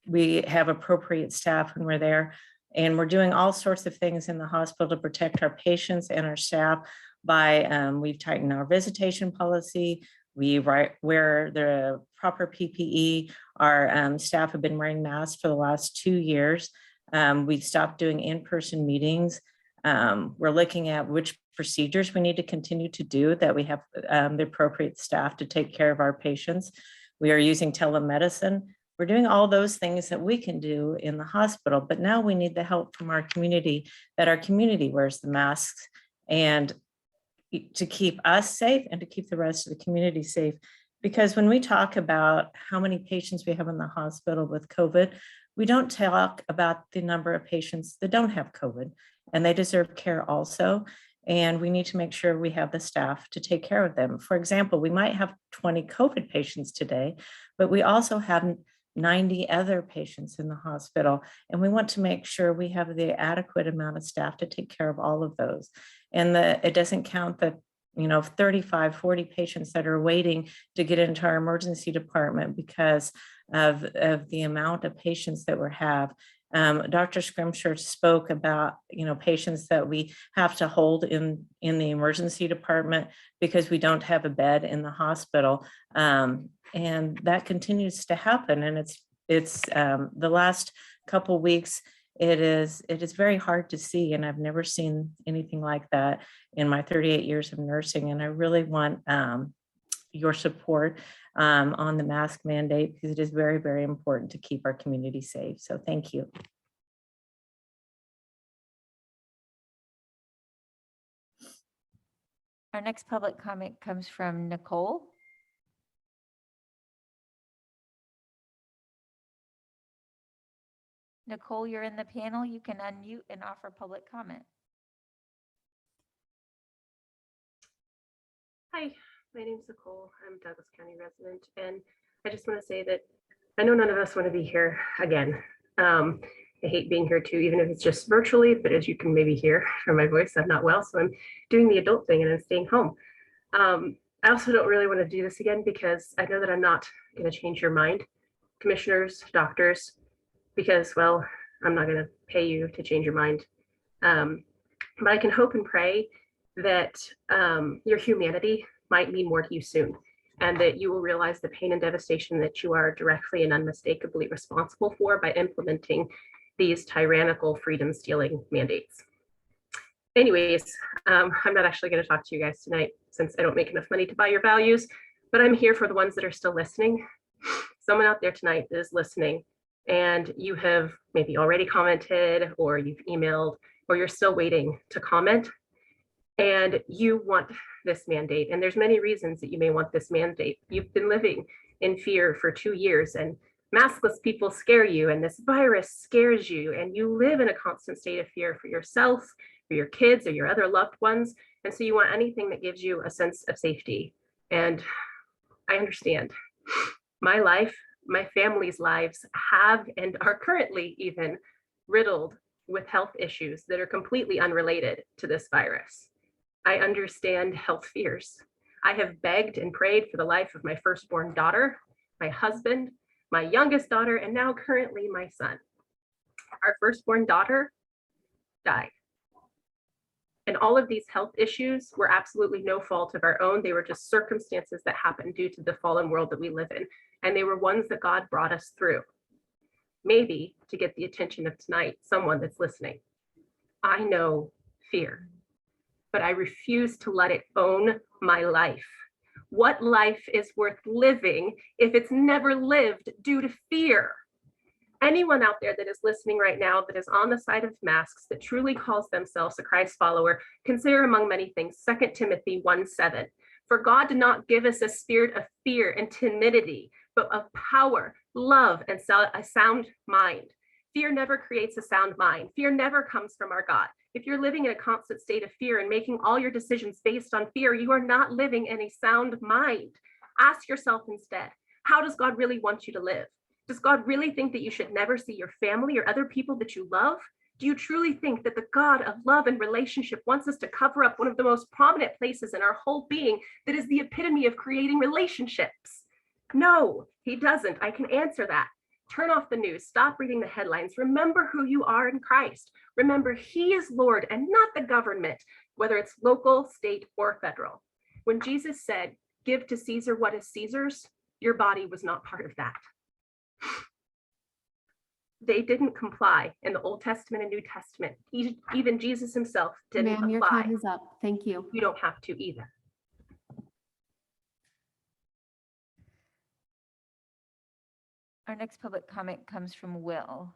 we have appropriate staff when we're there. And we're doing all sorts of things in the hospital to protect our patients and our staff by, we've tightened our visitation policy. We wear the proper PPE. Our staff have been wearing masks for the last 2 years. We've stopped doing in-person meetings. We're looking at which procedures we need to continue to do, that we have the appropriate staff to take care of our patients. We are using telemedicine. We're doing all those things that we can do in the hospital, but now we need the help from our community, that our community wears the masks, and to keep us safe and to keep the rest of the community safe. Because when we talk about how many patients we have in the hospital with COVID, we don't talk about the number of patients that don't have COVID, and they deserve care also. And we need to make sure we have the staff to take care of them. For example, we might have 20 COVID patients today, but we also have 90 other patients in the hospital. And we want to make sure we have the adequate amount of staff to take care of all of those. And it doesn't count the 35, 40 patients that are waiting to get into our emergency department because of the amount of patients that we have. Dr. Scrimshire spoke about, patients that we have to hold in the emergency department because we don't have a bed in the hospital. And that continues to happen. And it's the last couple weeks, it is very hard to see. And I've never seen anything like that in my 38 years of nursing. And I really want your support on the mask mandate, because it is very, very important to keep our community safe. So thank you. Our next public comment comes from Nicole. Nicole, you're in the panel. You can unmute and offer public comment. Hi, my name is Nicole. I'm a Douglas County resident, and I just want to say that I know none of us want to be here again. I hate being here too, even if it's just virtually, but as you can maybe hear from my voice, I'm not well, so I'm doing the adult thing and I'm staying home. I also don't really want to do this again because I know that I'm not going to change your mind, commissioners, doctors, because, well, I'm not going to pay you to change your mind. But I can hope and pray that your humanity might mean more to you soon, and that you will realize the pain and devastation that you are directly and unmistakably responsible for by implementing these tyrannical freedom-stealing mandates. Anyways, I'm not actually going to talk to you guys tonight since I don't make enough money to buy your values, but I'm here for the ones that are still listening. Someone out there tonight that is listening, and you have maybe already commented, or you've emailed, or you're still waiting to comment, and you want this mandate. And there's many reasons that you may want this mandate. You've been living in fear for 2 years, and maskless people scare you, and this virus scares you, and you live in a constant state of fear for yourself, for your kids, or your other loved ones. And so you want anything that gives you a sense of safety. And I understand. My life, my family's lives have and are currently even riddled with health issues that are completely unrelated to this virus. I understand health fears. I have begged and prayed for the life of my firstborn daughter, my husband, my youngest daughter, and now currently my son. Our firstborn daughter died. And all of these health issues were absolutely no fault of our own. They were just circumstances that happened due to the fallen world that we live in. And they were ones that God brought us through. Maybe to get the attention of tonight, someone that's listening. I know fear, but I refuse to let it own my life. What life is worth living if it's never lived due to fear? Anyone out there that is listening right now that is on the side of masks, that truly calls themselves a Christ follower, consider among many things 2 Timothy 1:7. For God did not give us a spirit of fear and timidity, but of power, love, and a sound mind. Fear never creates a sound mind. Fear never comes from our God. If you're living in a constant state of fear and making all your decisions based on fear, you are not living in a sound mind. Ask yourself instead, how does God really want you to live? Does God really think that you should never see your family or other people that you love? Do you truly think that the God of love and relationship wants us to cover up one of the most prominent places in our whole being that is the epitome of creating relationships? No, he doesn't. I can answer that. Turn off the news. Stop reading the headlines. Remember who you are in Christ. Remember, he is Lord and not the government, whether it's local, state, or federal. When Jesus said, give to Caesar what is Caesar's, your body was not part of that. They didn't comply in the Old Testament and New Testament. Even Jesus himself didn't Ma'am, your apply. time is up. Thank you. You don't have to either. Our next public comment comes from Will.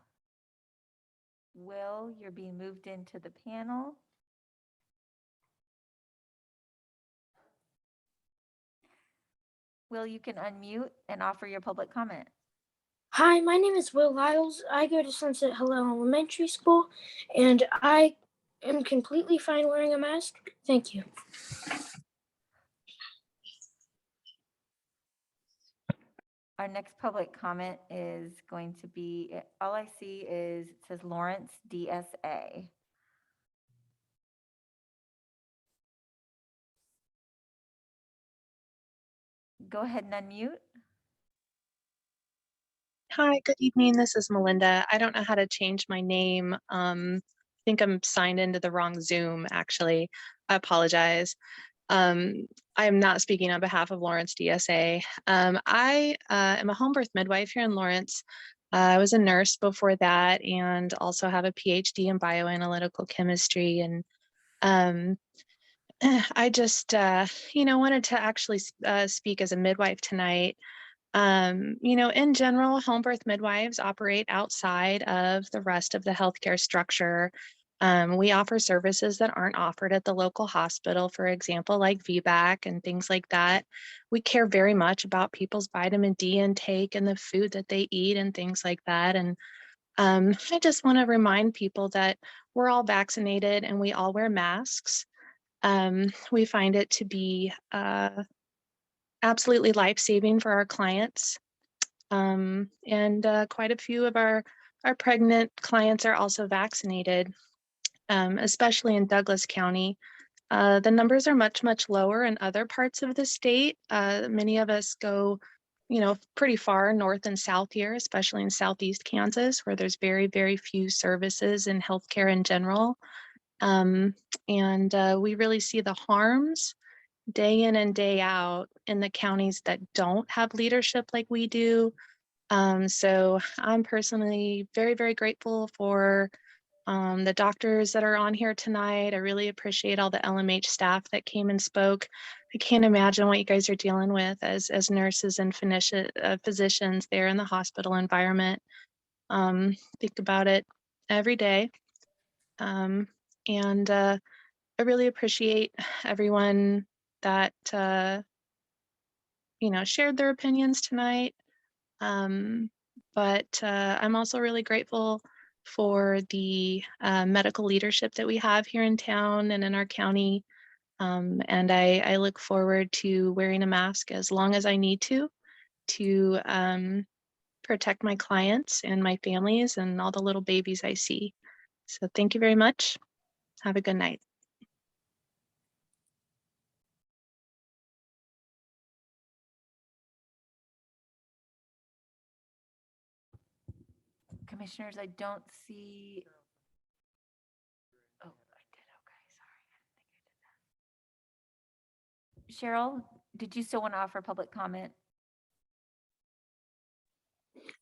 Will, you're being moved into the panel. Will, you can unmute and offer your public comment. Hi, my name is Will Lyles. I go to Sunset Hill Elementary School, and I am completely fine wearing a mask. Thank you. Our next public comment is going to be, all I see is, it says Lawrence DSA. Go ahead and unmute. Hi, good evening. This is Melinda. I don't know how to change my name. I think I'm signed into the wrong Zoom, actually. I apologize. I am not speaking on behalf of Lawrence DSA. I am a home birth midwife here in Lawrence. I was a nurse before that and also have a PhD in bioanalytical chemistry. And I just, wanted to actually speak as a midwife tonight. In general, home birth midwives operate outside of the rest of the healthcare structure. We offer services that aren't offered at the local hospital, for example, like VBAC and things like that. We care very much about people's vitamin D intake and the food that they eat and things like that. And I just want to remind people that we're all vaccinated and we all wear masks. We find it to be absolutely life-saving for our clients. And quite a few of our pregnant clients are also vaccinated, especially in Douglas County. The numbers are much, much lower in other parts of the state. Many of us go, pretty far north and south here, especially in Southeast Kansas, where there's very, very few services in healthcare in general. We really see the harms day in and day out in the counties that don't have leadership like we do. So I'm personally very, very grateful for the doctors that are on here tonight. I really appreciate all the LMH staff that came and spoke. I can't imagine what you guys are dealing with as nurses and physicians there in the hospital environment. Think about it every day. I really appreciate everyone that shared their opinions tonight. But I'm also really grateful for the medical leadership that we have here in town and in our county. And I look forward to wearing a mask as long as I need to protect my clients and my families and all the little babies I see. So thank you very much. Have a good night. Commissioners, I don't see. Oh, I did. Okay, sorry. I didn't think I did that. Cheryl, did you still want to offer public comment?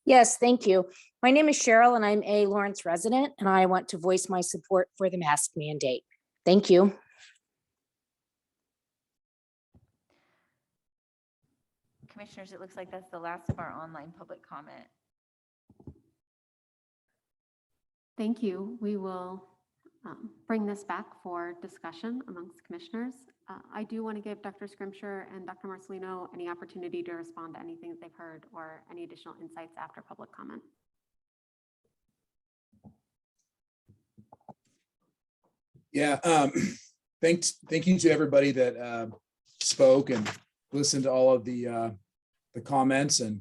Yes, thank you. My name is Cheryl and I'm a Lawrence resident and I want to voice my support for the mask mandate. Thank you. Commissioners, it looks like that's the last of our online public comment. Thank you. We will bring this back for discussion amongst commissioners. I do want to give Dr. Scrimshire and Dr. Marcelino any opportunity to respond to anything that they've heard or any additional insights after public comment. Yeah, thank you to everybody that spoke and listened to all of the comments, and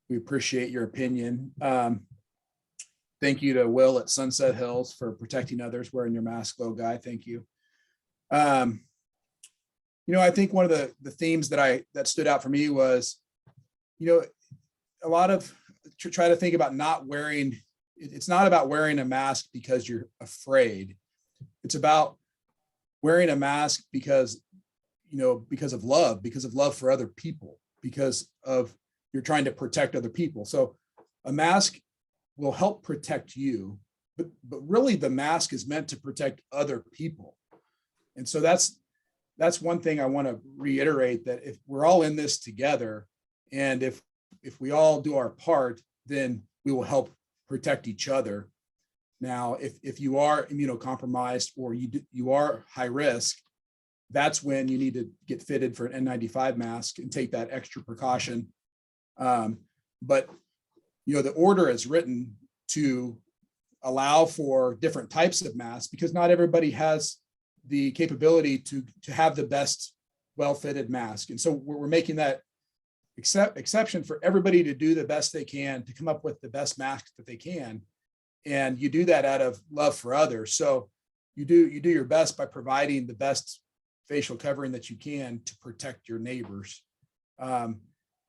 we appreciate your opinion. Thank you to Will at Sunset Hills for protecting others, wearing your mask, low guy. Thank you. I think one of the themes that stood out for me was, a lot of try to think about not wearing. It's not about wearing a mask because you're afraid. It's about wearing a mask because of love for other people, because of you're trying to protect other people. So a mask will help protect you, but really the mask is meant to protect other people. And so that's one thing I want to reiterate, that if we're all in this together, and if we all do our part, then we will help protect each other. Now, if you are immunocompromised or you are high risk, that's when you need to get fitted for an N95 mask and take that extra precaution. But the order is written to allow for different types of masks, because not everybody has the capability to have the best well-fitted mask. And so we're making that exception for everybody to do the best they can, to come up with the best mask that they can. And you do that out of love for others. So you do your best by providing the best facial covering that you can to protect your neighbors. And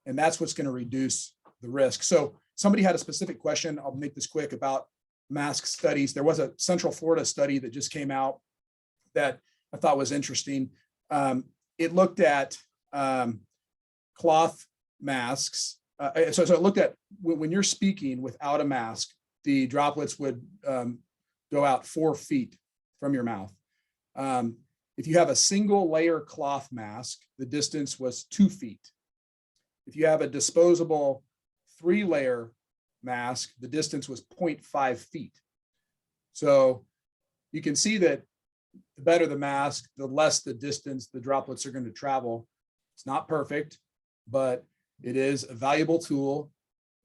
that's what's going to reduce the risk. So somebody had a specific question. I'll make this quick about mask studies. There was a Central Florida study that just came out that I thought was interesting. It looked at cloth masks. So it looked at when you're speaking without a mask, the droplets would go out 4 feet from your mouth. If you have a single layer cloth mask, the distance was 2 feet. If you have a disposable 3-layer mask, the distance was 0.5 feet. So you can see that the better the mask, the less the distance the droplets are going to travel. It's not perfect, but it is a valuable tool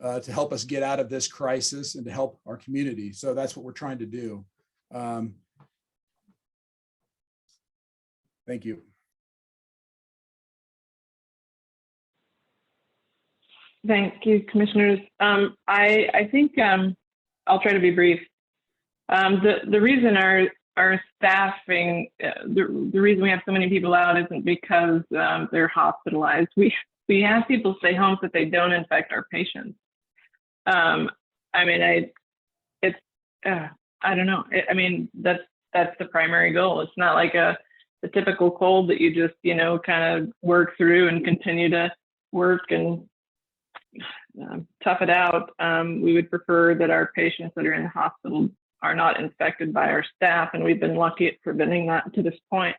to help us get out of this crisis and to help our community. So that's what we're trying to do. Thank you. Thank you, commissioners. I think I'll try to be brief. The reason our staffing, the reason we have so many people out isn't because they're hospitalized. We have people stay home so that they don't infect our patients. I don't know. That's the primary goal. It's not like a typical cold that you just, kind of work through and continue to work and tough it out. We would prefer that our patients that are in the hospital are not infected by our staff, and we've been lucky at preventing that to this point.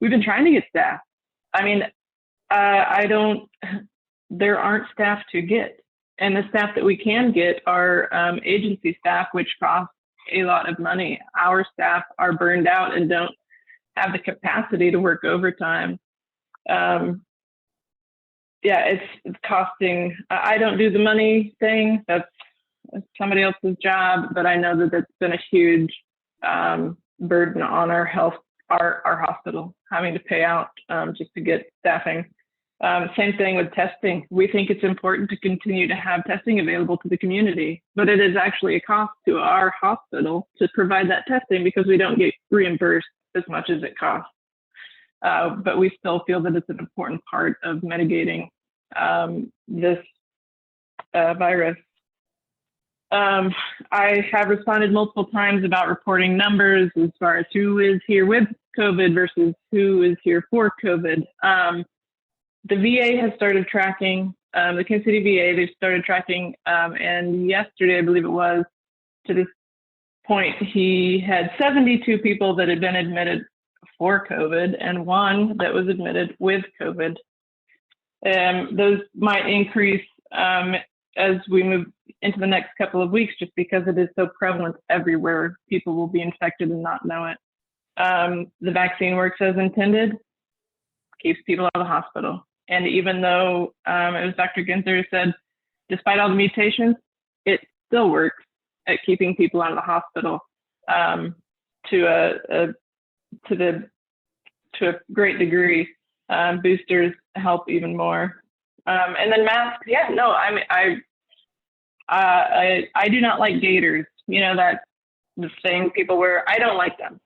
We've been trying to get staff. There aren't staff to get, and the staff that we can get are agency staff, which costs a lot of money. Our staff are burned out and don't have the capacity to work overtime. It's costing. I don't do the money thing. That's somebody else's job, but I know that it's been a huge burden on our hospital, having to pay out just to get staffing. Same thing with testing. We think it's important to continue to have testing available to the community, but it is actually a cost to our hospital to provide that testing because we don't get reimbursed as much as it costs. But we still feel that it's an important part of mitigating this virus. I have responded multiple times about reporting numbers as far as who is here with COVID versus who is here for COVID. The VA has started tracking, the Kansas City VA, they've started tracking, and yesterday, I believe it was, to this point, he had 72 people that had been admitted for COVID and 1 that was admitted with COVID. Those might increase as we move into the next couple of weeks, just because it is so prevalent everywhere. People will be infected and not know it. The vaccine works as intended, keeps people out of the hospital. And even though it was Dr. Ginther who said, despite all the mutations, it still works at keeping people out of the hospital to a great degree. Boosters help even more. And then masks, yeah, no, I mean, I do not like gaiters. You know, that the thing people wear, I don't like them.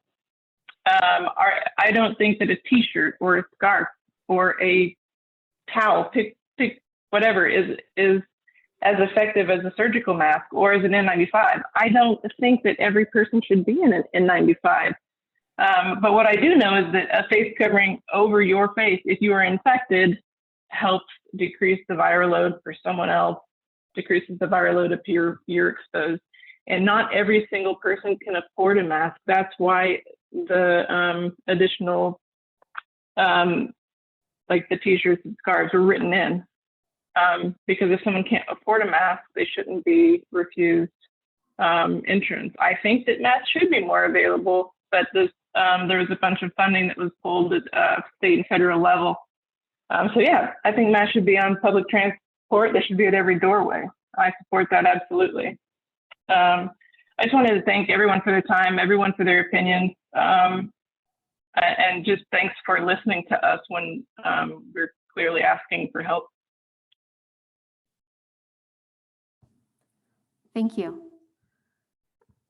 I don't think that a t-shirt or a scarf or a towel, pick whatever, is as effective as a surgical mask or as an N95. I don't think that every person should be in an N95. But what I do know is that a face covering over your face, if you are infected, helps decrease the viral load for someone else, decreases the viral load if you're exposed. And not every single person can afford a mask. That's why the additional, like the t-shirts and scarves are written in. Because if someone can't afford a mask, they shouldn't be refused insurance. I think that masks should be more available, but there was a bunch of funding that was pulled at state and federal level. So yeah, I think masks should be on public transport. They should be at every doorway. I support that absolutely. I just wanted to thank everyone for their time, everyone for their opinions, and just thanks for listening to us when we're clearly asking for help. Thank you.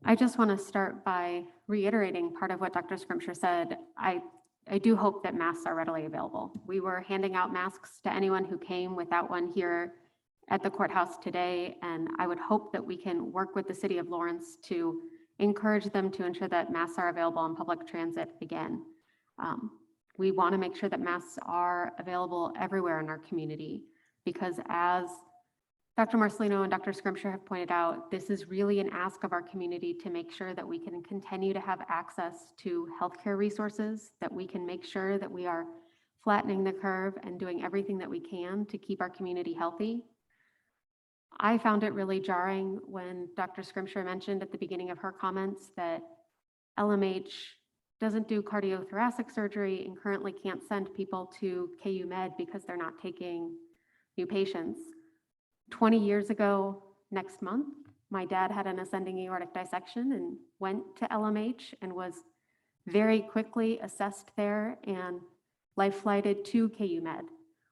I just want to start by reiterating part of what Dr. Scrimshire said. I do hope that masks are readily available. We were handing out masks to anyone who came without one here at the courthouse today, and I would hope that we can work with the city of Lawrence to encourage them to ensure that masks are available on public transit again. We want to make sure that masks are available everywhere in our community, because as Dr. Marcelino and Dr. Scrimshire have pointed out, this is really an ask of our community to make sure that we can continue to have access to healthcare resources, that we can make sure that we are flattening the curve and doing everything that we can to keep our community healthy. I found it really jarring when Dr. Scrimshire mentioned at the beginning of her comments that LMH doesn't do cardiothoracic surgery and currently can't send people to KU Med because they're not taking new patients. 20 years ago next month, my dad had an ascending aortic dissection and went to LMH and was very quickly assessed there and life flighted to KU Med.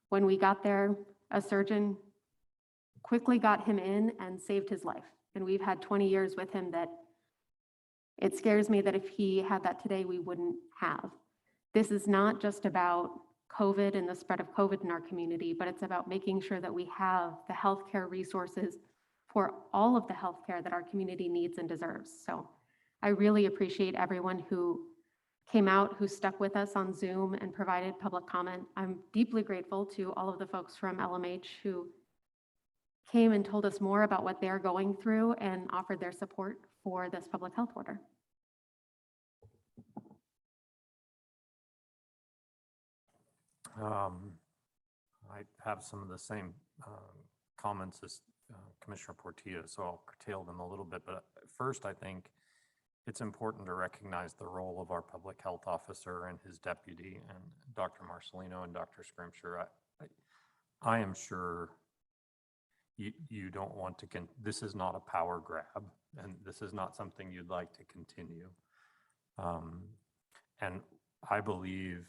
When we got there, a surgeon quickly got him in and saved his life. And we've had 20 years with him that it scares me that if he had that today, we wouldn't have. This is not just about COVID and the spread of COVID in our community, but it's about making sure that we have the healthcare resources for all of the healthcare that our community needs and deserves. So I really appreciate everyone who came out, who stuck with us on Zoom and provided public comment. I'm deeply grateful to all of the folks from LMH who came and told us more about what they're going through and offered their support for this public health order. I have some of the same comments as Commissioner Portillo, so I'll curtail them a little bit. But first, I think it's important to recognize the role of our public health officer and his deputy, and Dr. Marcelino and Dr. Scrimshire. I am sure you don't want to, this is not a power grab, and this is not something you'd like to continue. And I believe,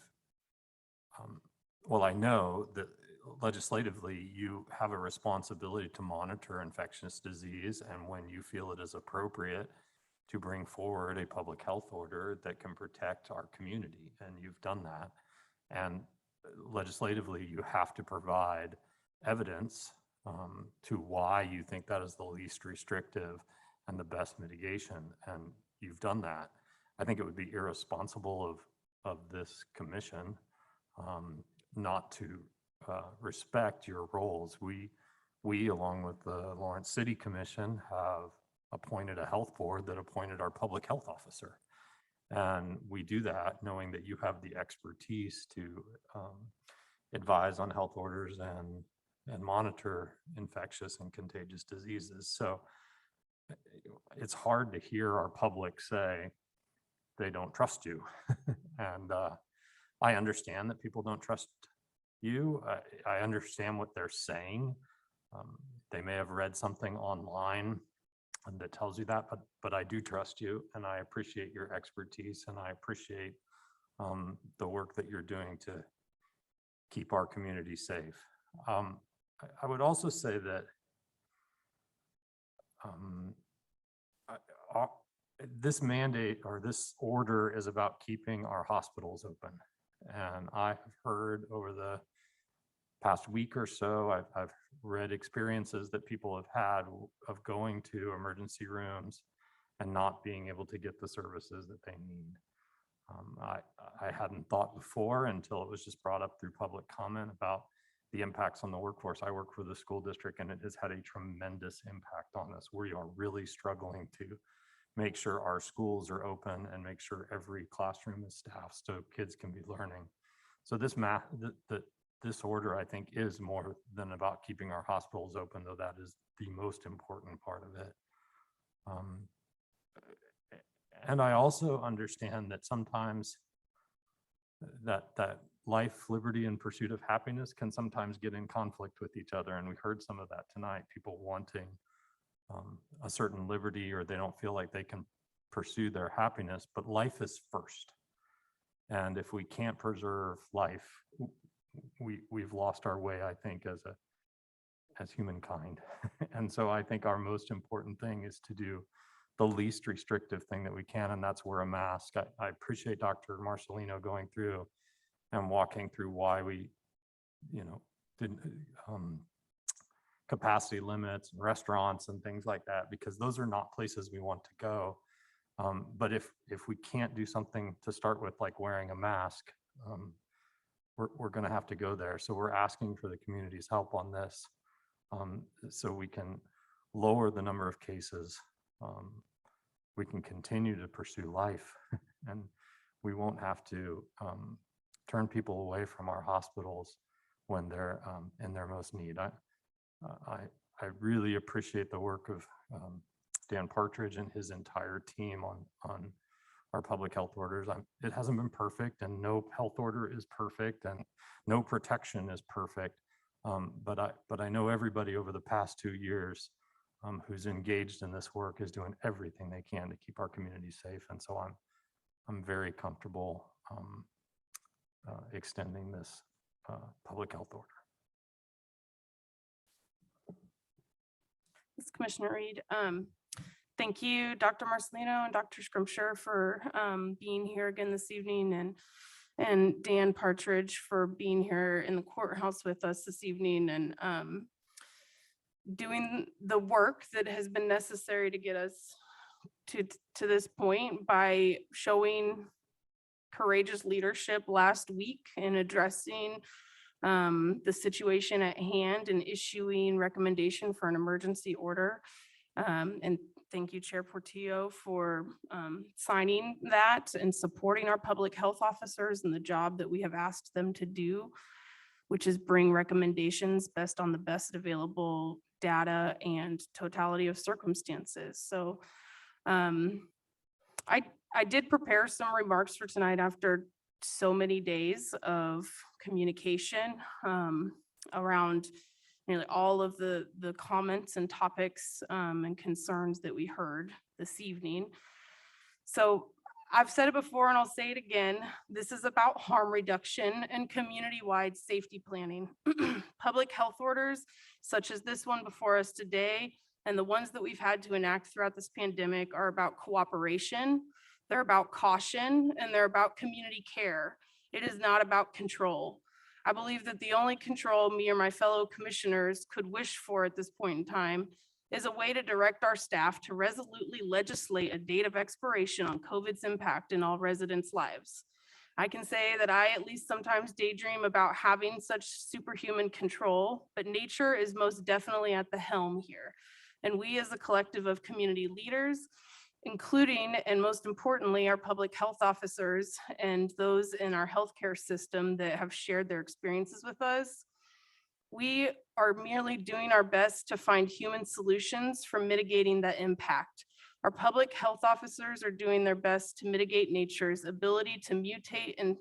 well, I know that legislatively you have a responsibility to monitor infectious disease, and when you feel it is appropriate to bring forward a public health order that can protect our community, and you've done that. And legislatively, you have to provide evidence to why you think that is the least restrictive and the best mitigation, and you've done that. I think it would be irresponsible of this commission not to respect your roles. We, along with the Lawrence City Commission, have appointed a health board that appointed our public health officer. And we do that knowing that you have the expertise to advise on health orders and monitor infectious and contagious diseases. So it's hard to hear our public say they don't trust you. And I understand that people don't trust you. I understand what they're saying. They may have read something online that tells you that, but I do trust you, and I appreciate your expertise, and I appreciate the work that you're doing to keep our community safe. I would also say that this mandate or this order is about keeping our hospitals open. And I've heard over the past week or so, I've read experiences that people have had of going to emergency rooms and not being able to get the services that they need. I hadn't thought before until it was just brought up through public comment about the impacts on the workforce. I work for the school district, and it has had a tremendous impact on us. We are really struggling to make sure our schools are open and make sure every classroom is staffed so kids can be learning. So this order, I think, is more than about keeping our hospitals open, though that is the most important part of it. And I also understand that sometimes that life, liberty, and pursuit of happiness can sometimes get in conflict with each other. And we heard some of that tonight, people wanting a certain liberty, or they don't feel like they can pursue their happiness, but life is first. And if we can't preserve life, we've lost our way, I think, as humankind. And so I think our most important thing is to do the least restrictive thing that we can, and that's wear a mask. I appreciate Dr. Marcelino going through and walking through why we, didn't capacity limits and restaurants and things like that, because those are not places we want to go. But if we can't do something to start with, like wearing a mask, we're going to have to go there. So we're asking for the community's help on this, so we can lower the number of cases. We can continue to pursue life, and we won't have to turn people away from our hospitals when they're in their most need. I really appreciate the work of Dan Partridge and his entire team on our public health orders. It hasn't been perfect, and no health order is perfect, and no protection is perfect. But I know everybody over the past 2 years who's engaged in this work is doing everything they can to keep our community safe. And so I'm very comfortable extending this public health order. This is Commissioner Reed. Thank you, Dr. Marcelino and Dr. Scrimshire, for being here again this evening, and Dan Partridge for being here in the courthouse with us this evening, and doing the work that has been necessary to get us to this point by showing courageous leadership last week in addressing the situation at hand and issuing recommendation for an emergency order. And thank you, Chair Portillo, for signing that and supporting our public health officers and the job that we have asked them to do, which is bring recommendations based on the best available data and totality of circumstances. So I did prepare some remarks for tonight after so many days of communication around nearly all of the comments and topics and concerns that we heard this evening. So I've said it before and I'll say it again. This is about harm reduction and community-wide safety planning. Public health orders such as this one before us today and the ones that we've had to enact throughout this pandemic are about cooperation, they're about caution, and they're about community care. It is not about control. I believe that the only control me or my fellow commissioners could wish for at this point in time is a way to direct our staff to resolutely legislate a date of expiration on COVID's impact in all residents' lives. I can say that I at least sometimes daydream about having such superhuman control, but nature is most definitely at the helm here. And we as a collective of community leaders including, and most importantly, our public health officers and those in our healthcare system that have shared their experiences with us. We are merely doing our best to find human solutions for mitigating the impact. Our public health officers are doing their best to mitigate nature's ability to mutate and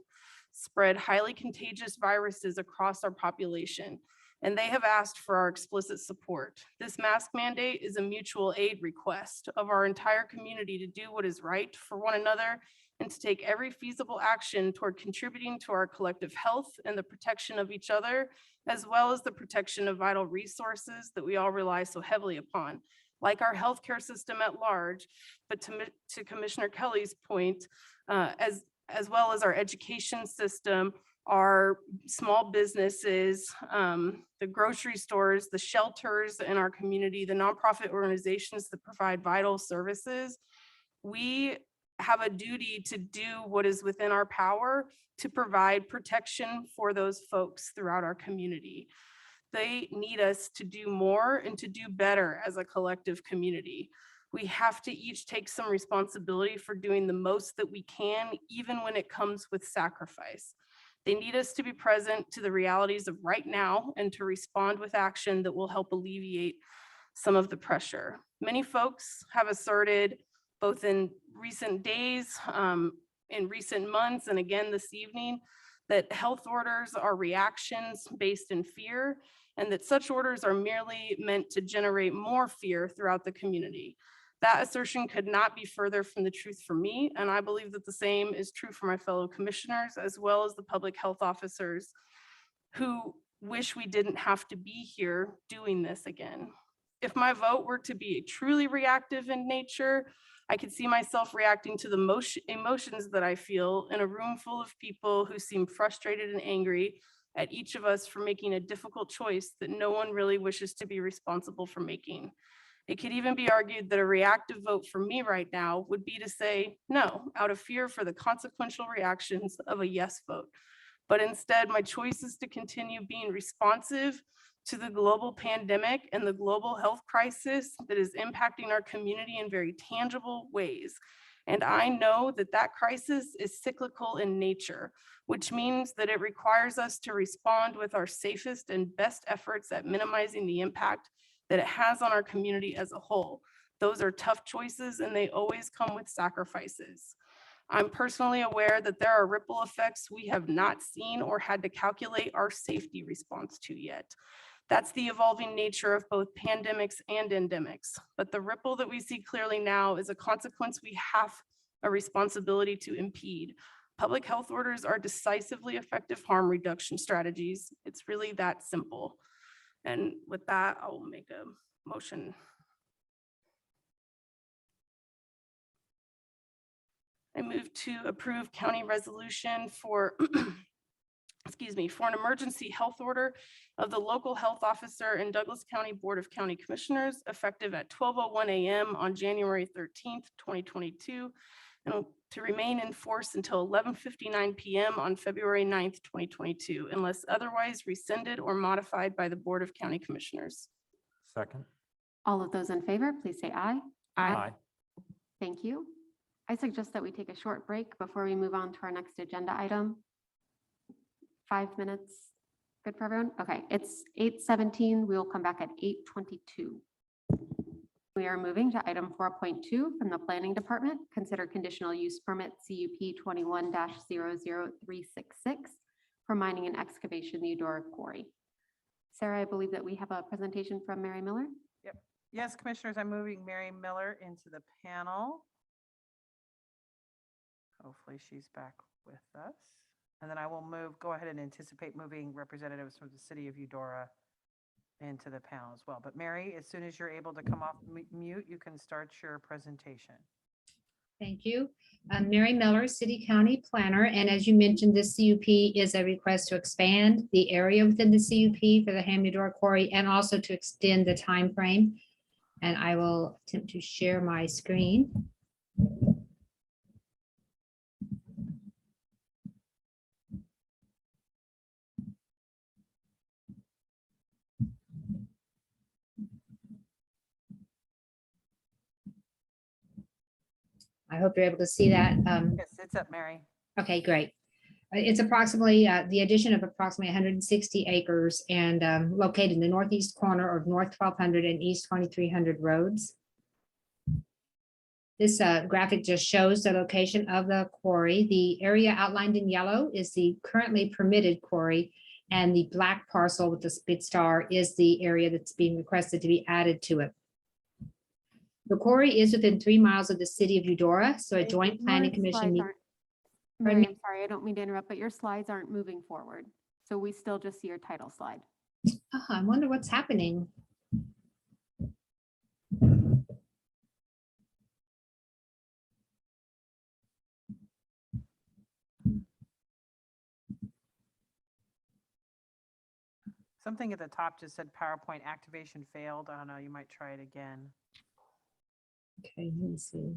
spread highly contagious viruses across our population, and they have asked for our explicit support. This mask mandate is a mutual aid request of our entire community to do what is right for one another and to take every feasible action toward contributing to our collective health and the protection of each other, as well as the protection of vital resources that we all rely so heavily upon, like our healthcare system at large, but to Commissioner Kelly's point, as well as our education system, our small businesses, the grocery stores, the shelters in our community, the nonprofit organizations that provide vital services. We have a duty to do what is within our power to provide protection for those folks throughout our community. They need us to do more and to do better as a collective community. We have to each take some responsibility for doing the most that we can, even when it comes with sacrifice. They need us to be present to the realities of right now and to respond with action that will help alleviate some of the pressure. Many folks have asserted, both in recent days, in recent months, and again this evening, that health orders are reactions based in fear, and that such orders are merely meant to generate more fear throughout the community. That assertion could not be further from the truth for me, and I believe that the same is true for my fellow commissioners, as well as the public health officers who wish we didn't have to be here doing this again. If my vote were to be truly reactive in nature, I could see myself reacting to the emotions that I feel in a room full of people who seem frustrated and angry at each of us for making a difficult choice that no one really wishes to be responsible for making. It could even be argued that a reactive vote for me right now would be to say no, out of fear for the consequential reactions of a yes vote. But instead, my choice is to continue being responsive to the global pandemic and the global health crisis that is impacting our community in very tangible ways. And I know that that crisis is cyclical in nature, which means that it requires us to respond with our safest and best efforts at minimizing the impact that it has on our community as a whole. Those are tough choices and they always come with sacrifices. I'm personally aware that there are ripple effects we have not seen or had to calculate our safety response to yet. That's the evolving nature of both pandemics and endemics. But the ripple that we see clearly now is a consequence we have a responsibility to impede. Public health orders are decisively effective harm reduction strategies. It's really that simple. And with that, I will make a motion. I move to approve county resolution for excuse me, for an emergency health order of the local health officer in Douglas County Board of County Commissioners effective at 12:01 a.m. on January 13th, 2022, and to remain in force until 11:59 p.m. on February 9th, 2022, unless otherwise rescinded or modified by the Board of County Commissioners. Second. All of those in favor, please say aye. Aye. Thank you. I suggest that we take a short break before we move on to our next agenda item. 5 minutes, good for everyone? Okay, it's 8:17. We will come back at 8:22. We are moving to item 4.2 from the Planning Department. Consider conditional use permit CUP 21-00366 for mining and excavation, the Eudora Quarry. Sarah, I believe that we have a presentation from Mary Miller. Yep. Yes, Commissioners, I'm moving Mary Miller into the panel. Hopefully she's back with us. And then I will go ahead and anticipate moving representatives from the city of Eudora into the panel as well. But Mary, as soon as you're able to come off mute, you can start your presentation. Thank you. I'm Mary Miller, City County Planner. And as you mentioned, this CUP is a request to expand the area within the CUP for the Ham Eudora Quarry and also to extend the time frame. And I will attempt to share my screen. I hope you're able to see that. Yes, it's up, Mary. Okay, great. It's approximately, the addition of approximately 160 acres and located in the northeast corner of North 1200 and East 2300 roads. This graphic just shows the location of the quarry. The area outlined in yellow is the currently permitted quarry, and the black parcel with the big star is the area that's being requested to be added to it. The quarry is within 3 miles of the city of Eudora, so a joint planning commission. Mary, I'm sorry, I don't mean to interrupt, but your slides aren't moving forward. So we still just see your title slide. Oh, I wonder what's happening. Something at the top just said PowerPoint activation failed. I don't know, you might try it again. Okay, let me see.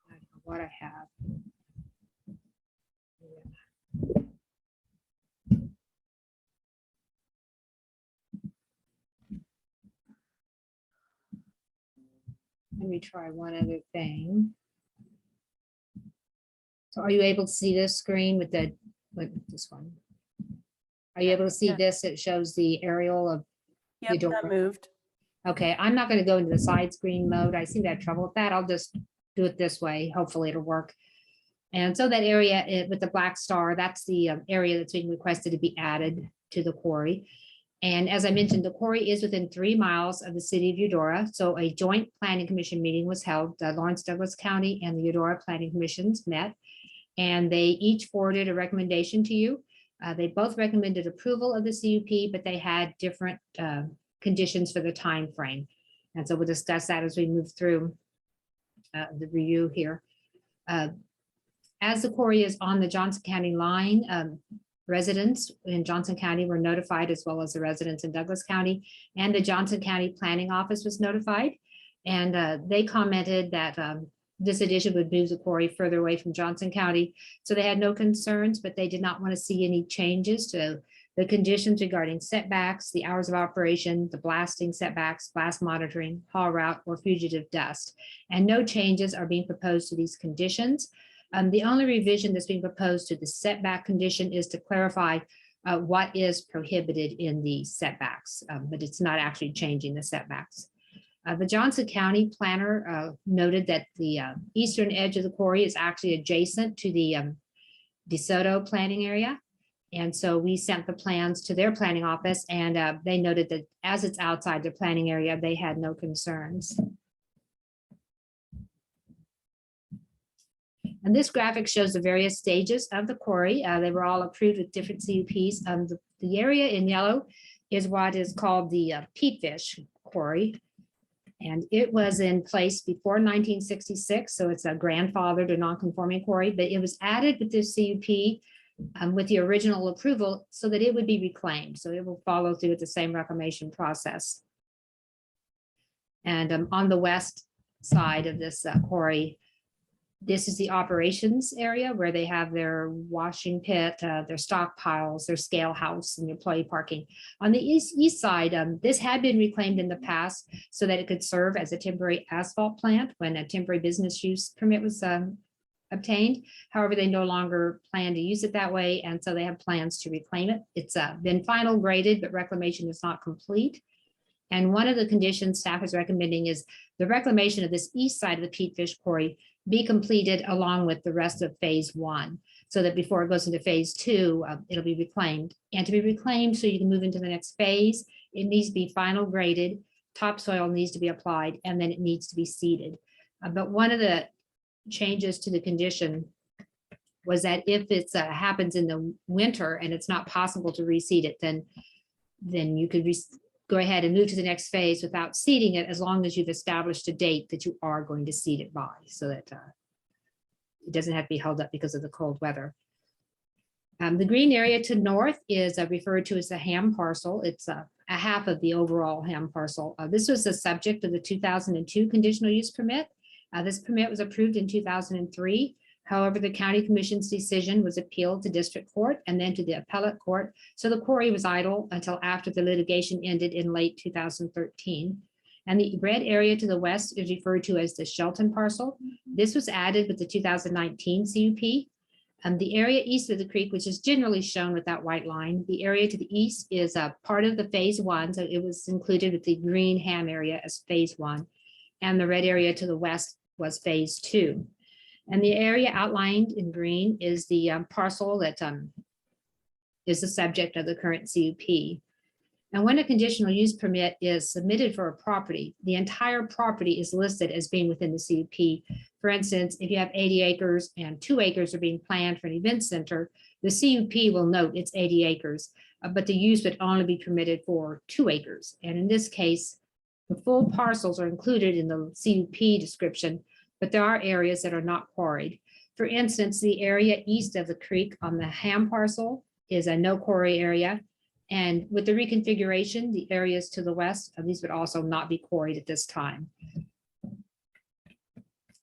I don't know what I have. Let me try one other thing. So are you able to see this screen with the, with this one? Are you able to see this? It shows the aerial of. Yep, that moved. Okay, I'm not going to go into the side screen mode. I seem to have trouble with that. I'll just do it this way. Hopefully it'll work. And so that area with the black star, that's the area that's being requested to be added to the quarry. And as I mentioned, the quarry is within 3 miles of the city of Eudora. So a joint planning commission meeting was held. Lawrence Douglas County and the Eudora Planning Commissions met, and they each forwarded a recommendation to you. They both recommended approval of the CUP, but they had different conditions for the time frame. And so we'll discuss that as we move through the review here. As the quarry is on the Johnson County line, residents in Johnson County were notified, as well as the residents in Douglas County, and the Johnson County Planning Office was notified. And they commented that this addition would move the quarry further away from Johnson County. So they had no concerns, but they did not want to see any changes to the conditions regarding setbacks, the hours of operation, the blasting setbacks, blast monitoring, haul route, or fugitive dust. And no changes are being proposed to these conditions. The only revision that's being proposed to the setback condition is to clarify what is prohibited in the setbacks, but it's not actually changing the setbacks. The Johnson County planner noted that the eastern edge of the quarry is actually adjacent to the DeSoto planning area. And so we sent the plans to their planning office, and they noted that as it's outside the planning area, they had no concerns. And this graphic shows the various stages of the quarry. They were all approved with different CUPs. The area in yellow is what is called the Peatfish Quarry. And it was in place before 1966, so it's a grandfathered or non-conforming quarry, but it was added with this CUP with the original approval so that it would be reclaimed. So it will follow through with the same reclamation process. And on the west side of this quarry, this is the operations area where they have their washing pit, their stockpiles, their scale house, and employee parking. On the east side, this had been reclaimed in the past so that it could serve as a temporary asphalt plant when a temporary business use permit was obtained. However, they no longer plan to use it that way, and so they have plans to reclaim it. It's been final graded, but reclamation is not complete. And one of the conditions staff is recommending is the reclamation of this east side of the Peatfish Quarry be completed along with the rest of phase 1, so that before it goes into phase 2, it'll be reclaimed. And to be reclaimed so you can move into the next phase, it needs to be final graded, topsoil needs to be applied, and then it needs to be seeded. But one of the changes to the condition was that if it happens in the winter and it's not possible to reseed it, then you could go ahead and move to the next phase without seeding it, as long as you've established a date that you are going to seed it by, so that it doesn't have to be held up because of the cold weather. The green area to north is referred to as the Ham parcel. It's a half of the overall Ham parcel. This was the subject of the 2002 conditional use permit. This permit was approved in 2003. However, the county commission's decision was appealed to district court and then to the appellate court. So the quarry was idle until after the litigation ended in late 2013. And the red area to the west is referred to as the Shelton parcel. This was added with the 2019 CUP. The area east of the creek, which is generally shown with that white line, the area to the east is a part of the phase 1. So it was included with the green ham area as phase 1. And the red area to the west was phase 2. And the area outlined in green is the parcel that is the subject of the current CUP. And when a conditional use permit is submitted for a property, the entire property is listed as being within the CUP. For instance, if you have 80 acres and 2 acres are being planned for an event center, the CUP will note it's 80 acres, but the use would only be permitted for 2 acres. And in this case, the full parcels are included in the CUP description, but there are areas that are not quarried. For instance, the area east of the creek on the ham parcel is a no quarry area. And with the reconfiguration, the areas to the west of these would also not be quarried at this time.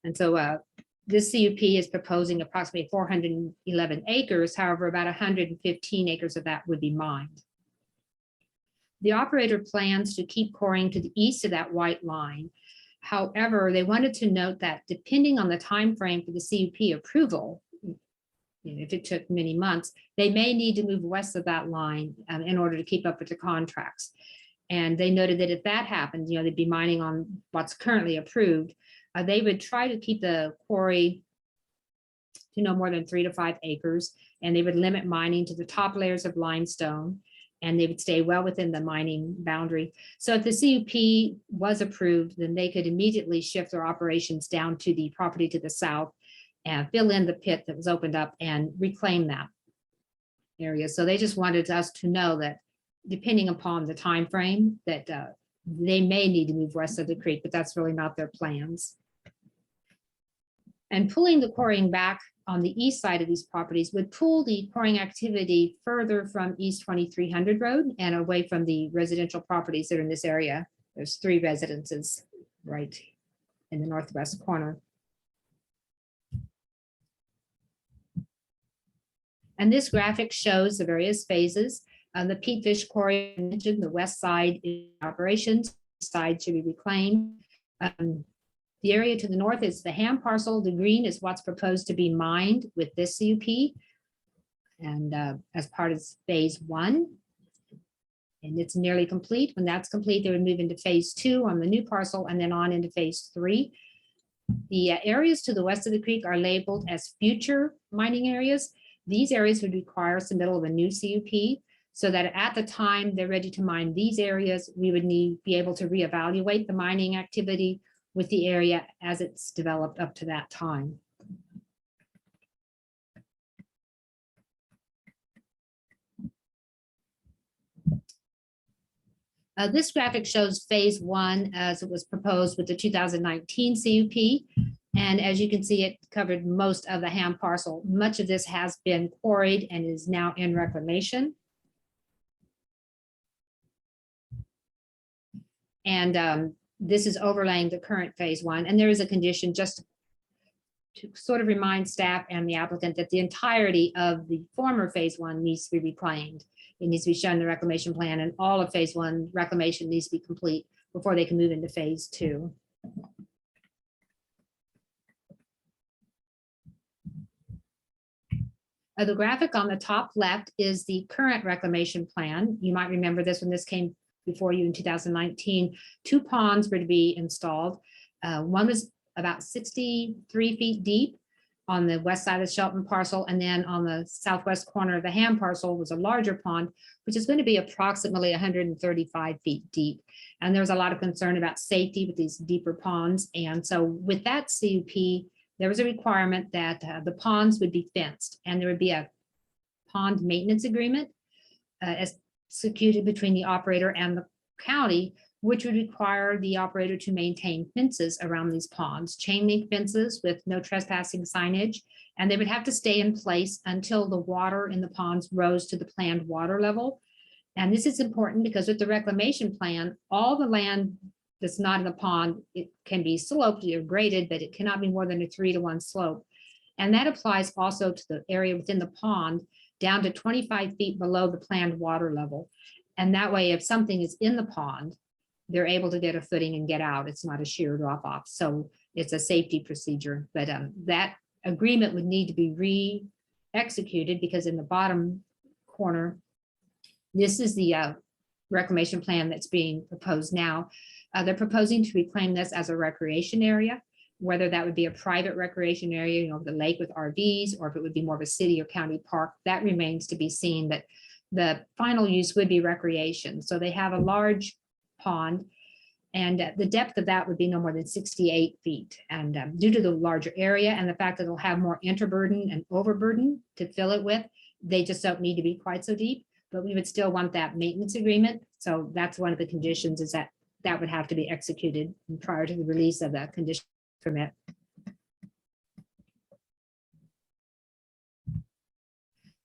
And so this CUP is proposing approximately 411 acres. However, about 115 acres of that would be mined. The operator plans to keep quarrying to the east of that white line. However, they wanted to note that depending on the time frame for the CUP approval, if it took many months, they may need to move west of that line in order to keep up with the contracts. And they noted that if that happened, they'd be mining on what's currently approved. They would try to keep the quarry to no more than 3 to 5 acres, and they would limit mining to the top layers of limestone, and they would stay well within the mining boundary. So if the CUP was approved, then they could immediately shift their operations down to the property to the south and fill in the pit that was opened up and reclaim that area. So they just wanted us to know that depending upon the time frame, that they may need to move west of the creek, but that's really not their plans. And pulling the quarrying back on the east side of these properties would pull the quarrying activity further from East 2300 Road and away from the residential properties that are in this area. There's 3 residences right in the northwest corner. And this graphic shows the various phases. The Pete Fish Quarry I mentioned, the west side is operations, side to be reclaimed. The area to the north is the ham parcel. The green is what's proposed to be mined with this CUP. And as part of phase 1. And it's nearly complete. When that's complete, they would move into phase 2 on the new parcel and then on into phase 3. The areas to the west of the creek are labeled as future mining areas. These areas would require submittal of a new CUP so that at the time they're ready to mine these areas, we would be able to reevaluate the mining activity with the area as it's developed up to that time. This graphic shows phase 1 as it was proposed with the 2019 CUP. And as you can see, it covered most of the ham parcel. Much of this has been quarried and is now in reclamation. And this is overlaying the current phase 1. And there is a condition just to sort of remind staff and the applicant that the entirety of the former phase 1 needs to be reclaimed. It needs to be shown in the reclamation plan, and all of phase 1 reclamation needs to be complete before they can move into phase 2. The graphic on the top left is the current reclamation plan. You might remember this when this came before you in 2019. 2 ponds were to be installed. One was about 63 feet deep on the west side of the Shelton parcel, and then on the southwest corner of the ham parcel was a larger pond, which is going to be approximately 135 feet deep. And there's a lot of concern about safety with these deeper ponds. And so with that CUP, there was a requirement that the ponds would be fenced, and there would be a pond maintenance agreement executed between the operator and the county, which would require the operator to maintain fences around these ponds, chain link fences with no trespassing signage, and they would have to stay in place until the water in the ponds rose to the planned water level. And this is important because with the reclamation plan, all the land that's not in the pond, it can be sloped or graded, but it cannot be more than a 3-to-1 slope. And that applies also to the area within the pond down to 25 feet below the planned water level. And that way, if something is in the pond, they're able to get a footing and get out. It's not a sheer drop off. So it's a safety procedure, but that agreement would need to be re-executed because in the bottom corner, this is the reclamation plan that's being proposed now. They're proposing to reclaim this as a recreation area, whether that would be a private recreation area, you know, the lake with RVs, or if it would be more of a city or county park, that remains to be seen. But the final use would be recreation. So they have a large pond, and the depth of that would be no more than 68 feet. And due to the larger area and the fact that it'll have more interburden and overburden to fill it with, they just don't need to be quite so deep. But we would still want that maintenance agreement. So that's one of the conditions, is that that would have to be executed prior to the release of that condition permit.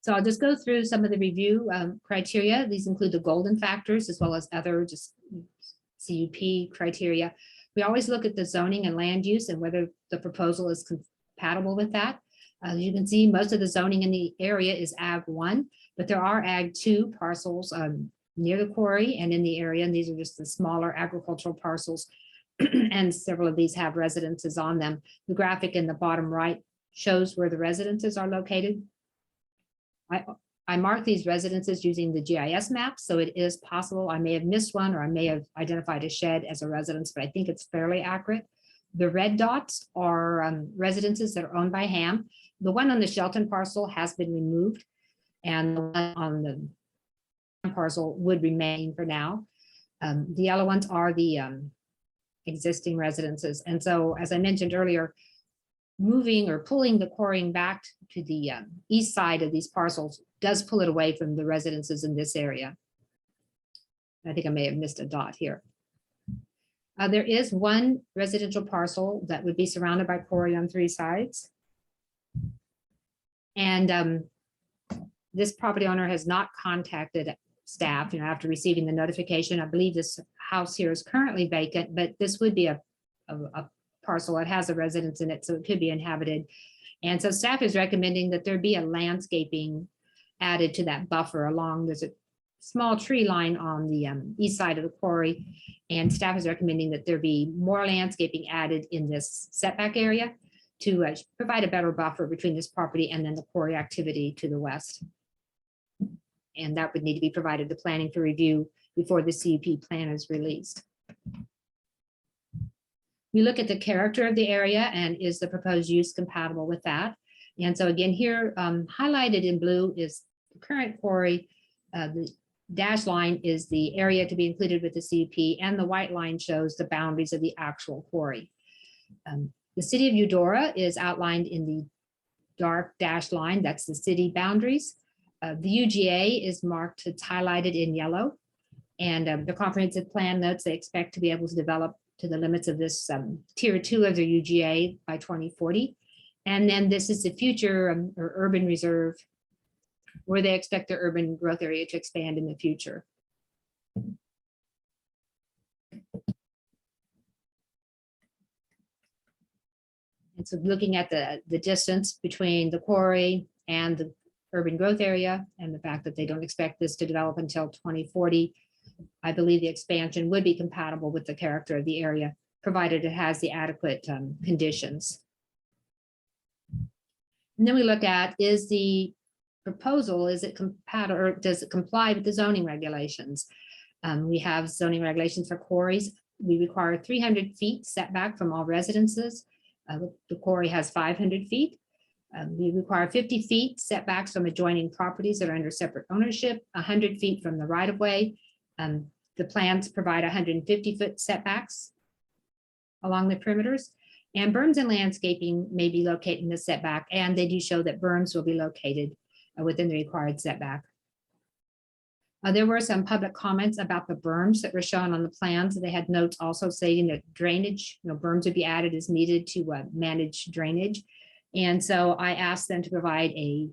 So I'll just go through some of the review criteria. These include the golden factors as well as other just CUP criteria. We always look at the zoning and land use and whether the proposal is compatible with that. As you can see, most of the zoning in the area is Ag 1, but there are Ag 2 parcels near the quarry and in the area, and these are just the smaller agricultural parcels, and several of these have residences on them. The graphic in the bottom right shows where the residences are located. I marked these residences using the GIS map, so it is possible I may have missed one or I may have identified a shed as a residence, but I think it's fairly accurate. The red dots are residences that are owned by Ham. The one on the Shelton parcel has been removed, and the one on the parcel would remain for now. The yellow ones are the existing residences. And so, as I mentioned earlier, moving or pulling the quarrying back to the east side of these parcels does pull it away from the residences in this area. I think I may have missed a dot here. There is one residential parcel that would be surrounded by quarry on 3 sides. And this property owner has not contacted staff, after receiving the notification. I believe this house here is currently vacant, but this would be a parcel. It has a residence in it, so it could be inhabited. And so staff is recommending that there be a landscaping added to that buffer along. There's a small tree line on the east side of the quarry, and staff is recommending that there be more landscaping added in this setback area to provide a better buffer between this property and then the quarry activity to the west. And that would need to be provided to planning for review before the CUP plan is released. We look at the character of the area and is the proposed use compatible with that. And so again, here highlighted in blue is the current quarry. The dashed line is the area to be included with the CUP, and the white line shows the boundaries of the actual quarry. The city of Eudora is outlined in the dark dashed line. That's the city boundaries. The UGA is marked, it's highlighted in yellow. And the comprehensive plan notes they expect to be able to develop to the limits of this tier 2 of the UGA by 2040. And then this is the future or urban reserve, where they expect their urban growth area to expand in the future. And so looking at the distance between the quarry and the urban growth area and the fact that they don't expect this to develop until 2040, I believe the expansion would be compatible with the character of the area, provided it has the adequate conditions. And then we look at, is the proposal, is it compatible, or does it comply with the zoning regulations? We have zoning regulations for quarries. We require 300 feet setback from all residences. The quarry has 500 feet. We require 50 feet setbacks from adjoining properties that are under separate ownership, 100 feet from the right of way. The plans provide 150-foot setbacks along the perimeters, and berms and landscaping may be located in the setback, and they do show that berms will be located within the required setback. There were some public comments about the berms that were shown on the plans. They had notes also saying that drainage, berms would be added as needed to manage drainage. And so I asked them to provide a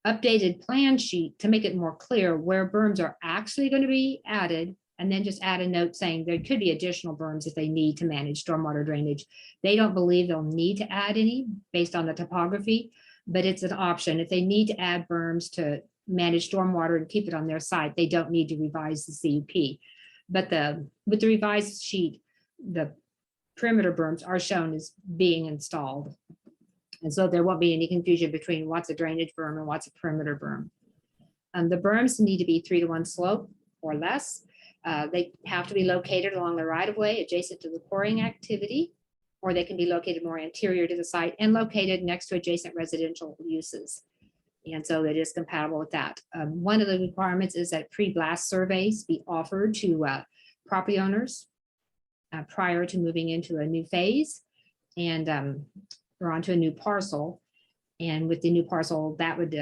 updated plan sheet to make it more clear where berms are actually going to be added, and then just add a note saying there could be additional berms if they need to manage stormwater drainage. They don't believe they'll need to add any based on the topography, but it's an option. If they need to add berms to manage stormwater and keep it on their site, they don't need to revise the CUP. But with the revised sheet, the perimeter berms are shown as being installed. And so there won't be any confusion between what's a drainage berm and what's a perimeter berm. The berms need to be 3-to-1 slope or less. They have to be located along the right of way adjacent to the quarrying activity, or they can be located more anterior to the site and located next to adjacent residential uses. And so it is compatible with that. One of the requirements is that pre-blast surveys be offered to property owners prior to moving into a new phase and or onto a new parcel. And with the new parcel, that would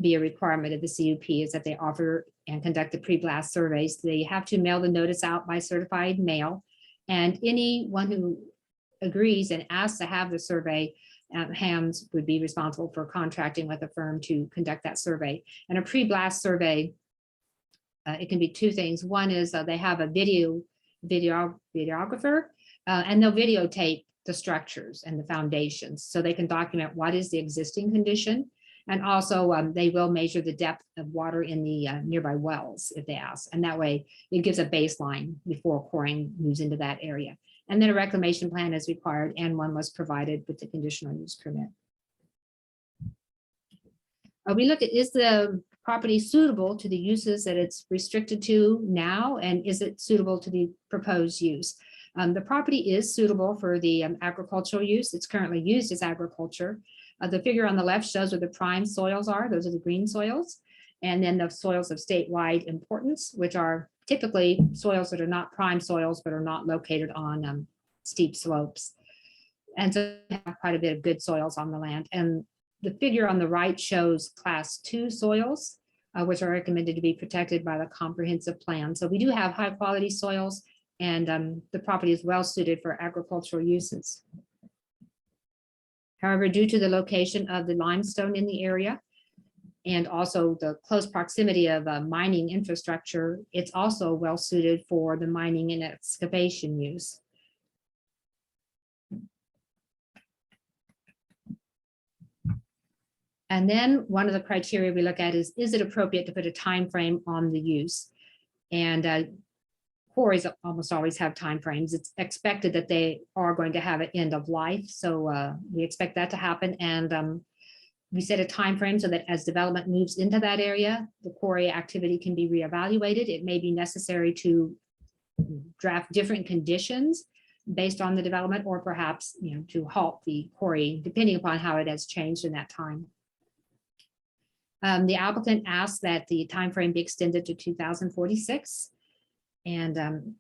be a requirement of the CUP, is that they offer and conduct the pre-blast surveys. They have to mail the notice out by certified mail. And anyone who agrees and asks to have the survey, HAMS would be responsible for contracting with a firm to conduct that survey. And a pre-blast survey, it can be two things. One is they have a videographer, and they'll videotape the structures and the foundations so they can document what is the existing condition. And also they will measure the depth of water in the nearby wells if they ask. And that way it gives a baseline before quarrying moves into that area. And then a reclamation plan is required, and one was provided with the conditional use permit. We look at, is the property suitable to the uses that it's restricted to now, and is it suitable to the proposed use? The property is suitable for the agricultural use. It's currently used as agriculture. The figure on the left shows where the prime soils are. Those are the green soils. And then the soils of statewide importance, which are typically soils that are not prime soils, but are not located on steep slopes. And so we have quite a bit of good soils on the land. And the figure on the right shows class 2 soils, which are recommended to be protected by the comprehensive plan. So we do have high quality soils, and the property is well suited for agricultural uses. However, due to the location of the limestone in the area, and also the close proximity of mining infrastructure, it's also well suited for the mining and excavation use. And then one of the criteria we look at is it appropriate to put a time frame on the use? And quarries almost always have time frames. It's expected that they are going to have an end of life. So we expect that to happen. And we set a time frame so that as development moves into that area, the quarry activity can be reevaluated. It may be necessary to draft different conditions based on the development, or perhaps to halt the quarry, depending upon how it has changed in that time. The applicant asked that the time frame be extended to 2046. And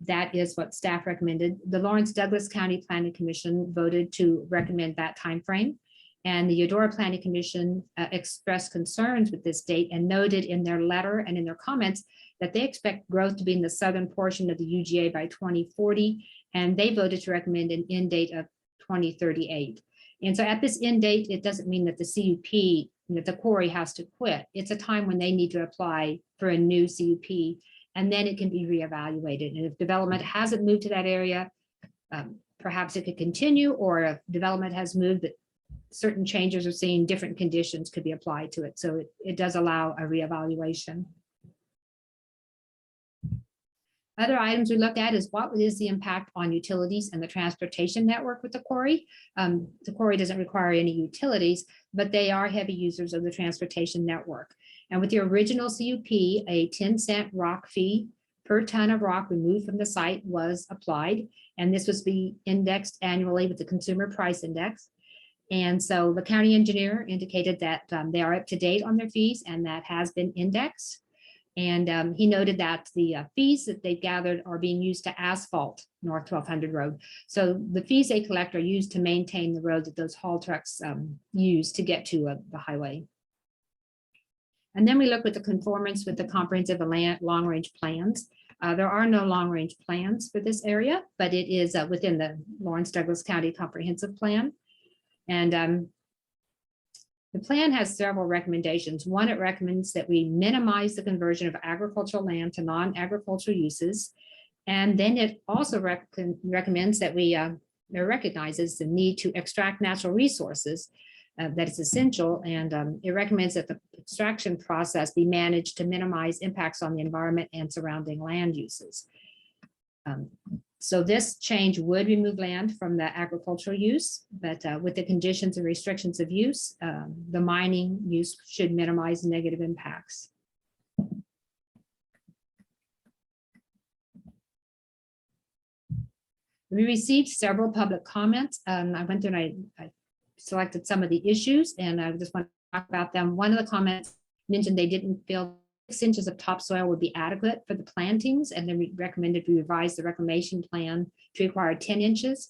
that is what staff recommended. The Lawrence Douglas County Planning Commission voted to recommend that time frame. And the Eudora Planning Commission expressed concerns with this date and noted in their letter and in their comments that they expect growth to be in the southern portion of the UGA by 2040. And they voted to recommend an end date of 2038. And so at this end date, it doesn't mean that the CUP, that the quarry has to quit. It's a time when they need to apply for a new CUP, and then it can be reevaluated. And if development hasn't moved to that area, perhaps it could continue, or if development has moved, that certain changes are seen, different conditions could be applied to it. So it does allow a reevaluation. Other items we look at is what is the impact on utilities and the transportation network with the quarry. The quarry doesn't require any utilities, but they are heavy users of the transportation network. And with the original CUP, a 10-cent rock fee per ton of rock removed from the site was applied. And this was be indexed annually with the Consumer Price Index. And so the county engineer indicated that they are up to date on their fees, and that has been indexed. And he noted that the fees that they've gathered are being used to asphalt North 1200 Road. So the fees they collect are used to maintain the road that those haul trucks use to get to the highway. And then we look at the conformance with the comprehensive long-range plans. There are no long-range plans for this area, but it is within the Lawrence Douglas County Comprehensive Plan. And the plan has several recommendations. One, it recommends that we minimize the conversion of agricultural land to non-agricultural uses. And then it also recommends that we recognizes the need to extract natural resources that it's essential, and it recommends that the extraction process be managed to minimize impacts on the environment and surrounding land uses. So this change would remove land from the agricultural use, but with the conditions and restrictions of use, the mining use should minimize negative impacts. We received several public comments. I went through and I selected some of the issues, and I just want to talk about them. One of the comments mentioned they didn't feel 6 inches of topsoil would be adequate for the plantings, and then we recommended we revise the reclamation plan to require 10 inches.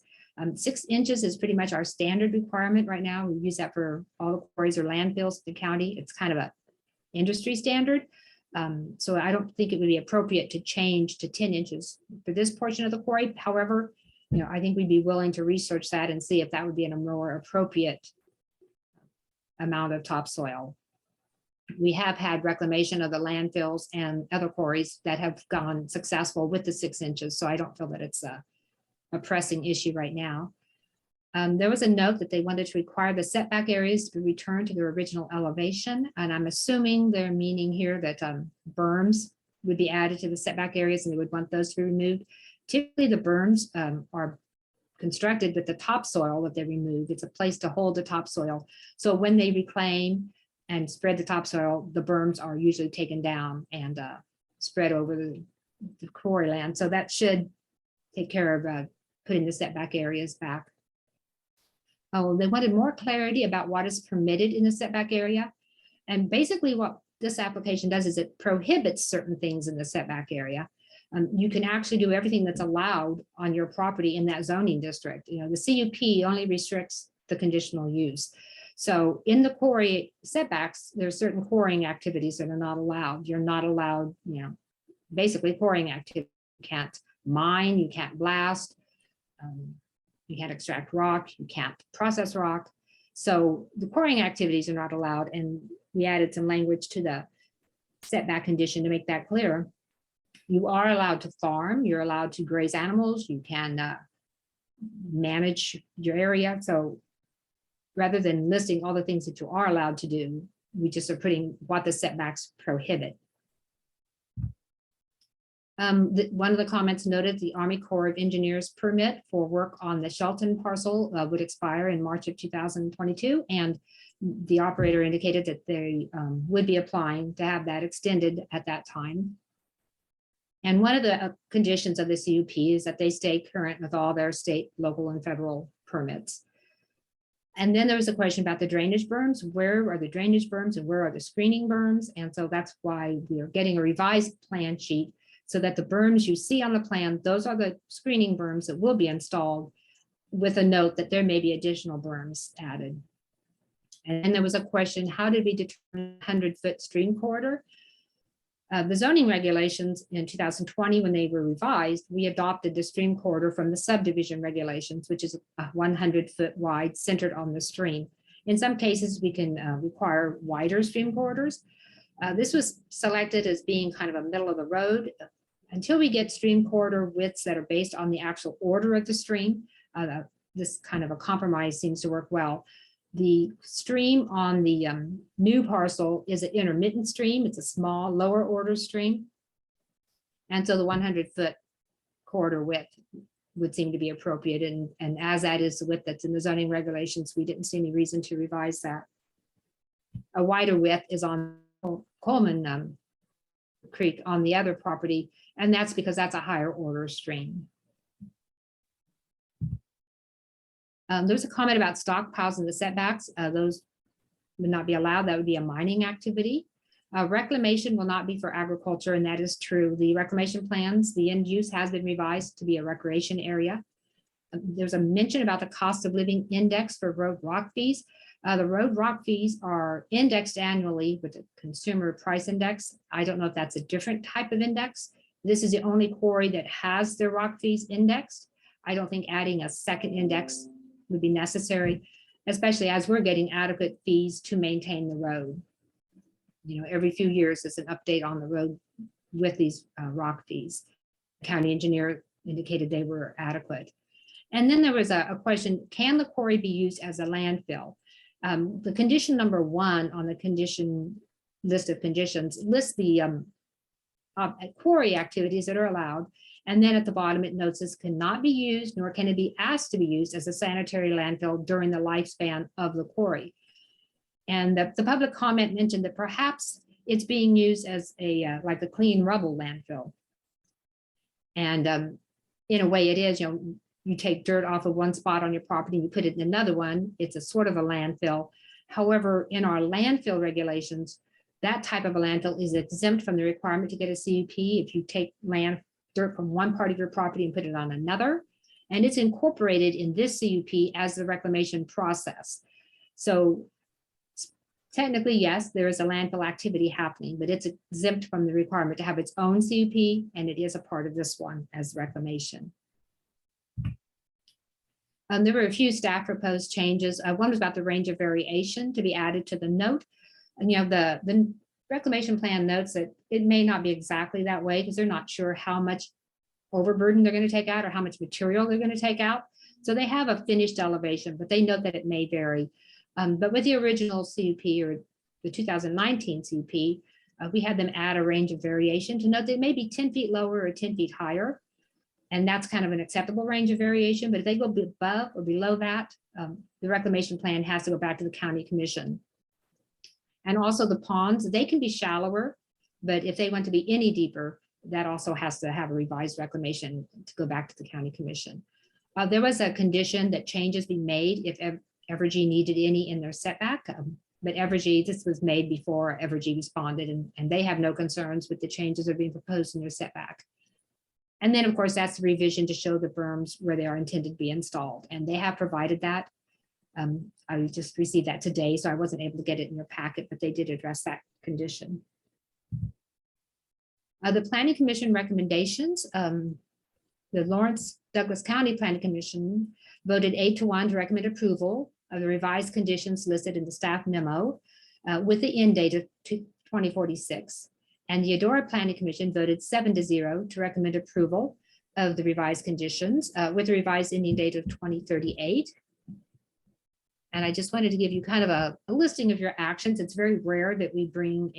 6 inches is pretty much our standard requirement right now. We use that for all the quarries or landfills in the county. It's kind of a industry standard. So I don't think it would be appropriate to change to 10 inches for this portion of the quarry. However, I think we'd be willing to research that and see if that would be in a more appropriate amount of topsoil. We have had reclamation of the landfills and other quarries that have gone successful with the 6 inches, so I don't feel that it's a pressing issue right now. There was a note that they wanted to require the setback areas to return to their original elevation, and I'm assuming they're meaning here that berms would be added to the setback areas and they would want those to be removed. Typically, the berms are constructed with the topsoil that they remove. It's a place to hold the topsoil. So when they reclaim and spread the topsoil, the berms are usually taken down and spread over the quarry land. So that should take care of putting the setback areas back. Oh, they wanted more clarity about what is permitted in the setback area. And basically what this application does is it prohibits certain things in the setback area. You can actually do everything that's allowed on your property in that zoning district. The CUP only restricts the conditional use. So in the quarry setbacks, there's certain quarrying activities that are not allowed. You're not allowed, basically quarrying activity. You can't mine, you can't blast, you can't extract rock, you can't process rock. So the quarrying activities are not allowed. And we added some language to the setback condition to make that clear. You are allowed to farm, you're allowed to graze animals, you can manage your area. So rather than listing all the things that you are allowed to do, we just are putting what the setbacks prohibit. One of the comments noted the Army Corps of Engineers permit for work on the Shelton parcel would expire in March of 2022. And the operator indicated that they would be applying to have that extended at that time. And one of the conditions of the CUP is that they stay current with all their state, local, and federal permits. And then there was a question about the drainage berms. Where are the drainage berms and where are the screening berms? And so that's why we are getting a revised plan sheet so that the berms you see on the plan, those are the screening berms that will be installed, with a note that there may be additional berms added. And then there was a question, how did we determine 100-foot stream corridor? The zoning regulations in 2020, when they were revised, we adopted the stream corridor from the subdivision regulations, which is 100-foot wide, centered on the stream. In some cases, we can require wider stream corridors. This was selected as being kind of a middle of the road. Until we get stream corridor widths that are based on the actual order of the stream, this kind of a compromise seems to work well. The stream on the new parcel is an intermittent stream. It's a small, lower order stream. And so the 100-foot corridor width would seem to be appropriate. And as that is the width that's in the zoning regulations, we didn't see any reason to revise that. A wider width is on Coleman Creek on the other property, and that's because that's a higher order stream. There's a comment about stockpiles in the setbacks. Those would not be allowed. That would be a mining activity. Reclamation will not be for agriculture, and that is true. The reclamation plans, the end use has been revised to be a recreation area. There's a mention about the cost of living index for road rock fees. The road rock fees are indexed annually with the consumer price index. I don't know if that's a different type of index. This is the only quarry that has their rock fees indexed. I don't think adding a second index would be necessary, especially as we're getting adequate fees to maintain the road. Every few years there's an update on the road with these rock fees. The county engineer indicated they were adequate. And then there was a question, can the quarry be used as a landfill? The condition number 1 on the condition list of conditions lists the quarry activities that are allowed. And then at the bottom, it notes this cannot be used, nor can it be asked to be used as a sanitary landfill during the lifespan of the quarry. And the public comment mentioned that perhaps it's being used as a like a clean rubble landfill. And in a way it is, you take dirt off of one spot on your property, you put it in another one, it's a sort of a landfill. However, in our landfill regulations, that type of a landfill is exempt from the requirement to get a CUP if you take dirt from one part of your property and put it on another. And it's incorporated in this CUP as the reclamation process. So technically, yes, there is a landfill activity happening, but it's exempt from the requirement to have its own CUP, and it is a part of this one as reclamation. There were a few staff proposed changes. One was about the range of variation to be added to the note. And the reclamation plan notes that it may not be exactly that way because they're not sure how much overburden they're going to take out or how much material they're going to take out. So they have a finished elevation, but they note that it may vary. But with the original CUP or the 2019 CUP, we had them add a range of variation to note that it may be 10 feet lower or 10 feet higher. And that's kind of an acceptable range of variation. But if they go above or below that, the reclamation plan has to go back to the county commission. And also the ponds, they can be shallower, but if they want to be any deeper, that also has to have a revised reclamation to go back to the county commission. There was a condition that changes be made if Evergy needed any in their setback, but Evergy, this was made before Evergy responded, and they have no concerns with the changes that are being proposed in their setback. And then, of course, that's the revision to show the berms where they are intended to be installed, and they have provided that. I just received that today, so I wasn't able to get it in your packet, but they did address that condition. The Planning Commission recommendations, the Lawrence Douglas County Planning Commission voted 8-1 to recommend approval of the revised conditions listed in the staff memo with the end date of 2046. And the Eudora Planning Commission voted 7-0 to recommend approval of the revised conditions with a revised ending date of 2038. And I just wanted to give you kind of a listing of your actions. It's very rare that we bring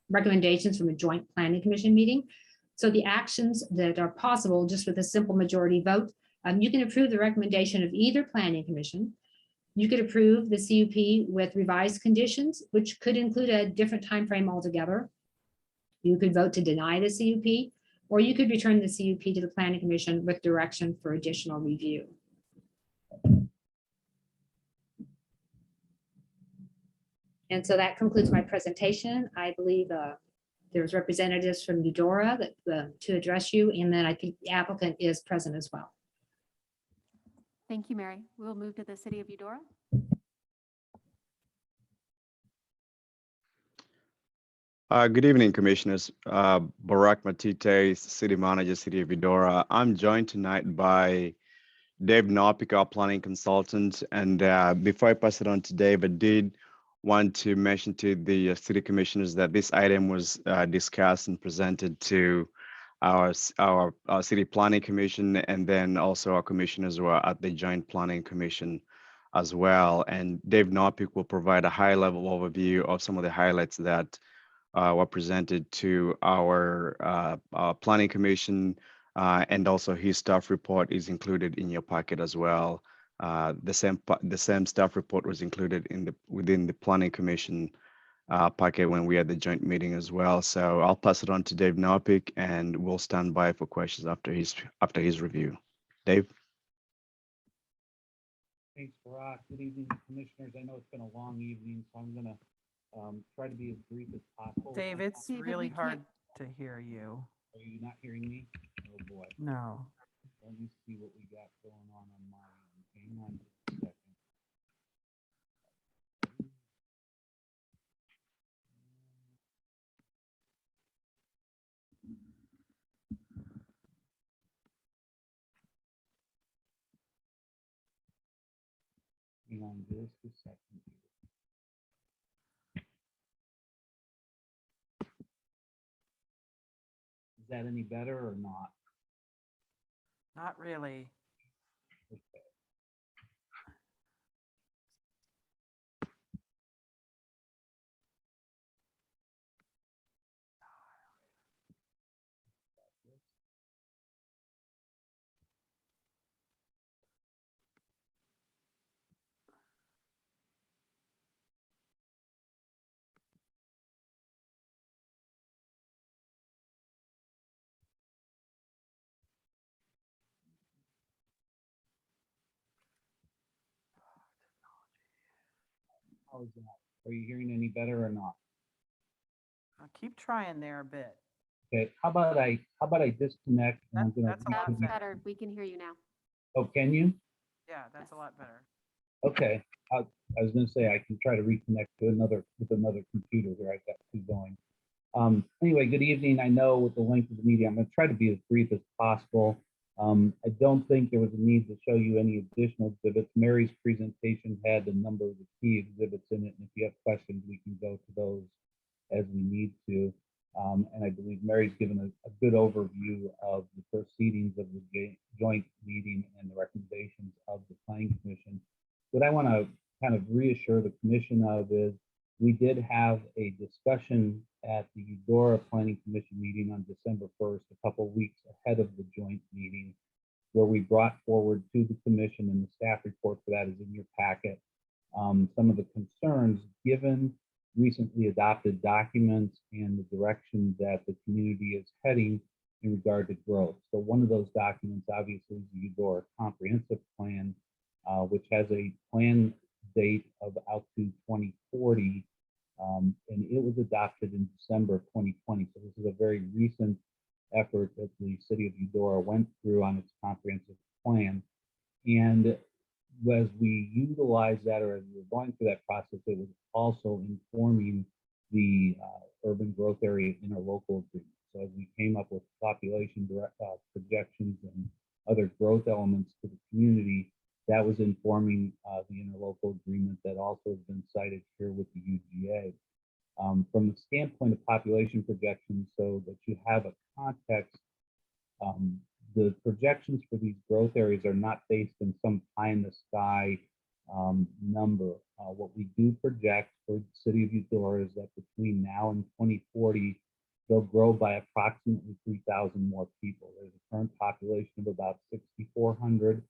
recommendations from a joint planning commission meeting. So the actions that are possible just with a simple majority vote, you can approve the recommendation of either planning commission. You could approve the CUP with revised conditions, which could include a different time frame altogether. You could vote to deny the CUP, or you could return the CUP to the planning commission with direction for additional review. And so that concludes my presentation. I believe there's representatives from Eudora to address you, and then I think the applicant is present as well. Thank you, Mary. We'll move to the City of Eudora. Good evening, Commissioners. Barak Matite, City Manager, City of Eudora. I'm joined tonight by Dave Nopik, our planning consultant. And before I pass it on to Dave, I did want to mention to the City Commissioners that this item was discussed and presented to our City Planning Commission, and then also our commissioners were at the Joint Planning Commission as well. And Dave Nopik will provide a high-level overview of some of the highlights that were presented to our Planning Commission, and also his staff report is included in your packet as well. The same staff report was included within the Planning Commission packet when we had the joint meeting as well. So I'll pass it on to Dave Nopik, and we'll stand by for questions after his review. Dave. Thanks, Barak. Good evening, Commissioners. I know it's been a long evening, so I'm gonna try to be as brief as possible. Dave, it's really hard to hear you. Are you not hearing me? Oh boy. No. Let me see what we got going on my end. Hang on just a second. Hang on just a second. Is that any better or not? Not really. Okay. How is that? Are you hearing any better or not? Keep trying there a bit. Okay, how about I disconnect and I'm gonna. That's a lot reconnect. better. We can hear you now. Oh, can you? Yeah, that's a lot better. Okay, I was gonna say I can try to reconnect to another computer here. I've got two going. Anyway, good evening. I know with the length of the meeting, I'm gonna try to be as brief as possible. I don't think there was a need to show you any additional exhibits. Mary's presentation had a number of the key exhibits in it, and if you have questions, we can go to those as we need to. And I believe Mary's given a good overview of the proceedings of the joint meeting and the recommendations of the Planning Commission. What I want to kind of reassure the commission of is we did have a discussion at the Eudora Planning Commission meeting on December 1st, a couple weeks ahead of the joint meeting, where we brought forward to the commission, and the staff report for that is in your packet, some of the concerns given recently adopted documents and the direction that the community is heading in regard to growth. So one of those documents obviously is the Eudora Comprehensive Plan, which has a plan date of out to 2040, and it was adopted in December of 2020. So this is a very recent effort that the city of Eudora went through on its comprehensive plan. And as we utilize that, or as we were going through that process, it was also informing the urban growth area interlocal agreement. So as we came up with population projections and other growth elements to the community, that was informing the interlocal agreement that also has been cited here with the UGA. From the standpoint of population projections, so that you have a context, the projections for these growth areas are not based in some pie in the sky number. What we do project for the city of Eudora is that between now and 2040, they'll grow by approximately 3,000 more people. There's a current population of about 6,400.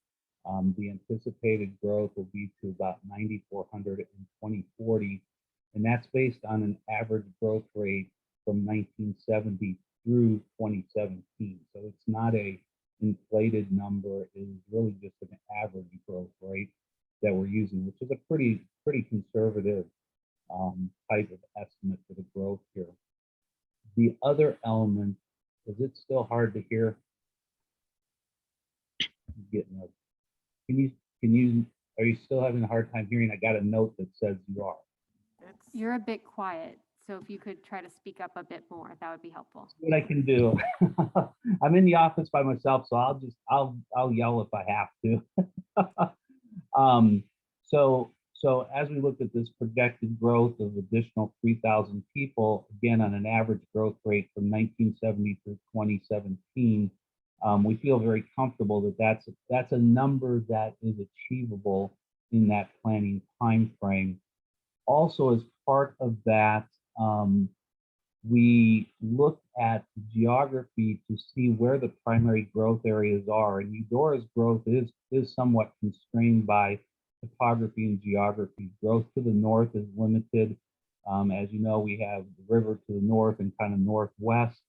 The anticipated growth will be to about 9,400 in 2040. And that's based on an average growth rate from 1970 through 2017. So it's not a inflated number, it is really just an average growth rate that we're using, which is a pretty conservative type of estimate for the growth here. The other element, is it still hard to hear? Getting a, are you still having a hard time hearing? I got a note that says you are. You're a bit quiet, so if you could try to speak up a bit more, that would be helpful. What I can do. I'm in the office by myself, so I'll yell if I have to. So as we look at this projected growth of additional 3,000 people, again on an average growth rate from 1970 through 2017, we feel very comfortable that that's a number that is achievable in that planning time frame. Also, as part of that, we looked at geography to see where the primary growth areas are, and Eudora's growth is somewhat constrained by topography and geography. Growth to the north is limited. As you know, we have the river to the north and kind of northwest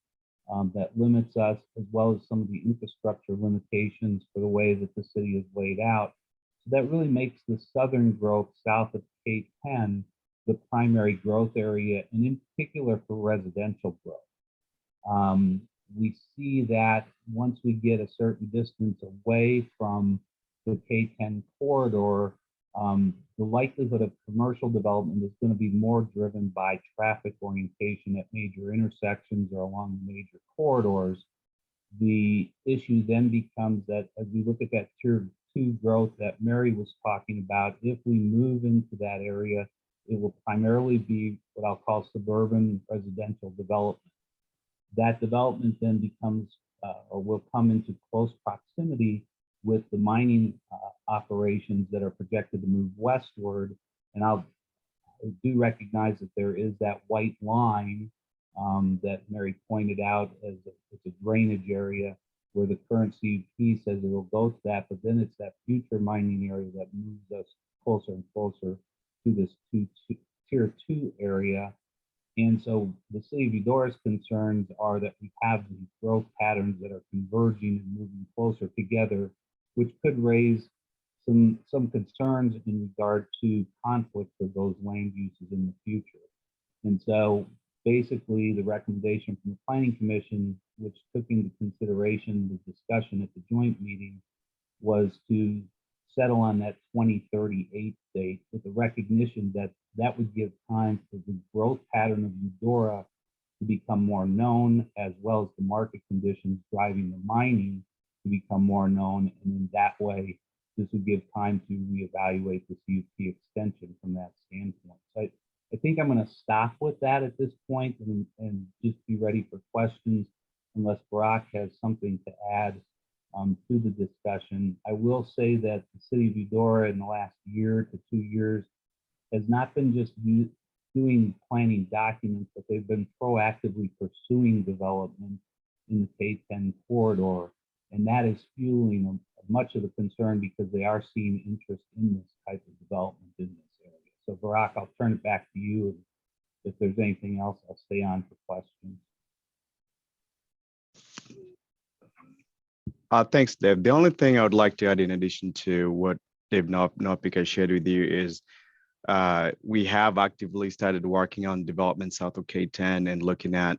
that limits us, as well as some of the infrastructure limitations for the way that the city is laid out. So that really makes the southern growth south of K10 the primary growth area, and in particular for residential growth. We see that once we get a certain distance away from the K10 corridor, the likelihood of commercial development is going to be more driven by traffic orientation at major intersections or along the major corridors. The issue then becomes that as we look at that tier 2 growth that Mary was talking about, if we move into that area, it will primarily be what I'll call suburban residential development. That development then becomes or will come into close proximity with the mining operations that are projected to move westward. And I do recognize that there is that white line that Mary pointed out as it's a drainage area where the current CUP says it will go to that, but then it's that future mining area that moves us closer and closer to this tier 2 area. And so the city of Eudora's concerns are that we have these growth patterns that are converging and moving closer together, which could raise some concerns in regard to conflicts of those land uses in the future. And so basically the recommendation from the Planning Commission, which took into consideration the discussion at the joint meeting, was to settle on that 2038 date with the recognition that that would give time for the growth pattern of Eudora to become more known, as well as the market conditions driving the mining to become more known. And in that way, this would give time to reevaluate the CUP extension from that standpoint. So I think I'm going to stop with that at this point and just be ready for questions unless Barak has something to add to the discussion. I will say that the city of Eudora in the last year to 2 years has not been just doing planning documents, but they've been proactively pursuing development in the K10 corridor. And that is fueling much of the concern because they are seeing interest in this type of development in this area. So Barak, I'll turn it back to you. And if there's anything else, I'll stay on for questions. Thanks, Dave. The only thing I would like to add in addition to what Dave Nopika shared with you is we have actively started working on development south of K10 and looking at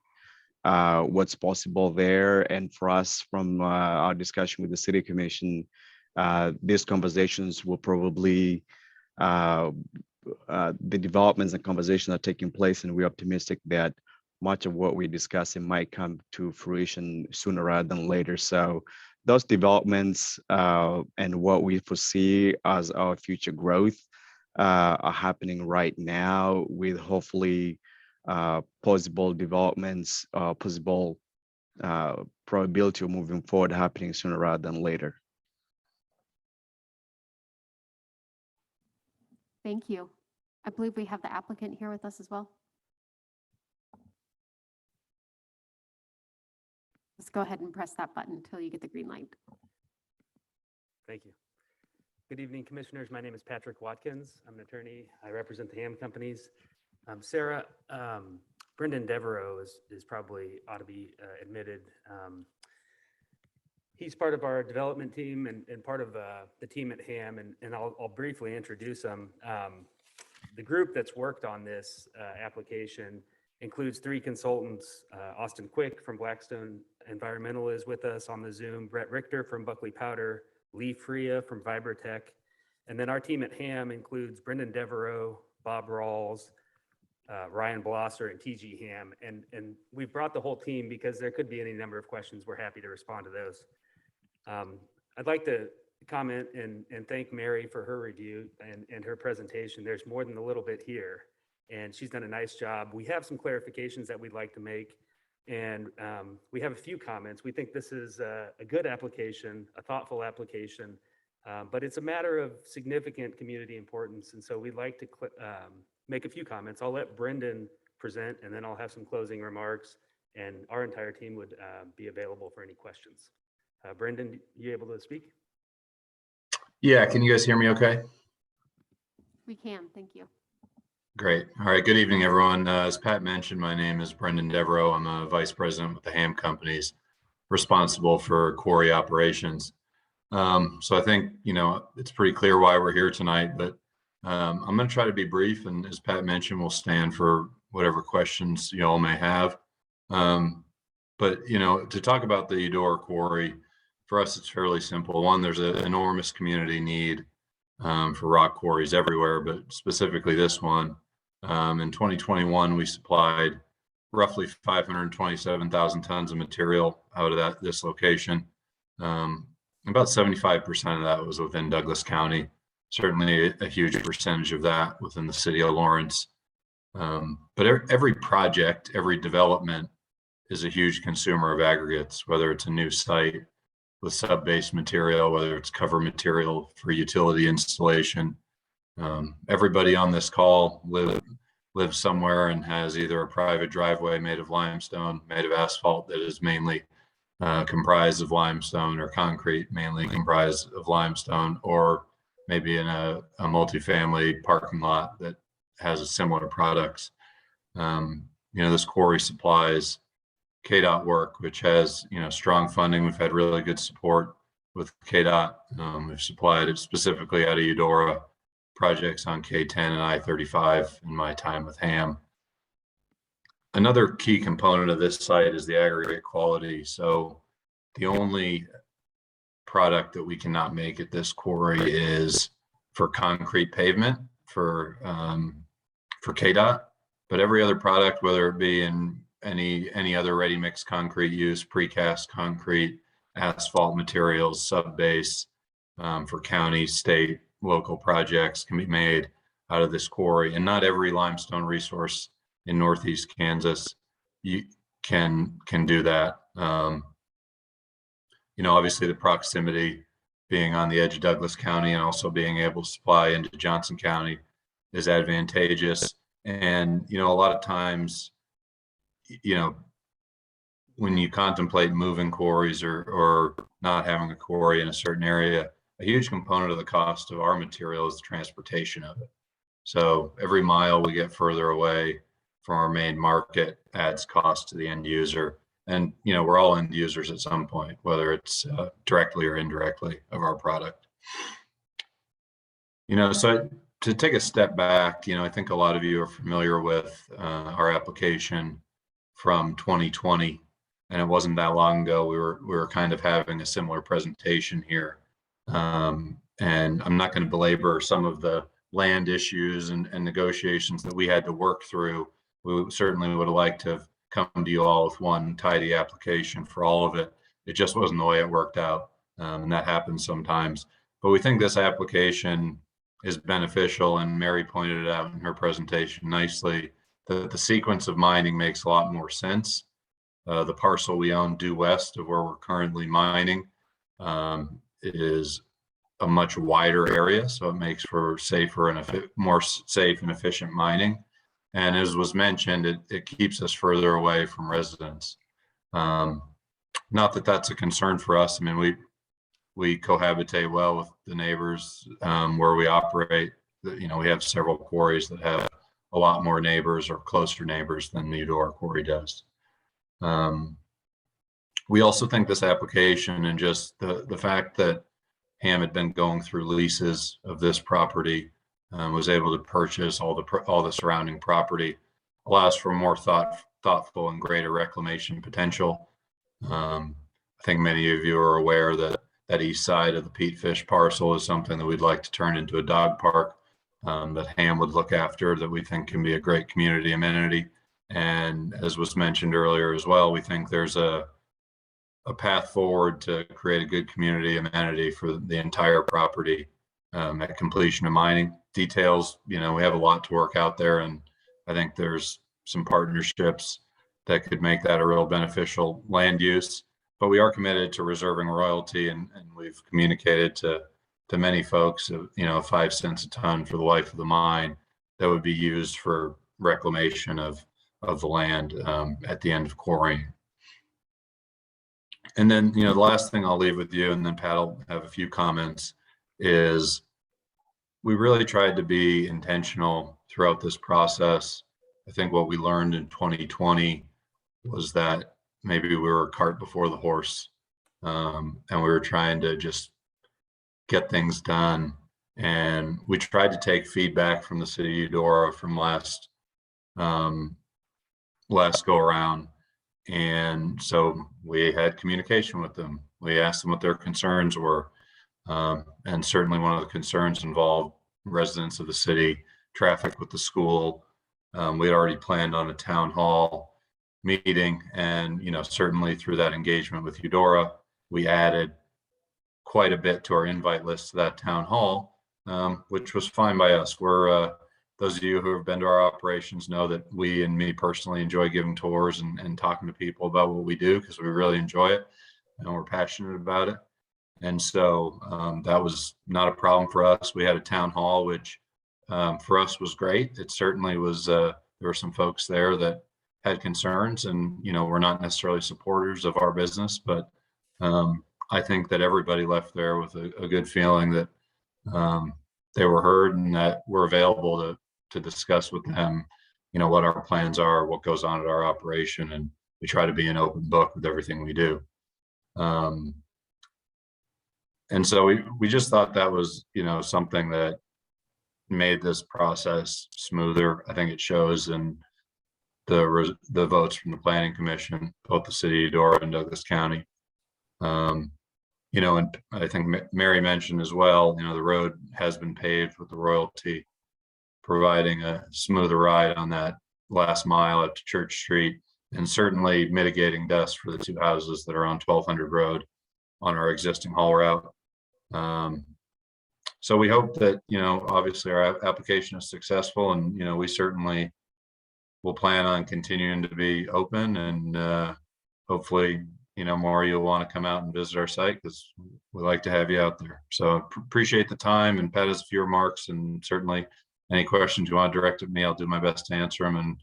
what's possible there. And for us, from our discussion with the City Commission, these conversations will probably, the developments and conversations are taking place, and we're optimistic that much of what we're discussing might come to fruition sooner rather than later. So those developments and what we foresee as our future growth are happening right now, with hopefully possible developments, possible probability of moving forward happening sooner rather than later. Thank you. I believe we have the applicant here with us as well. Let's go ahead and press that button until you get the green light. Thank you. Good evening, commissioners. My name is Patrick Watkins. I'm an attorney. I represent the Ham companies. Sarah, Brendan Devereaux is probably ought to be admitted. He's part of our development team and part of the team at Ham, and I'll briefly introduce him. The group that's worked on this application includes 3 consultants. Austin Quick from Blackstone Environmental is with us on the Zoom, Brett Richter from Buckley Powder, Lee Freya from Vibratech. And then our team at Ham includes Brendan Devereaux, Bob Rawls, Ryan Blosser, and TG Ham. And we've brought the whole team because there could be any number of questions. We're happy to respond to those. I'd like to comment and thank Mary for her review and her presentation. There's more than a little bit here, and she's done a nice job. We have some clarifications that we'd like to make, and we have a few comments. We think this is a good application, a thoughtful application, but it's a matter of significant community importance, and so we'd like to make a few comments. I'll let Brendan present, and then I'll have some closing remarks, and our entire team would be available for any questions. Brendan, you able to speak? Yeah, can you guys hear me okay? We can, thank you. Great. All right, good evening, everyone. As Pat mentioned, my name is Brendan Devereaux. I'm a vice president with the Ham companies, responsible for quarry operations. So I think, it's pretty clear why we're here tonight, but I'm going to try to be brief. And as Pat mentioned, we'll stand for whatever questions you all may have. But, to talk about the Eudora quarry, for us, it's fairly simple. One, there's an enormous community need for rock quarries everywhere, but specifically this one. In 2021, we supplied roughly 527,000 tons of material out of this location. About 75% of that was within Douglas County. Certainly a huge percentage of that within the city of Lawrence. But every project, every development is a huge consumer of aggregates, whether it's a new site with sub-base material, whether it's cover material for utility installation. Everybody on this call lives somewhere and has either a private driveway made of limestone, made of asphalt that is mainly comprised of limestone, or concrete mainly comprised of limestone, or maybe in a multifamily parking lot that has similar products. This quarry supplies KDOT work, which has strong funding. We've had really good support with KDOT. We've supplied it specifically out of Eudora projects on K10 and I-35 in my time with HAM. Another key component of this site is the aggregate quality. So the only product that we cannot make at this quarry is for concrete pavement for KDOT, but every other product, whether it be in any other ready mix concrete use, precast concrete, asphalt materials, sub-base for county, state, local projects can be made out of this quarry. And not every limestone resource in Northeast Kansas you can do that. Obviously the proximity being on the edge of Douglas County and also being able to supply into Johnson County is advantageous. And, a lot of times, when you contemplate moving quarries or not having a quarry in a certain area, a huge component of the cost of our material is the transportation of it. So every mile we get further away from our main market adds cost to the end user. And, we're all end users at some point, whether it's directly or indirectly of our product. So to take a step back, I think a lot of you are familiar with our application from 2020, and it wasn't that long ago. We were kind of having a similar presentation here. And I'm not going to belabor some of the land issues and negotiations that we had to work through. We certainly would have liked to have come to you all with one tidy application for all of it. It just wasn't the way it worked out. And that happens sometimes. But we think this application is beneficial, and Mary pointed it out in her presentation nicely, that the sequence of mining makes a lot more sense. The parcel we own due west of where we're currently mining is a much wider area, so it makes for safer and more safe and efficient mining. And as was mentioned, it keeps us further away from residents. Not that that's a concern for us. I mean, we cohabitate well with the neighbors where we operate. We have several quarries that have a lot more neighbors or closer neighbors than the Eudora quarry does. We also think this application and just the fact that HAM had been going through leases of this property, was able to purchase all the surrounding property, allows for more thoughtful and greater reclamation potential. I think many of you are aware that that east side of the Pete Fish parcel is something that we'd like to turn into a dog park that HAM would look after, that we think can be a great community amenity. And as was mentioned earlier as well, we think there's a path forward to create a good community amenity for the entire property at completion of mining. Details, we have a lot to work out there, and I think there's some partnerships that could make that a real beneficial land use. But we are committed to reserving royalty, and we've communicated to many folks, 5 cents a ton for the life of the mine that would be used for reclamation of the land at the end of quarrying. And then, the last thing I'll leave with you, and then Pat will have a few comments, is we really tried to be intentional throughout this process. I think what we learned in 2020 was that maybe we were a cart before the horse, and we were trying to just get things done. And we tried to take feedback from the city of Eudora from last go around. And so we had communication with them. We asked them what their concerns were. And certainly one of the concerns involved residents of the city, traffic with the school. We had already planned on a town hall meeting, and certainly through that engagement with Eudora, we added quite a bit to our invite list to that town hall, which was fine by us. We're those of you who have been to our operations know that we, and me personally, enjoy giving tours and talking to people about what we do, because we really enjoy it and we're passionate about it. And so that was not a problem for us. We had a town hall, which for us was great. It certainly was, there were some folks there that had concerns, and, we're not necessarily supporters of our business, but I think that everybody left there with a good feeling that they were heard and that we're available to discuss with them, what our plans are, what goes on at our operation. And we try to be an open book with everything we do. And so we just thought that was, you know, something that made this process smoother. I think it shows in the votes from the Planning Commission, both the city of Eudora and Douglas County. You know, and I think Mary mentioned as well, you know, the road has been paved with the royalty, providing a smoother ride on that last mile up to Church Street, and certainly mitigating dust for the two houses that are on 1200 Road on our existing haul route. So we hope that, you know, obviously our application is successful, and, you know, we certainly will plan on continuing to be open, and hopefully, you know, more you'll want to come out and visit our site, because we'd like to have you out there. So appreciate the time, and Pat has a few remarks, and certainly any questions you want to direct at me, I'll do my best to answer them. And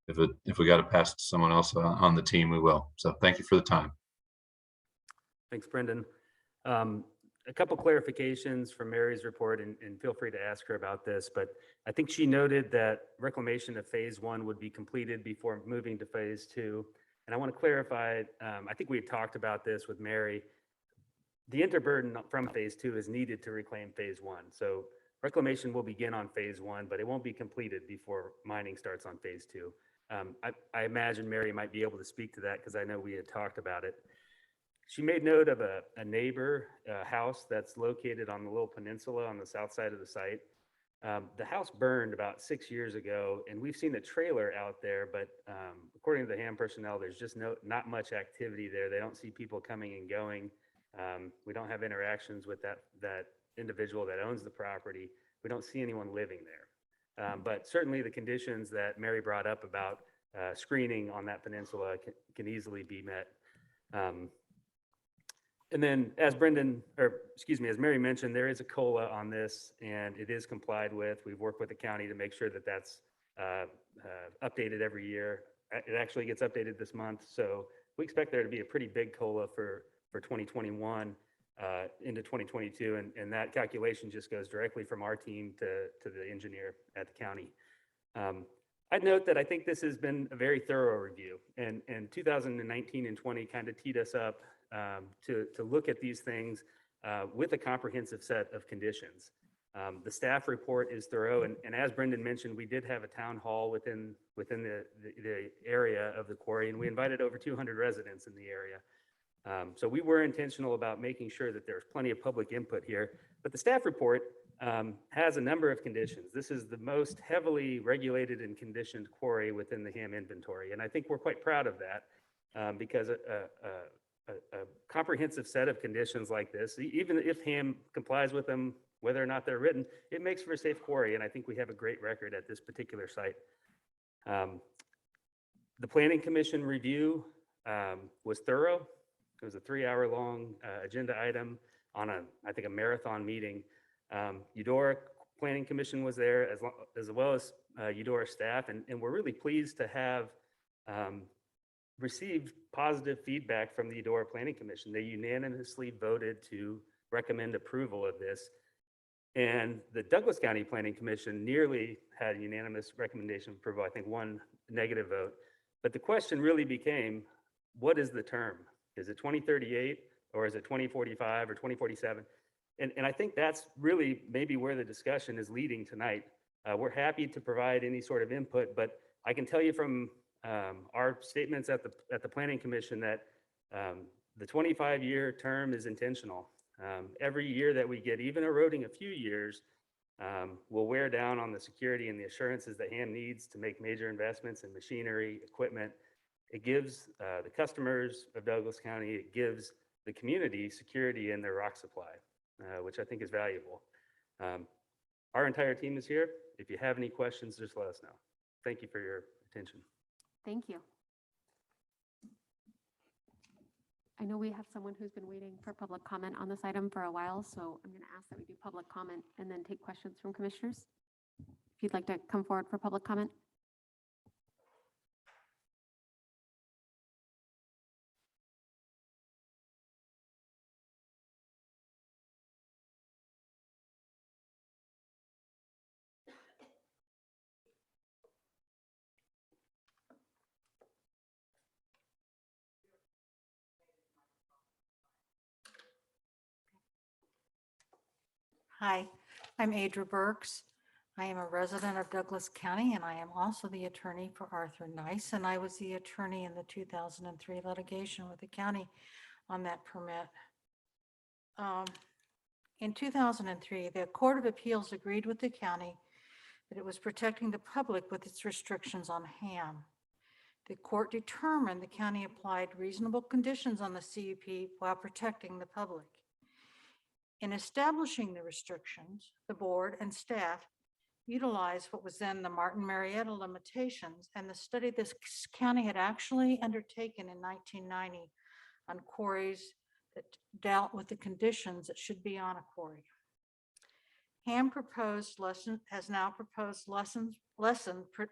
if we got to pass to someone else on the team, we will. So thank you for the time. Thanks, Brendan. A couple clarifications from Mary's report, and feel free to ask her about this, but I think she noted that reclamation of phase 1 would be completed before moving to phase 2. And I want to clarify, I think we had talked about this with Mary. The interburden from phase 2 is needed to reclaim phase 1. So reclamation will begin on phase 1, but it won't be completed before mining starts on phase 2. I imagine Mary might be able to speak to that, because I know we had talked about it. She made note of a neighbor house that's located on the little peninsula on the south side of the site. The house burned about 6 years ago, and we've seen a trailer out there, but according to the HAM personnel, there's just not much activity there. They don't see people coming and going. We don't have interactions with that individual that owns the property. We don't see anyone living there. But certainly the conditions that Mary brought up about screening on that peninsula can easily be met. And then as Mary mentioned, there is a COLA on this, and it is complied with. We've worked with the county to make sure that that's updated every year. It actually gets updated this month. So we expect there to be a pretty big COLA for 2021 into 2022. And that calculation just goes directly from our team to the engineer at the county. I'd note that I think this has been a very thorough review, and 2019 and 20 kind of teed us up to look at these things with a comprehensive set of conditions. The staff report is thorough, and as Brendan mentioned, we did have a town hall within the area of the quarry, and we invited over 200 residents in the area. So we were intentional about making sure that there's plenty of public input here. But the staff report has a number of conditions. This is the most heavily regulated and conditioned quarry within the HAM inventory, and I think we're quite proud of that because a comprehensive set of conditions like this, even if HAM complies with them, whether or not they're written, it makes for a safe quarry, and I think we have a great record at this particular site. The Planning Commission review was thorough. It was a 3-hour-long agenda item on I think a marathon meeting. Eudora Planning Commission was there as well as Eudora staff, and we're really pleased to have received positive feedback from the Eudora Planning Commission. They unanimously voted to recommend approval of this. And the Douglas County Planning Commission nearly had a unanimous recommendation of approval, I think one negative vote. But the question really became, what is the term? Is it 2038 or is it 2045 or 2047? And I think that's really maybe where the discussion is leading tonight. We're happy to provide any sort of input, but I can tell you from our statements at the Planning Commission that the 25-year term is intentional. Every year that we get, even eroding a few years, will wear down on the security and the assurances that HAM needs to make major investments in machinery, equipment. It gives the customers of Douglas County, it gives the community security in their rock supply, which I think is valuable. Our entire team is here. If you have any questions, just let us know. Thank you for your attention. Thank you. I know we have someone who's been waiting for public comment on this item for a while, so I'm going to ask that we do public comment and then take questions from commissioners. If you'd like to come forward for public comment. Hi, I'm Adra Burks. I am a resident of Douglas County, and I am also the attorney for Arthur Nice, and I was the attorney in the 2003 litigation with the county on that permit. In 2003, the Court of Appeals agreed with the county that it was protecting the public with its restrictions on ham. The court determined the county applied reasonable conditions on the CUP while protecting the public. In establishing the restrictions, the board and staff utilized what was then the Martin Marietta limitations and the study this county had actually undertaken in 1990 on quarries that dealt with the conditions that should be on a quarry. Ham has now proposed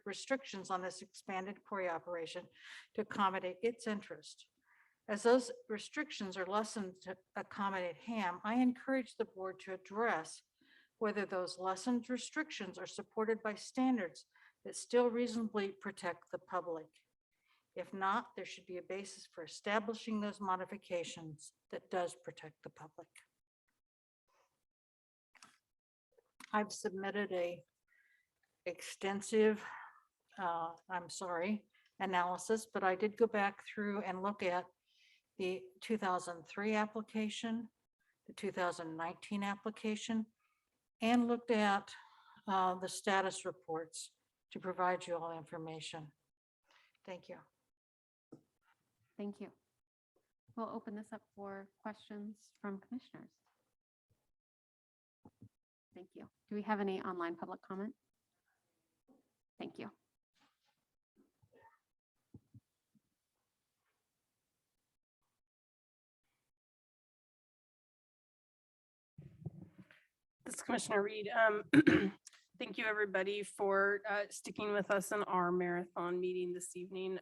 restrictions on this expanded quarry operation to accommodate its interest. As those restrictions are lessened to accommodate Ham, I encourage the board to address whether those lessened restrictions are supported by standards that still reasonably protect the public. If not, there should be a basis for establishing those modifications that does protect the public. I've submitted a extensive, analysis, but I did go back through and look at the 2003 application, the 2019 application, and looked at the status reports to provide you all information. Thank you. Thank you. We'll open this up for questions from commissioners. Thank you. Do we have any online public comment? Thank you. This is Commissioner Reed. Thank you, everybody, for sticking with us in our marathon meeting this evening.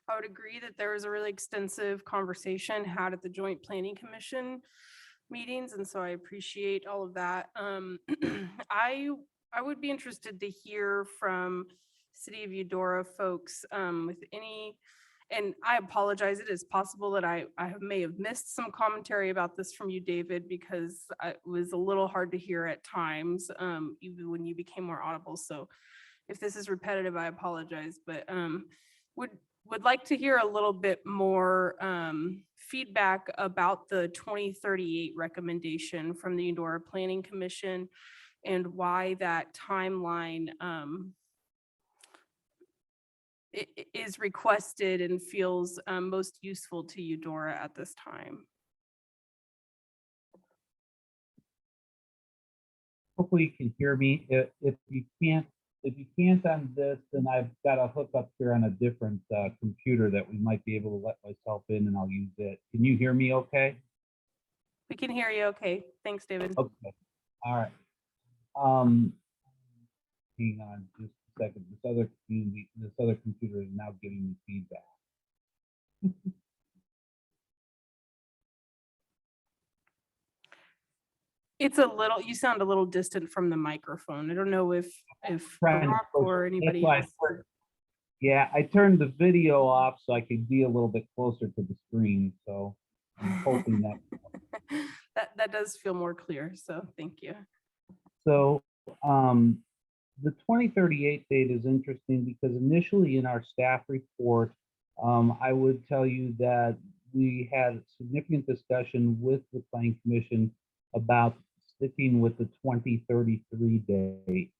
I would agree that there was a really extensive conversation had at the Joint Planning Commission meetings, and so I appreciate all of that. I would be interested to hear from City of Eudora folks with any, and I apologize, it is possible that I may have missed some commentary about this from you, David, because it was a little hard to hear at times, even when you became more audible. So if this is repetitive, I apologize, but would like to hear a little bit more feedback about the 2038 recommendation from the Eudora Planning Commission and why that timeline is requested and feels most useful to Eudora at this time. Hopefully you can hear me. If you can't on this, then I've got a hookup here on a different computer that we might be able to let myself in, and I'll use it. Can you hear me okay? We can hear you okay. Thanks, David. Okay. All right. Hang on just a second. This other computer is now giving me feedback. It's a little, you sound a little distant from the microphone. I don't know if Trying to Barack or That's anybody why I else. Yeah, I turned the video off so I could be a little bit closer to the screen. So I'm hoping that. That does feel more clear. So thank you. So the 2038 date is interesting because initially in our staff report, I would tell you that we had significant discussion with the Planning Commission about sticking with the 2033 date.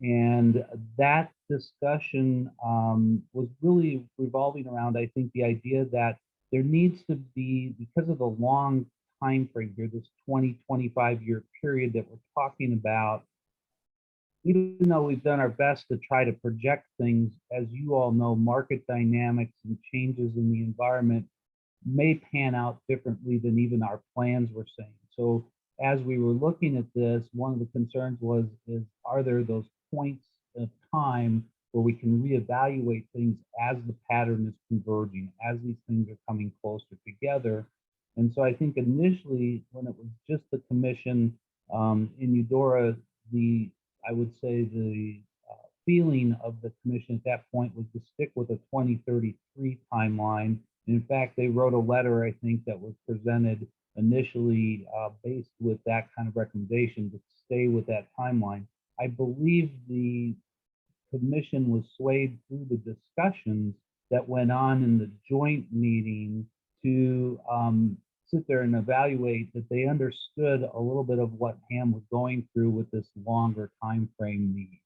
And that discussion was really revolving around, I think, the idea that there needs to be, because of the long time frame here, this 25 year period that we're talking about, even though we've done our best to try to project things, as you all know, market dynamics and changes in the environment may pan out differently than even our plans were saying. So as we were looking at this, one of the concerns was, are there those points of time where we can reevaluate things as the pattern is converging, as these things are coming closer together? And so I think initially, when it was just the commission in Eudora, I would say the feeling of the commission at that point was to stick with a 2033 timeline. And in fact, they wrote a letter, I think, that was presented initially based with that kind of recommendation to stay with that timeline. I believe the commission was swayed through the discussions that went on in the joint meeting to sit there and evaluate that they understood a little bit of what Ham was going through with this longer time frame need.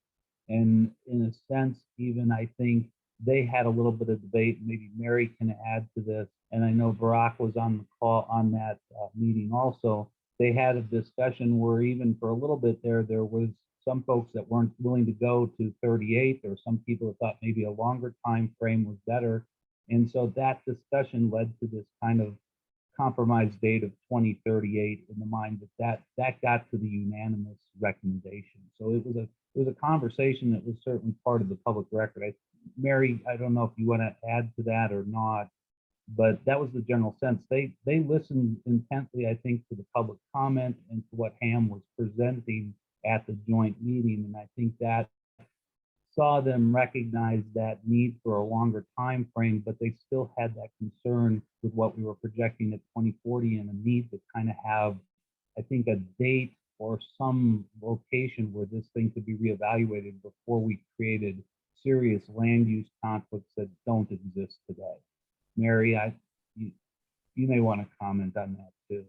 And in a sense, even I think they had a little bit of debate. Maybe Mary can add to this. And I know Barack was on the call on that meeting also. They had a discussion where even for a little bit there was some folks that weren't willing to go to 38. There were some people that thought maybe a longer time frame was better. And so that discussion led to this kind of compromise date of 2038 in the mind that got to the unanimous recommendation. So it was a conversation that was certainly part of the public record. Mary, I don't know if you want to add to that or not, but that was the general sense. They listened intently, I think, to the public comment and to what Ham was presenting at the joint meeting. And I think that saw them recognize that need for a longer time frame, but they still had that concern with what we were projecting at 2040 and a need to kind of have, I think, a date or some location where this thing could be reevaluated before we created serious land use conflicts that don't exist today. Mary, you may want to comment on that too.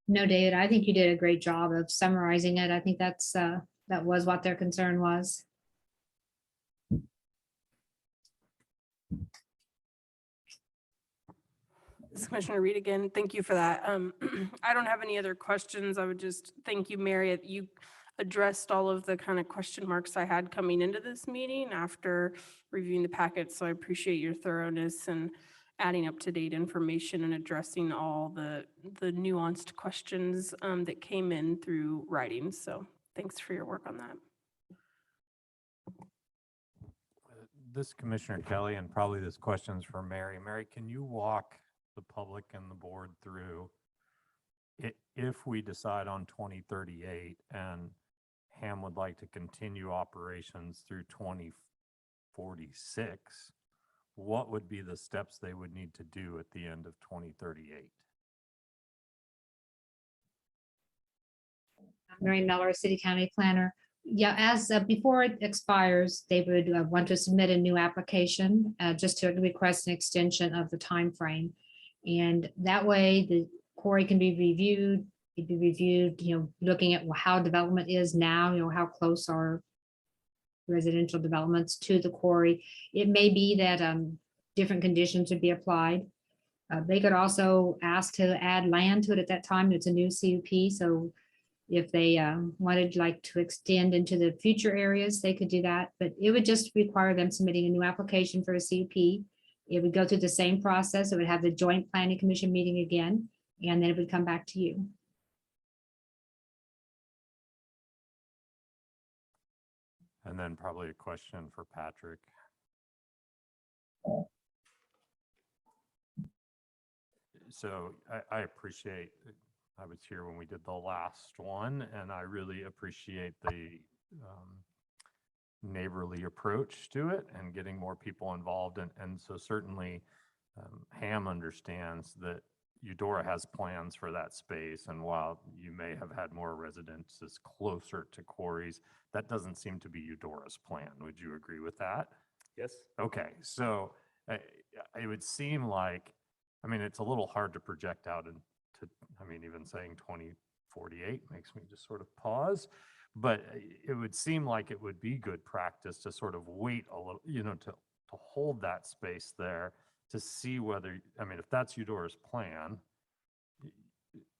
No, David, I think you did a great job of summarizing it. I think that was what their concern was. This is Commissioner Reed again. Thank you for that. I don't have any other questions. I would just thank you, Mary. You addressed all of the kind of question marks I had coming into this meeting after reviewing the packet. So I appreciate your thoroughness and adding up-to-date information and addressing all the nuanced questions that came in through writing. So thanks for your work on that. This Commissioner Kelly, and probably this question's for Mary. Mary, can you walk the public and the board through if we decide on 2038 and Ham would like to continue operations through 2046, what would be the steps they would need to do at the end of 2038? Mary Miller, City County Planner. Yeah, as before it expires, they would want to submit a new application just to request an extension of the time frame. And that way the quarry can be reviewed. It'd be reviewed, looking at how development is now, how close are residential developments to the quarry. It may be that different conditions would be applied. They could also ask to add land to it at that time. It's a new CUP. So if they wanted to extend into the future areas, they could do that. But it would just require them submitting a new application for a CUP. It would go through the same process. It would have the joint planning commission meeting again, and then it would come back to you. And then probably a question for Patrick. So I appreciate, I was here when we did the last one, and I really appreciate the neighborly approach to it and getting more people involved. And so certainly Ham understands that Eudora has plans for that space. And while you may have had more residences closer to quarries, that doesn't seem to be Eudora's plan. Would you agree with that? Yes. Okay, so it would seem like, it's a little hard to project out into, even saying 2048 makes me just sort of pause, but it would seem like it would be good practice to sort of wait a little, to hold that space there to see whether, if that's Eudora's plan,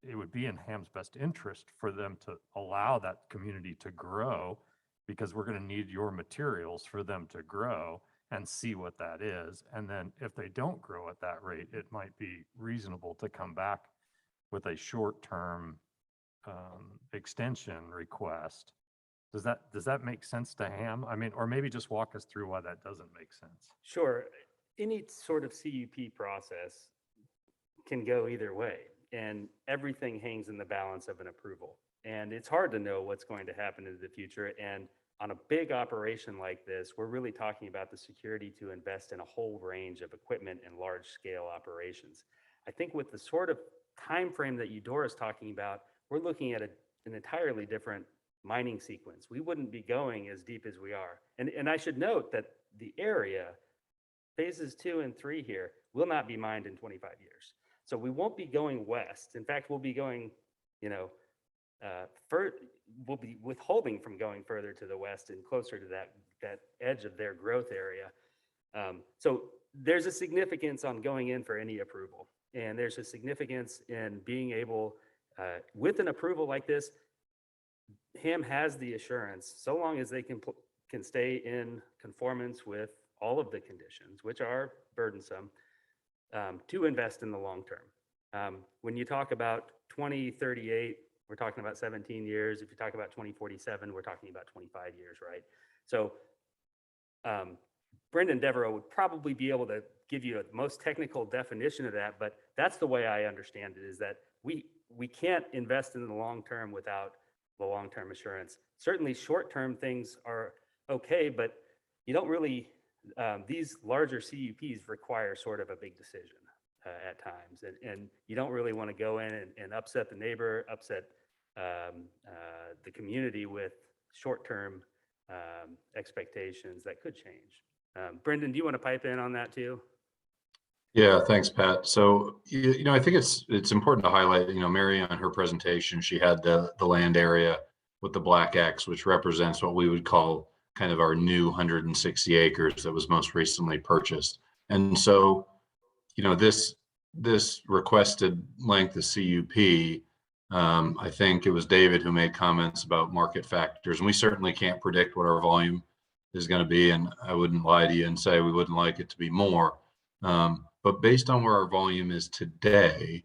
it would be in Ham's best interest for them to allow that community to grow, because we're going to need your materials for them to grow, and see what that is. And then if they don't grow at that rate, it might be reasonable to come back with a short-term extension request. Does that make sense to Ham? Or maybe just walk us through why that doesn't make sense. Sure. Any sort of CUP process can go either way, and everything hangs in the balance of an approval. And it's hard to know what's going to happen in the future. And on a big operation like this, we're really talking about the security to invest in a whole range of equipment and large scale operations. I think with the sort of time frame that Eudora is talking about, we're looking at an entirely different mining sequence. We wouldn't be going as deep as we are. And I should note that the area, phases 2 and 3 here, will not be mined in 25 years. So we won't be going west. In fact, we'll be going, we'll be withholding from going further to the west and closer to that edge of their growth area. So there's a significance on going in for any approval. And there's a significance in being able, with an approval like this, HAM has the assurance, so long as they can stay in conformance with all of the conditions, which are burdensome, to invest in the long term. When you talk about 2038, we're talking about 17 years. If you talk about 2047, we're talking about 25 years, right? So Brendan Devereaux would probably be able to give you the most technical definition of that, but that's the way I understand it, is that we can't invest in the long term without the long-term assurance. Certainly short-term things are okay, but you don't really, these larger CUPs require sort of a big decision at times. And you don't really want to go in and upset the neighbor, upset the community with short-term expectations that could change. Brendan, do you want to pipe in on that too? Yeah, thanks, Pat. So, I think it's important to highlight, Mary on her presentation, she had the land area with the black X, which represents what we would call kind of our new 160 acres that was most recently purchased. And so, this requested length of CUP, I think it was David who made comments about market factors, and we certainly can't predict what our volume is going to be. And I wouldn't lie to you and say we wouldn't like it to be more. But based on where our volume is today,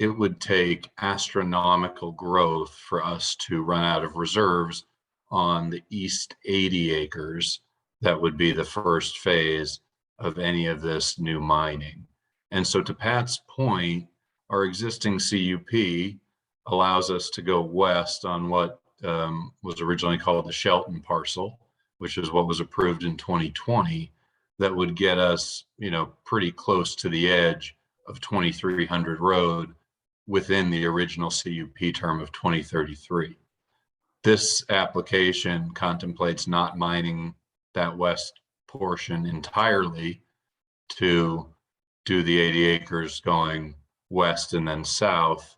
it would take astronomical growth for us to run out of reserves on the east 80 acres. That would be the first phase of any of this new mining. And so to Pat's point, our existing CUP allows us to go west on what was originally called the Shelton parcel, which is what was approved in 2020. That would get us, pretty close to the edge of 2300 road within the original CUP term of 2033. This application contemplates not mining that west portion entirely to do the 80 acres going west and then south,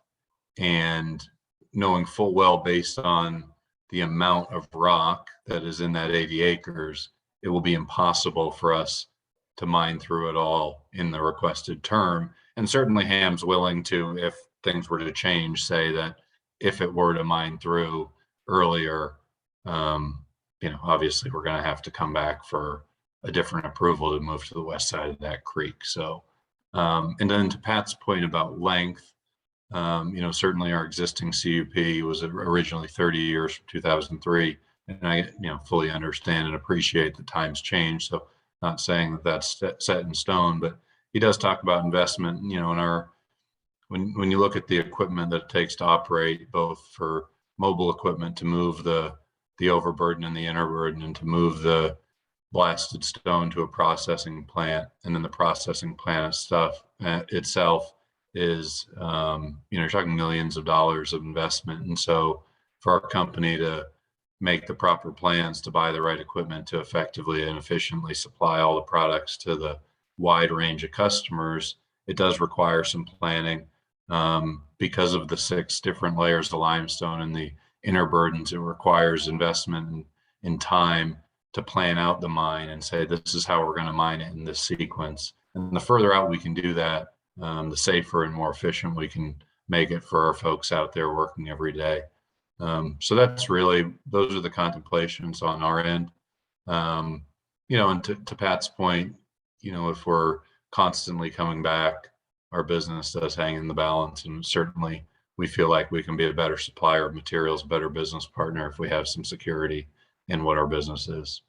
and knowing full well based on the amount of rock that is in that 80 acres, it will be impossible for us to mine through it all in the requested term. And certainly HAM's willing to, if things were to change, say that if it were to mine through earlier, obviously we're going to have to come back for a different approval to move to the west side of that creek. So, and then to Pat's point about length, certainly our existing CUP was originally 30 years from 2003. And I, fully understand and appreciate that times change. So not saying that that's set in stone, but he does talk about investment, in our, when you look at the equipment that it takes to operate, both for mobile equipment to move the overburden and the interburden, and to move the blasted stone to a processing plant, and then the processing plant itself is, you're talking millions of dollars of investment. And so for our company to make the proper plans to buy the right equipment to effectively and efficiently supply all the products to the wide range of customers, it does require some planning. Because of the 6 different layers of limestone and the interburdens, it requires investment in time to plan out the mine and say, this is how we're going to mine it in this sequence. And the further out we can do that, the safer and more efficient we can make it for our folks out there working every day. So that's really, those are the contemplations on our end. And to Pat's point, if we're constantly coming back, our business does hang in the balance. And certainly we feel like we can be a better supplier of materials, a better business partner if we have some security in what our business is.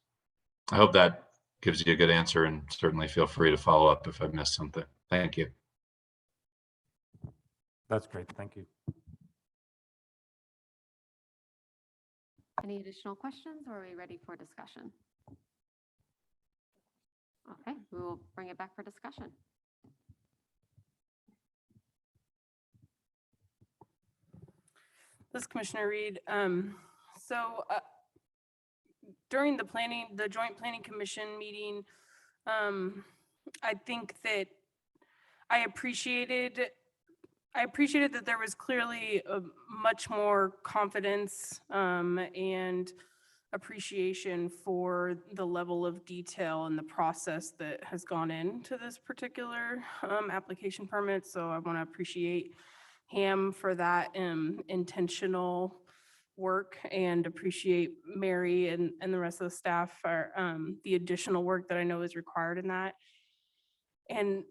I hope that gives you a good answer, and certainly feel free to follow up if I missed something. Thank you. That's great. Thank you. Any additional questions or are we ready for discussion? Okay, we will bring it back for discussion. This is Commissioner Reed. During the Joint Planning Commission meeting, I think that I appreciated that there was clearly much more confidence and appreciation for the level of detail and the process that has gone into this particular application permit. So I want to appreciate Ham for that intentional work and appreciate Mary and the rest of the staff for the additional work that I know is required in that. And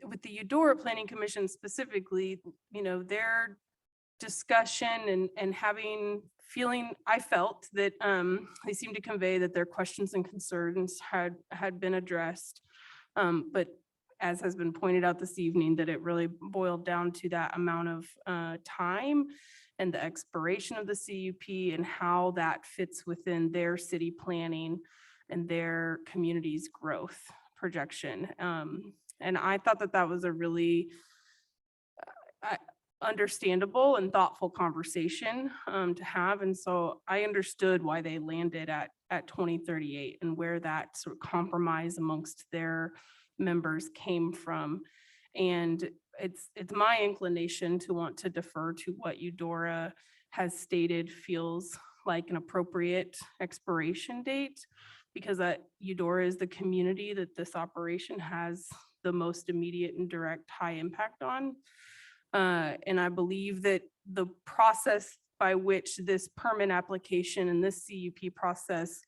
with the Eudora Planning Commission specifically, you know, their discussion and I felt that they seemed to convey that their questions and concerns had been addressed. But as has been pointed out this evening, that it really boiled down to that amount of time and the expiration of the CUP and how that fits within their city planning and their community's growth projection. And I thought that that was a really understandable and thoughtful conversation to have. And so I understood why they landed at 2038 and where that sort of compromise amongst their members came from. And it's my inclination to want to defer to what Eudora has stated feels like an appropriate expiration date, because Eudora is the community that this operation has the most immediate and direct high impact on. And I believe that the process by which this permit application and this CUP process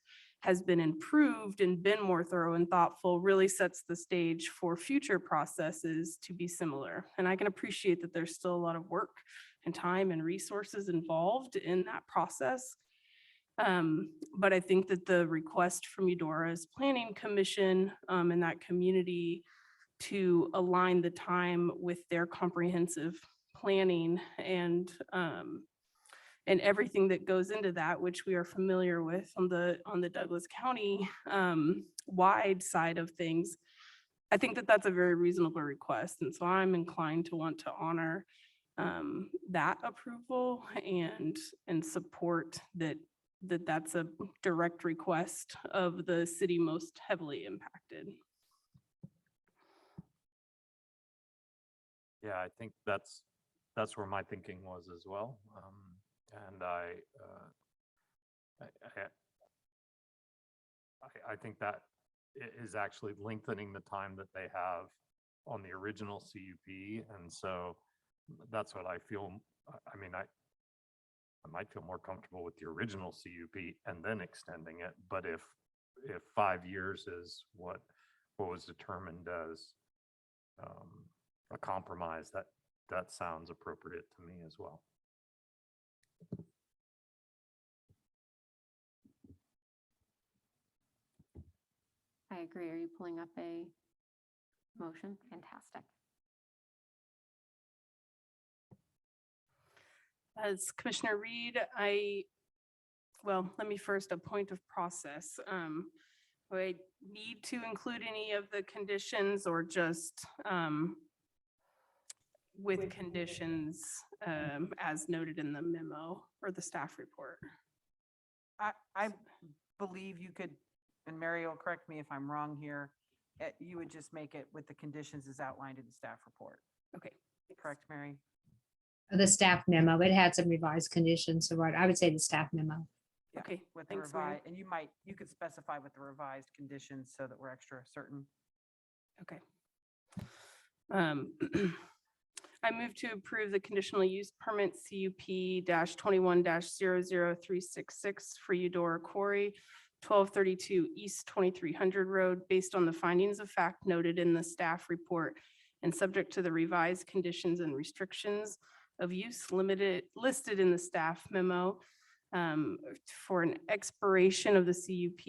has been improved and been more thorough and thoughtful really sets the stage for future processes to be similar. And I can appreciate that there's still a lot of work and time and resources involved in that process. But I think that the request from Eudora's Planning Commission and that community to align the time with their comprehensive planning and everything that goes into that, which we are familiar with on the Douglas County wide side of things. I think that that's a very reasonable request. And so I'm inclined to want to honor that approval and support that's a direct request of the city most heavily impacted. Yeah, I think that's where my thinking was as well. And I think that is actually lengthening the time that they have on the original CUP. And so that's what I feel. I mean, I might feel more comfortable with the original CUP and then extending it. But if 5 years is what was determined as a compromise, that sounds appropriate to me as well. I agree. Are you pulling up a motion? Fantastic. As Commissioner Reed, let me first a point of process. Do I need to include any of the conditions or just with conditions as noted in the memo or the staff report? I believe you could, and Mary will correct me if I'm wrong here, you would just make it with the conditions as outlined in the staff report. Okay. Correct, Mary? The staff memo, it had some revised conditions, so I would say the staff memo. Yeah, Okay, with the thanks, Mary. revised, and you could specify with the revised conditions so that we're extra certain. Okay. I move to approve the conditional use permit CUP-21-00366 for Eudora Quarry, 1232 East 2300 Road, based on the findings of fact noted in the staff report and subject to the revised conditions and restrictions of use listed in the staff memo for an expiration of the CUP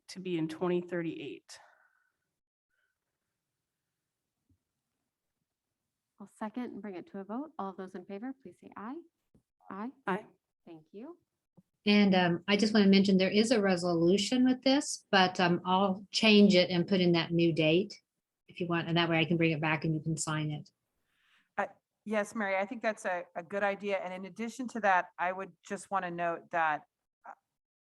to be in 2038. I'll second and bring it to a vote. All of those in favor, please say aye. Aye. Aye. Thank you. And I just want to mention there is a resolution with this, but I'll change it and put in that new date if you want, and that way I can bring it back and you can sign it. Yes, Mary, I think that's a good idea. And in addition to that, I would just want to note that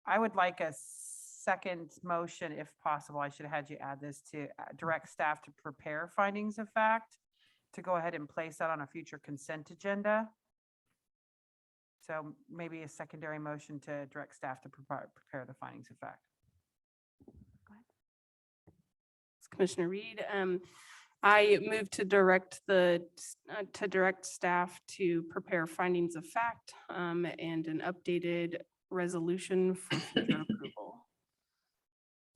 I would like a second motion, if possible. I should have had you add this to direct staff to prepare findings of fact, to go ahead and place that on a future consent agenda. So maybe a secondary motion to direct staff to prepare the findings of fact. Commissioner Reed. I move to direct staff to prepare findings of fact and an updated resolution for future approval.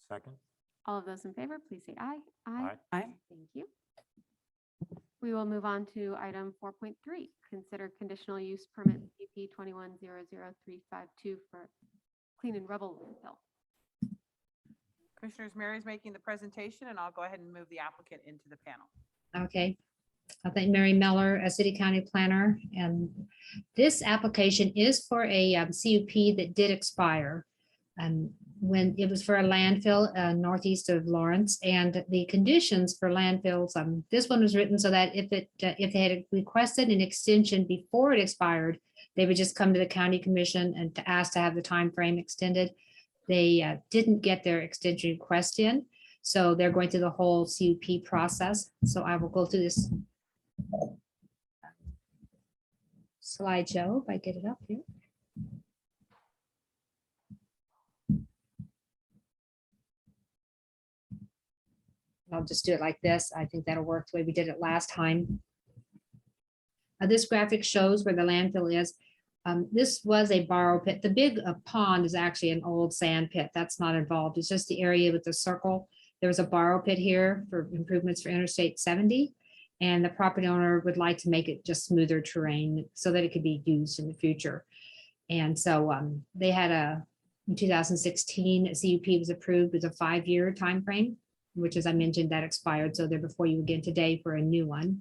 Second. All of those in favor, please say aye. Aye. Aye. Thank you. We will move on to item 4.3, consider conditional use permit CP 21-00352 for Clean and Rebel landfill. Commissioners, Mary is making the presentation, and I'll go ahead and move the applicant into the panel. Okay. I thank Mary Miller, a city county planner, and this application is for a CUP that did expire. When it was for a landfill northeast of Lawrence, and the conditions for landfills, this one was written so that if they had requested an extension before it expired, they would just come to the county commission and to ask to have the time frame extended. They didn't get their extension request in, so they're going through the whole CUP process. So I will go through this slideshow if I get it up here. I'll just do it like this. I think that'll work the way we did it last time. This graphic shows where the landfill is. This was a borrow pit. The big pond is actually an old sand pit. That's not involved. It's just the area with the circle. There was a borrow pit here for improvements for Interstate 70. And the property owner would like to make it just smoother terrain so that it could be used in the future. And so they had in 2016, a CUP was approved with a 5-year time frame, which, as I mentioned, that expired. So they're before you again today for a new one.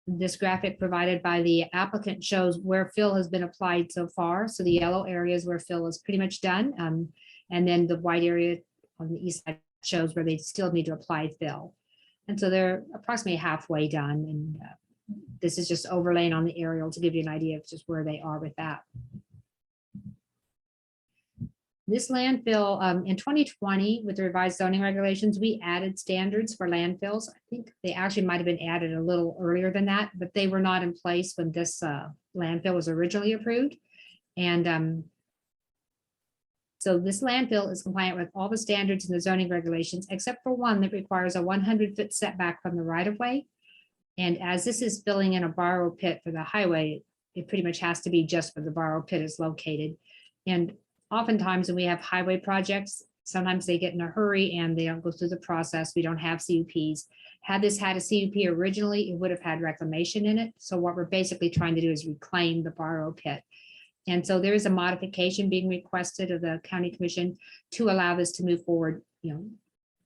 This graphic provided by the applicant shows where fill has been applied so far. So the yellow areas where fill is pretty much done. And then the white area on the east side shows where they still need to apply fill. And so they're approximately halfway done. And this is just overlaying on the aerial to give you an idea of just where they are with that. This landfill, in 2020, with the revised zoning regulations, we added standards for landfills. I think they actually might have been added a little earlier than that, but they were not in place when this landfill was originally approved. And so this landfill is compliant with all the standards in the zoning regulations, except for one that requires a 100-foot setback from the right-of-way. And as this is filling in a borrow pit for the highway, it pretty much has to be just where the borrow pit is located. And oftentimes when we have highway projects, sometimes they get in a hurry and they don't go through the process. We don't have CUPs. Had this had a CUP originally, it would have had reclamation in it. So what we're basically trying to do is reclaim the borrow pit. And so there is a modification being requested of the county commission to allow this to move forward,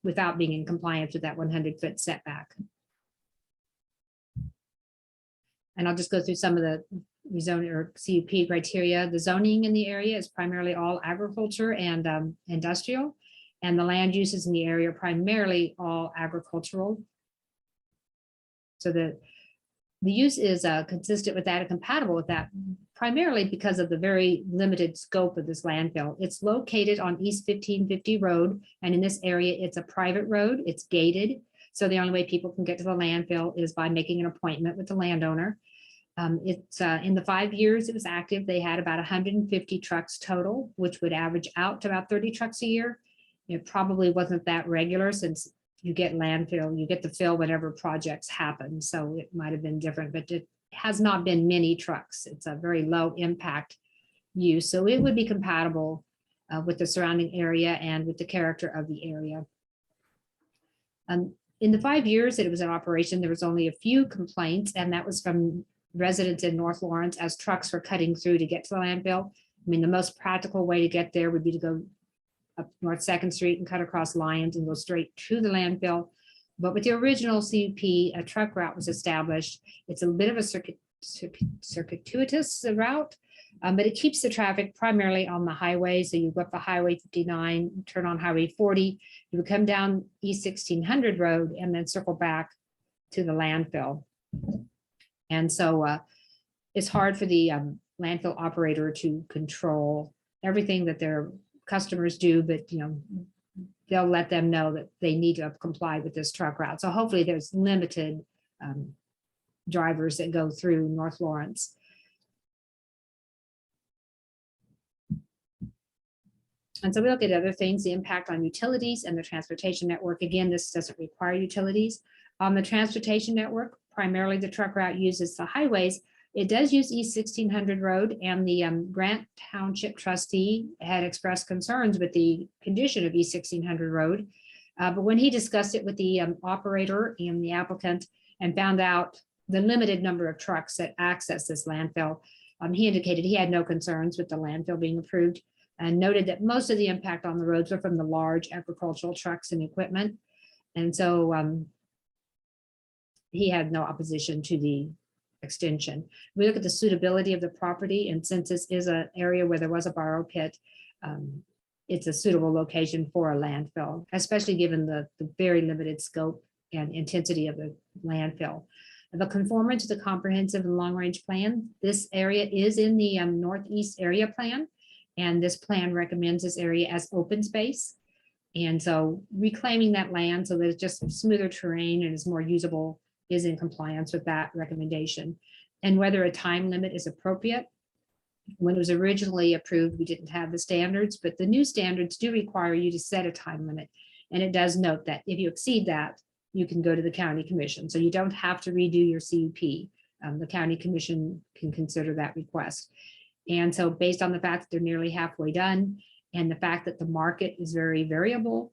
without being in compliance with that 100-foot setback. And I'll just go through some of the zoning or CUP criteria. The zoning in the area is primarily all agriculture and industrial, and the land uses in the area are primarily all agricultural. So the use is consistent with that and compatible with that, primarily because of the very limited scope of this landfill. It's located on East 1550 Road, and in this area, it's a private road. It's gated. So the only way people can get to the landfill is by making an appointment with the landowner. It's in the 5 years it was active, they had about 150 trucks total, which would average out to about 30 trucks a year. It probably wasn't that regular since you get landfill, you get the fill whenever projects happen. So it might have been different, but it has not been many trucks. It's a very low impact use. So it would be compatible with the surrounding area and with the character of the area. In the 5 years that it was in operation, there was only a few complaints, and that was from residents in North Lawrence as trucks were cutting through to get to the landfill. I mean, the most practical way to get there would be to go up North 2nd Street and cut across Lyons and go straight to the landfill. But with the original CUP, a truck route was established. It's a bit of a circuitous route, But it keeps the traffic primarily on the highway. So you go up the Highway 59, turn on Highway 40, you would come down East 1600 Road and then circle back to the landfill. And so it's hard for the landfill operator to control everything that their customers do, but they'll let them know that they need to comply with this truck route. So hopefully there's limited drivers that go through North Lawrence. And so we look at other things, the impact on utilities and the transportation network. Again, this doesn't require utilities. On the transportation network, primarily the truck route uses the highways. It does use East 1600 Road, and the Grant Township trustee had expressed concerns with the condition of East 1600 Road. But when he discussed it with the operator and the applicant and found out the limited number of trucks that access this landfill, he indicated he had no concerns with the landfill being approved, and noted that most of the impact on the roads were from the large agricultural trucks and equipment. And so he had no opposition to the extension. We look at the suitability of the property, and since this is an area where there was a borrow pit, it's a suitable location for a landfill, especially given the very limited scope and intensity of the landfill. The conformance to the comprehensive and long-range plan, this area is in the Northeast area plan, and this plan recommends this area as open space. And so reclaiming that land so that it's just smoother terrain and is more usable is in compliance with that recommendation. And whether a time limit is appropriate. When it was originally approved, we didn't have the standards, but the new standards do require you to set a time limit. And it does note that if you exceed that, you can go to the county commission. So you don't have to redo your CUP. The county commission can consider that request. And so based on the fact that they're nearly halfway done, and the fact that the market is very variable,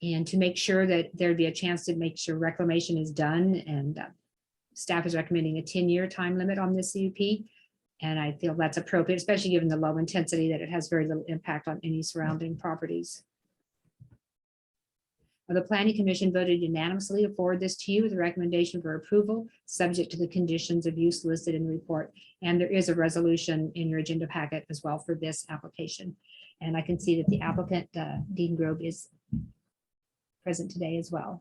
and to make sure that there'd be a chance to make sure reclamation is done, and staff is recommending a 10-year time limit on this CUP. And I feel that's appropriate, especially given the low intensity, that it has very little impact on any surrounding properties. The Planning Commission voted unanimously to forward this to you with a recommendation for approval, subject to the conditions of use listed in the report. And there is a resolution in your agenda packet as well for this application. And I can see that the applicant, Dean Grove, is present today as well.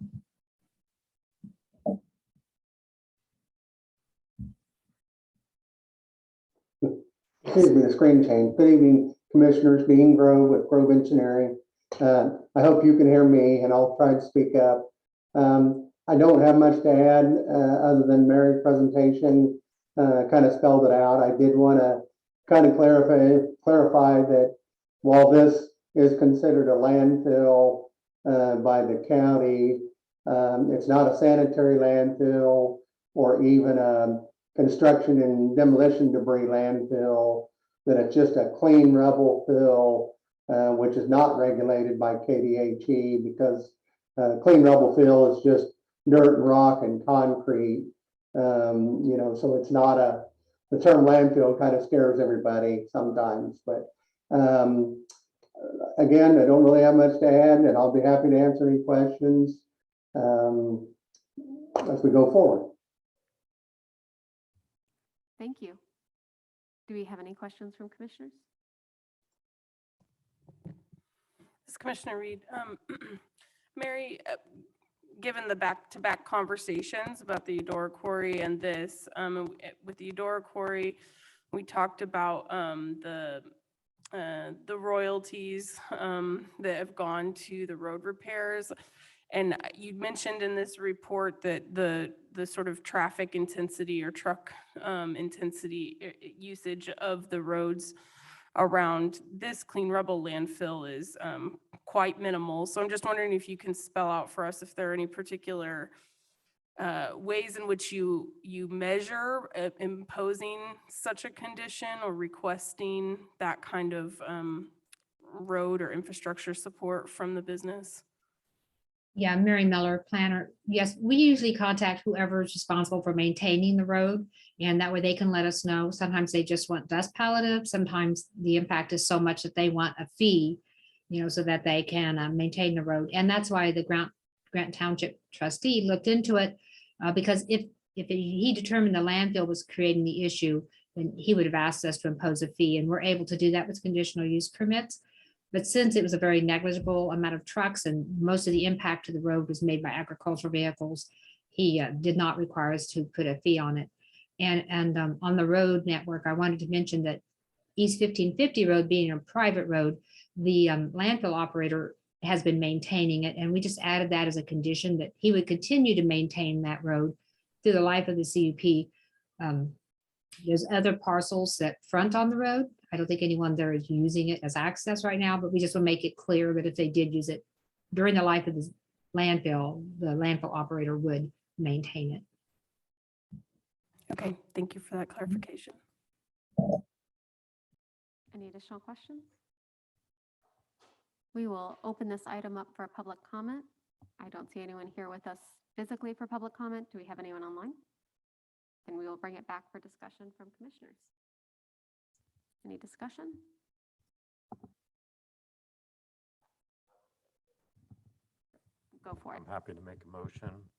Excuse me, the screen changed. Good evening, Commissioners. Dean Grove with Grove Engineering. I hope you can hear me, and I'll try to speak up. I don't have much to add other than Mary's presentation kind of spelled it out. I did want to kind of clarify that while this is considered a landfill by the county, it's not a sanitary landfill or even a construction and demolition debris landfill, that it's just a clean rubble fill, which is not regulated by KDHE, because clean rubble fill is just dirt and rock and concrete. So it's not the term landfill kind of scares everybody sometimes, but again, I don't really have much to add, and I'll be happy to answer any questions as we go forward. Thank you. Do we have any questions from commissioners? This is Commissioner Reed. Mary, given the back-to-back conversations about the Eudora Quarry and this, with the Eudora Quarry, we talked about the royalties that have gone to the road repairs. And you mentioned in this report that the sort of traffic intensity or truck intensity usage of the roads around this clean rubble landfill is quite minimal. So I'm just wondering if you can spell out for us if there are any particular ways in which you measure imposing such a condition or requesting that kind of road or infrastructure support from the business. Yeah, Mary Miller, planner. Yes, we usually contact whoever is responsible for maintaining the road, and that way they can let us know. Sometimes they just want dust palliative. Sometimes the impact is so much that they want a fee, so that they can maintain the road. And that's why the Grant Township trustee looked into it, because if he determined the landfill was creating the issue, then he would have asked us to impose a fee, and we're able to do that with conditional use permits. But since it was a very negligible amount of trucks and most of the impact to the road was made by agricultural vehicles, he did not require us to put a fee on it. And on the road network, I wanted to mention that East 1550 Road being a private road, the landfill operator has been maintaining it, and we just added that as a condition that he would continue to maintain that road through the life of the CUP. There's other parcels that front on the road. I don't think anyone there is using it as access right now, but we just will make it clear that if they did use it during the life of the landfill operator would maintain it. Okay, thank you for that clarification. Any additional questions? We will open this item up for public comment. I don't see anyone here with us physically for public comment. Do we have anyone online? Then we will bring it back for discussion from commissioners. Any discussion? Go for it. I'm happy to make a motion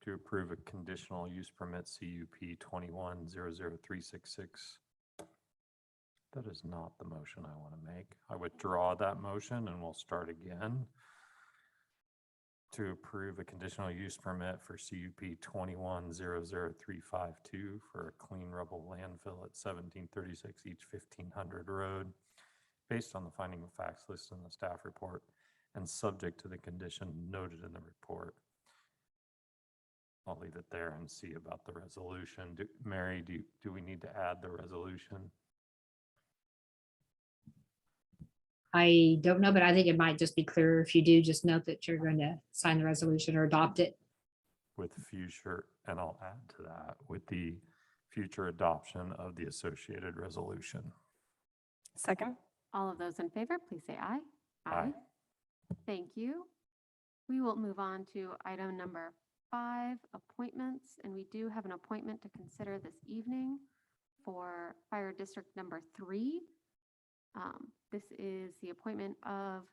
to approve a conditional use permit CUP 21-00366. That is not the motion I want to make. I withdraw that motion and we'll start again. To approve a conditional use permit for CUP 21-00352 for a clean rubble landfill at 1736 East 1500 Road, based on the finding of facts listed in the staff report and subject to the condition noted in the report. I'll leave it there and see about the resolution. Mary, do we need to add the resolution? I don't know, but I think it might just be clearer if you do just note that you're going to sign the resolution or adopt it. With future, and I'll add to that, with the future adoption of the associated resolution. Second. All of those in favor, please say aye. Aye. Thank you. We will move on to item number 5, appointments, and we do have an appointment to consider this evening for Fire District number 3. This is the appointment of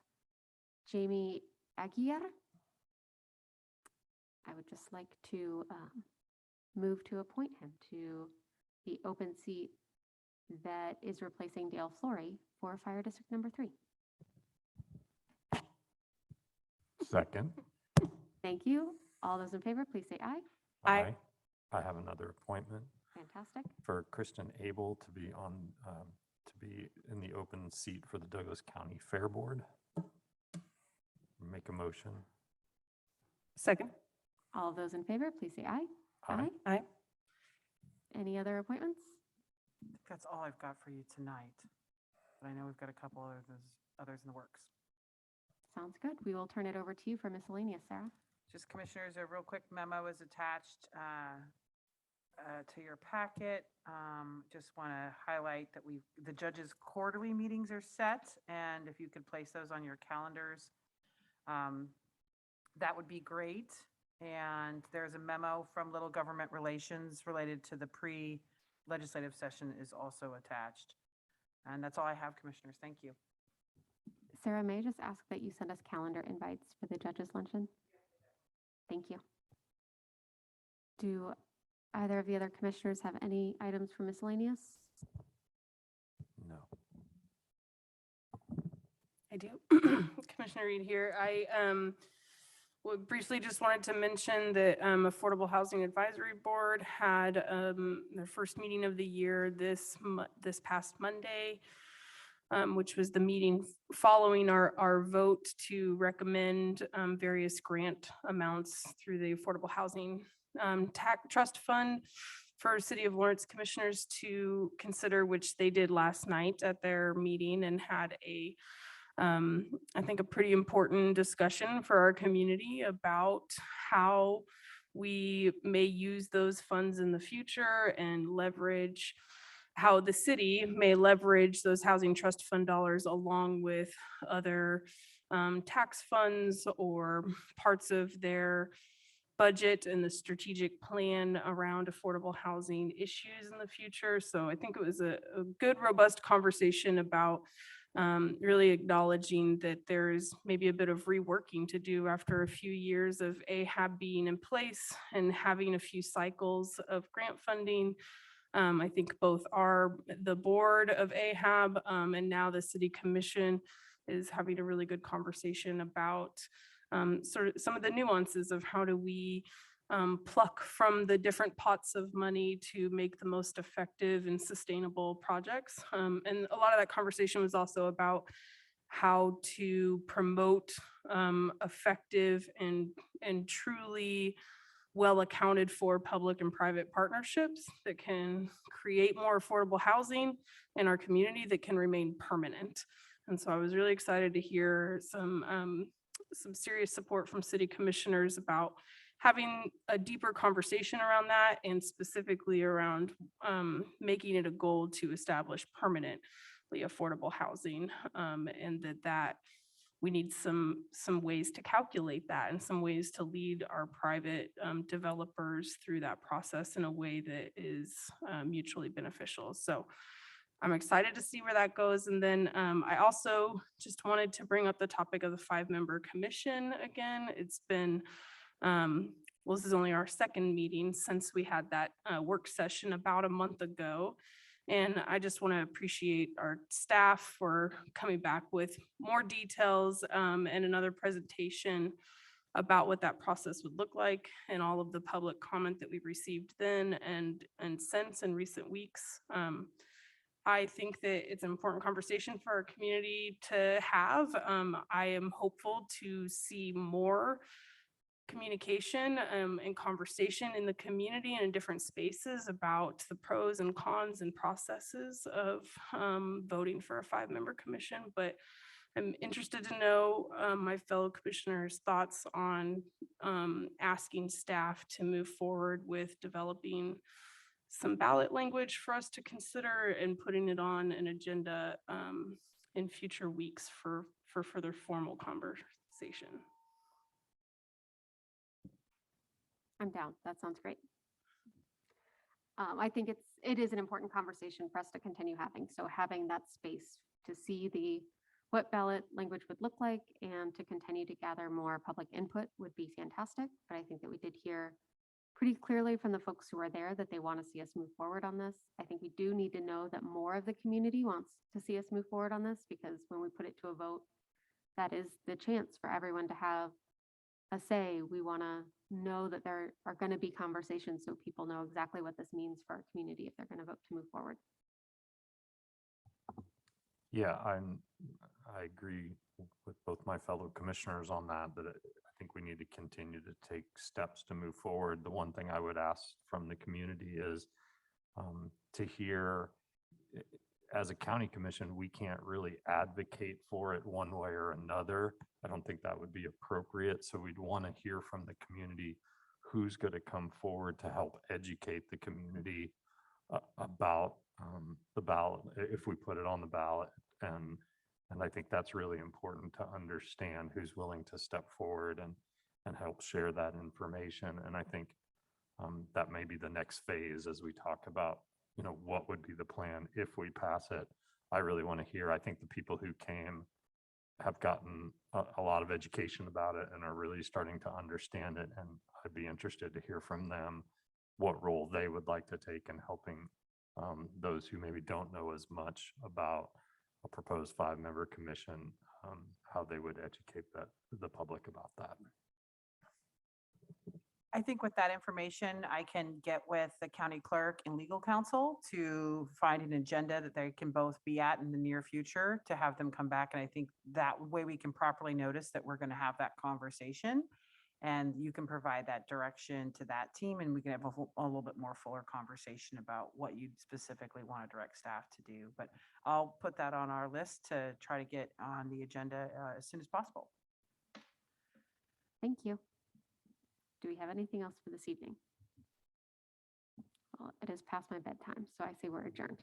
Jamie Aguirre. I would just like to move to appoint him to the open seat that is replacing Dale Flory for Fire District number 3. Second. Thank you. All those in favor, please say aye. Aye. I have another appointment Fantastic. for Kristen Abel to be on, to be in the open seat for the Douglas County Fair Board. Make a motion. Second. All of those in favor, please say aye. Aye. Aye. Any other appointments? I think that's all I've got for you tonight. But I know we've got a couple others in the works. Sounds good. We will turn it over to you for miscellaneous, Sarah. Just commissioners, a real quick memo is attached to your packet. Just want to highlight that the judges' quarterly meetings are set, and if you could place those on your calendars, that would be great. And there's a memo from Little Government Relations related to the pre-legislative session is also attached. And that's all I have, commissioners. Thank you. Sarah, may I just ask that you send us calendar invites for the judges' luncheon? Thank you. Do either of the other commissioners have any items for miscellaneous? No. I do. Commissioner Reed here. I would briefly just wanted to mention that Affordable Housing Advisory Board had their first meeting of the year this past Monday, which was the meeting following our vote to recommend various grant amounts through the Affordable Housing Trust Fund for City of Lawrence commissioners to consider, which they did last night at their meeting and had a I think a pretty important discussion for our community about how we may use those funds in the future and leverage how the city may leverage those housing trust fund dollars along with other tax funds or parts of their budget and the strategic plan around affordable housing issues in the future. So I think it was a good, robust conversation about really acknowledging that there's maybe a bit of reworking to do after a few years of AHAB being in place and having a few cycles of grant funding. I think both the board of AHAB and now the city commission is having a really good conversation about sort of some of the nuances of how do we pluck from the different pots of money to make the most effective and sustainable projects. And a lot of that conversation was also about how to promote effective and truly well accounted for public and private partnerships that can create more affordable housing in our community that can remain permanent. And so I was really excited to hear some serious support from city commissioners about having a deeper conversation around that, and specifically around making it a goal to establish permanently affordable housing, and that we need some ways to calculate that and some ways to lead our private developers through that process in a way that is mutually beneficial. So I'm excited to see where that goes. And then I also just wanted to bring up the topic of the 5-member commission again. It's been, well, this is only our second meeting since we had that work session about a month ago. And I just want to appreciate our staff for coming back with more details and another presentation about what that process would look like, and all of the public comment that we've received then and since in recent weeks. I think that it's an important conversation for our community to have. I am hopeful to see more communication and conversation in the community and in different spaces about the pros and cons and processes of voting for a 5-member commission. But I'm interested to know my fellow commissioners' thoughts on asking staff to move forward with developing some ballot language for us to consider and putting it on an agenda in future weeks for further formal conversation. I'm down. That sounds great. I think it is an important conversation for us to continue having. So having that space to see what ballot language would look like and to continue to gather more public input would be fantastic. But I think that we did hear pretty clearly from the folks who are there that they want to see us move forward on this. I think we do need to know that more of the community wants to see us move forward on this, because when we put it to a vote, that is the chance for everyone to have a say. We want to know that there are going to be conversations so people know exactly what this means for our community if they're going to vote to move forward. Yeah, I agree with both my fellow commissioners on that, I think we need to continue to take steps to move forward. The one thing I would ask from the community is to hear, as a county commission, we can't really advocate for it one way or another. I don't think that would be appropriate. So we'd want to hear from the community who's going to come forward to help educate the community about the ballot, if we put it on the ballot. And I think that's really important to understand who's willing to step forward and help share that information. And I think that may be the next phase as we talk about, what would be the plan if we pass it. I really want to hear, I think the people who came have gotten a lot of education about it and are really starting to understand it. And I'd be interested to hear from them what role they would like to take in helping those who maybe don't know as much about a proposed 5-member commission, how they would educate the public about that. I think with that information, I can get with the county clerk and legal counsel to find an agenda that they can both be at in the near future to have them come back. And I think that way we can properly notice that we're going to have that conversation, and you can provide that direction to that team, and we can have a little bit more fuller conversation about what you specifically want to direct staff to do. But I'll put that on our list to try to get on the agenda as soon as possible. Thank you. Do we have anything else for this evening? Well, it is past my bedtime, so I say we're adjourned.